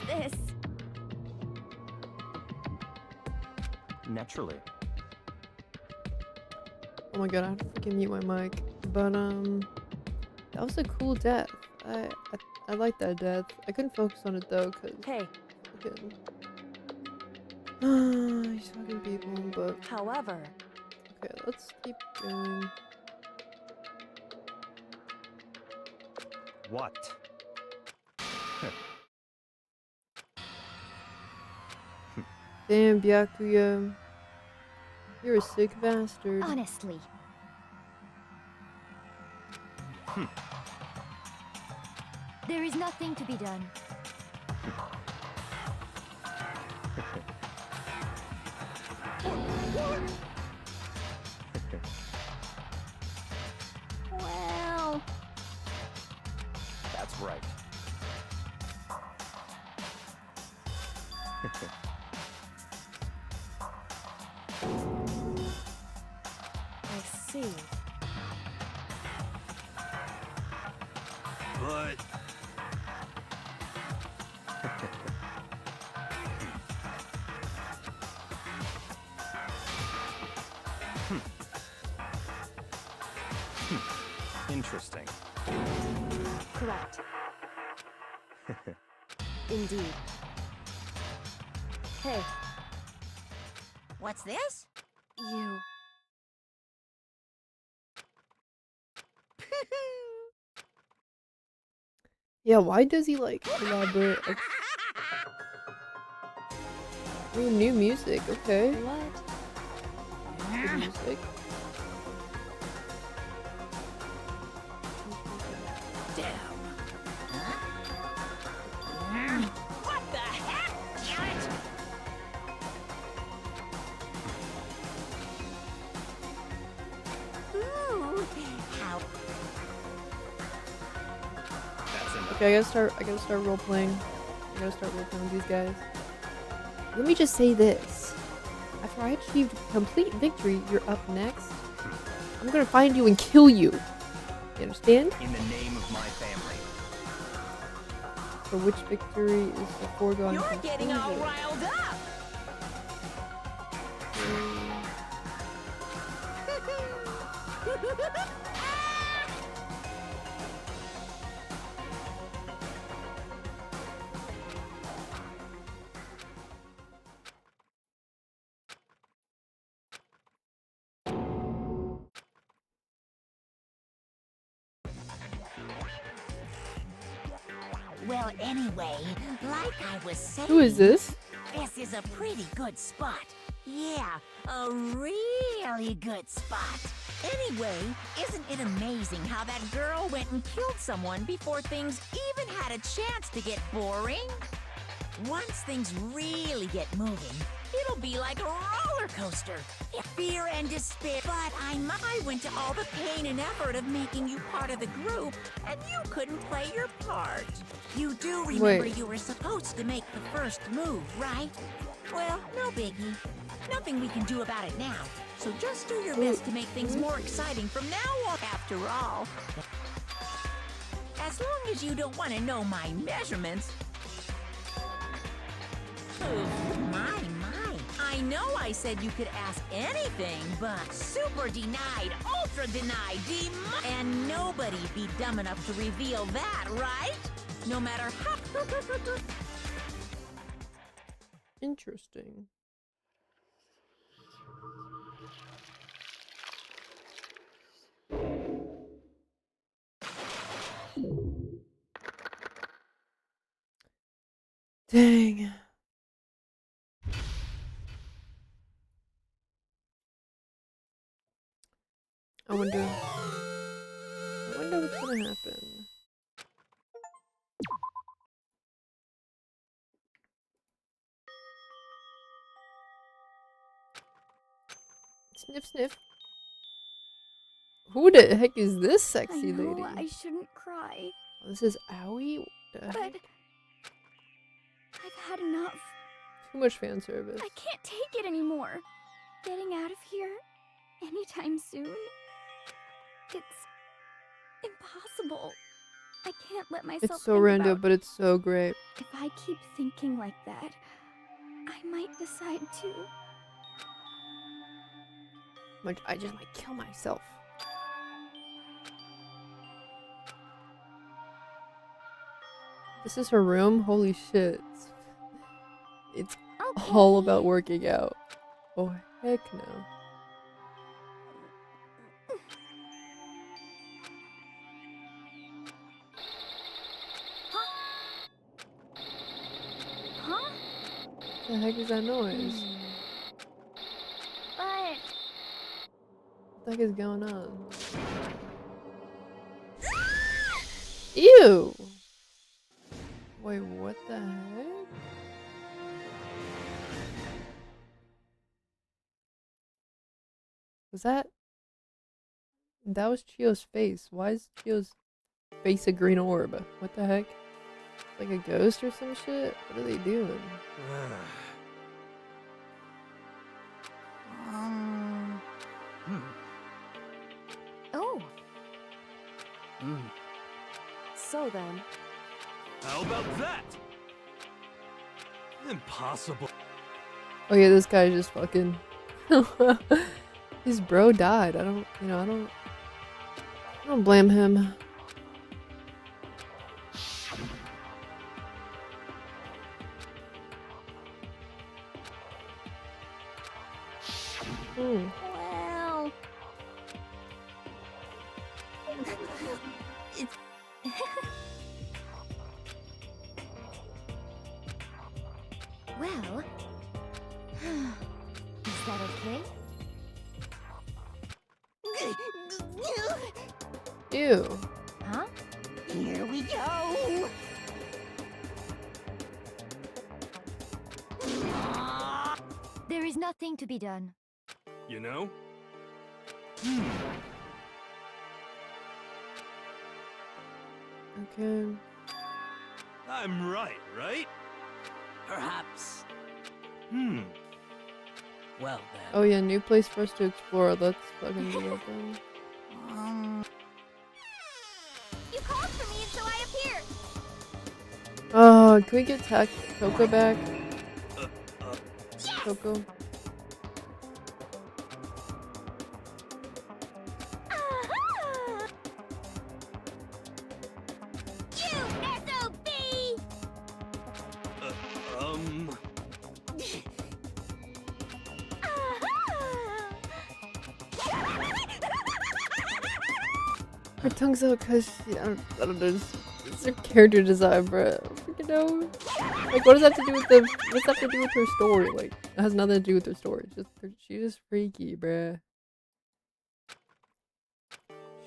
This. Naturally. Oh my god, I have to freaking mute my mic. But That was a cool death. I like that death. I couldn't focus on it though, cause Hey, fucking these fucking people. But however, okay, let's keep going. What? Damn, Byakuya, you're a sick bastard. Honestly. There is nothing to be done. Well, That's right. I see. But Interesting. Correct. Indeed. Hey, What's this? you. Yeah, why does he like elaborate? Ooh, new music. Okay. What? Good music. Damn. What the heck? Damn it! Ooh, how That's enough. Okay, I gotta start role playing. I gotta start role playing with these guys. Let me just say this. After I achieved complete victory, you're up next. I'm gonna find you and kill you. You understand? In the name of my family. For which victory is the foregone you're getting all conclusion. riled up. Well, anyway, like I was saying, Who is this? this is a pretty good spot. Yeah, a really good spot. Anyway, isn't it amazing how that girl went and killed someone before things even had a chance to get boring? Once things really get moving, it'll be like a roller coaster. Fear and despair. But I went to all the pain and effort of making you part of the group, and you couldn't play your part. You do remember Wait. you were supposed to make the first move, right? Well, no biggie. Nothing we can do about it now. So just do your best to make things more exciting from now on. After all, as long as you don't want to know my measurements. My. I know I said you could ask anything, but super denied, ultra denied, and nobody be dumb enough to reveal that, right? No matter how. Interesting. Dang. I wonder what's gonna happen. Sniff, sniff. Who the heck is this sexy lady? I shouldn't cry, Oh, this is Owie? What the but heck? I've had enough. Too much fan service. I can't take it anymore. Getting out of here anytime soon. It's impossible. I can't let myself It's so think random, about- but it's so great. If I keep thinking like that, I might decide to. I just might kill myself. This is her room? Holy shit. It's all about working out. Oh, heck no. Huh? What the heck is that noise? But What the heck is going on? Ew! Wait, what the heck? Was that? That was Chio's face. Why is Chio's face a green orb? What the heck? Like a ghost or some shit? What are they doing? Oh. So then. How about that? Impossible. Oh yeah, this guy just fucking... His bro died. I don't blame him. Well... it's... well, is that okay? Ew. Huh? Here we go! There is nothing to be done. You know? Okay. I'm right? Perhaps. Well then. Oh yeah, new place for us to explore. Let's fucking do that then. You called for me, so I appeared! Oh, can we get Coco back? Coco. Her tongue's out because I don't know. It's her character design, bro. I don't freaking know. Like, what does that have to do with what's that have to do with her story? Like, it has nothing to do with her story. It's just she's just freaky, bruh.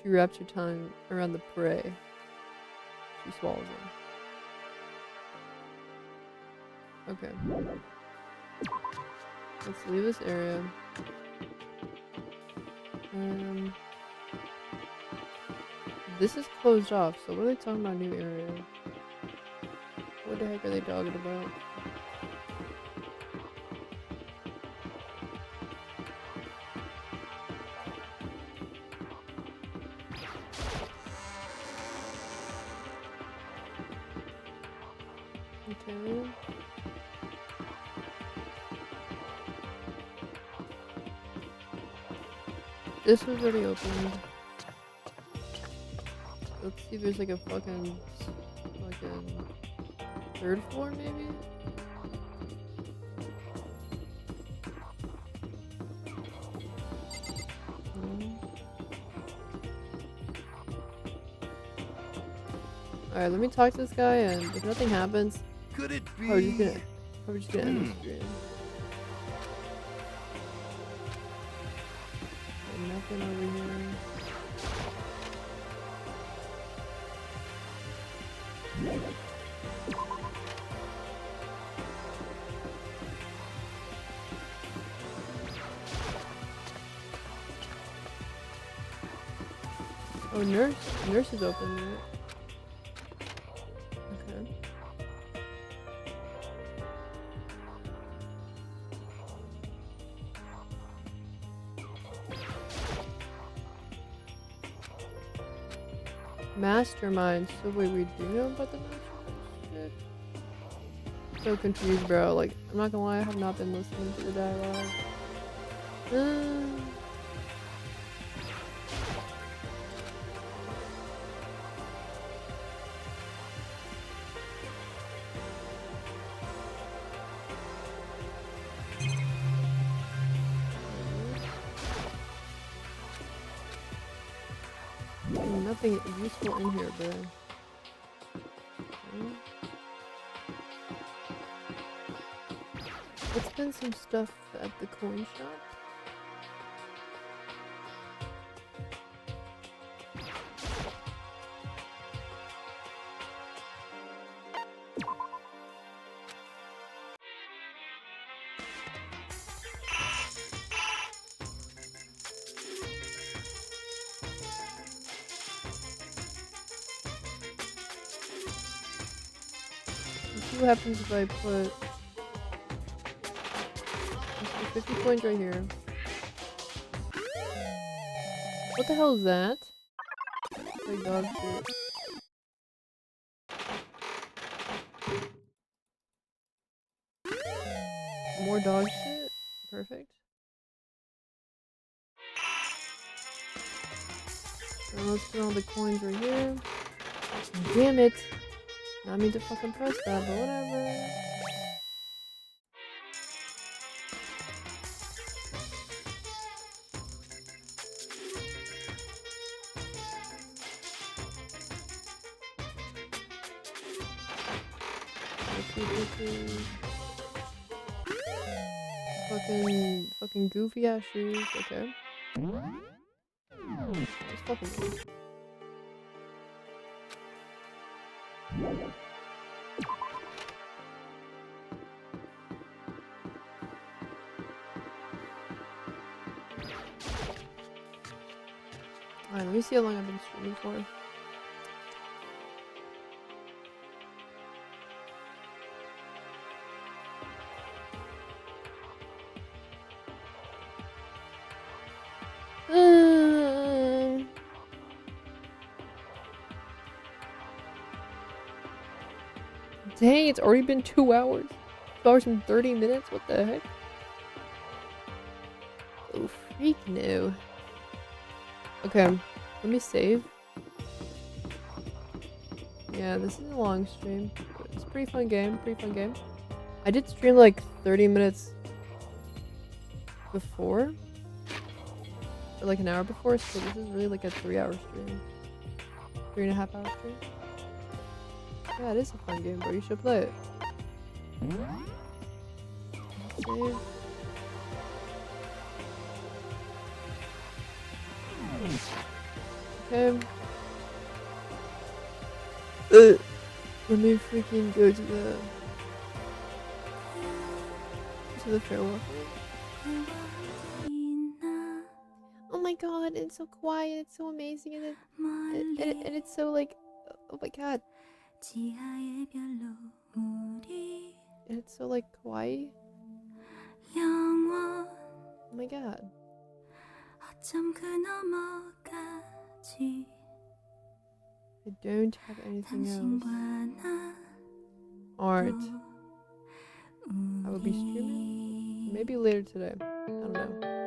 She wraps her tongue around the prey. She swallows them. Okay. Let's leave this area. This is closed off, so what are they talking about new area? What the heck are they talking about? Okay. This was already opened. Let's see if there's like a fucking third floor maybe? Alright, let me talk to this guy, and if nothing happens, could it be? We're just gonna end this stream. Nothing over here. Oh, nurse is open, right? Okay. Mastermind. So wait, we do know about the mastermind shit? So confused, bro. Like, I'm not gonna lie, I have not been listening to the dialogue. nothing useful in here, bro. Okay. Let's spend some stuff at the coin shop. Let's see what happens if I put 50 coins right here. What the hell is that? Big dog shit. More dog shit? Perfect. And let's put all the coins right here. Damn it! Not mean to fucking press that, but whatever. Fucking goofy ass shoes, okay. It's fucking good. Alright, let me see how long I've been streaming for. Dang, it's already been 2 hours. 2 hours and 30 minutes? What the heck? Oh, freak no. Okay, let me save. Yeah, this is a long stream. But it's a pretty fun game, I did stream like 30 minutes before. Or like an hour before, so this is really like a 3-hour stream. 3.5 hour stream. Yeah, it is a fun game, bro. You should play it. Save. Okay. Let me freaking go to the farewell. Oh my god, it's so quiet, it's so amazing, and it's so like, oh my god. And it's so like kawaii. Oh my god. I don't have anything else. Art. I will be streaming maybe later today. I don't know.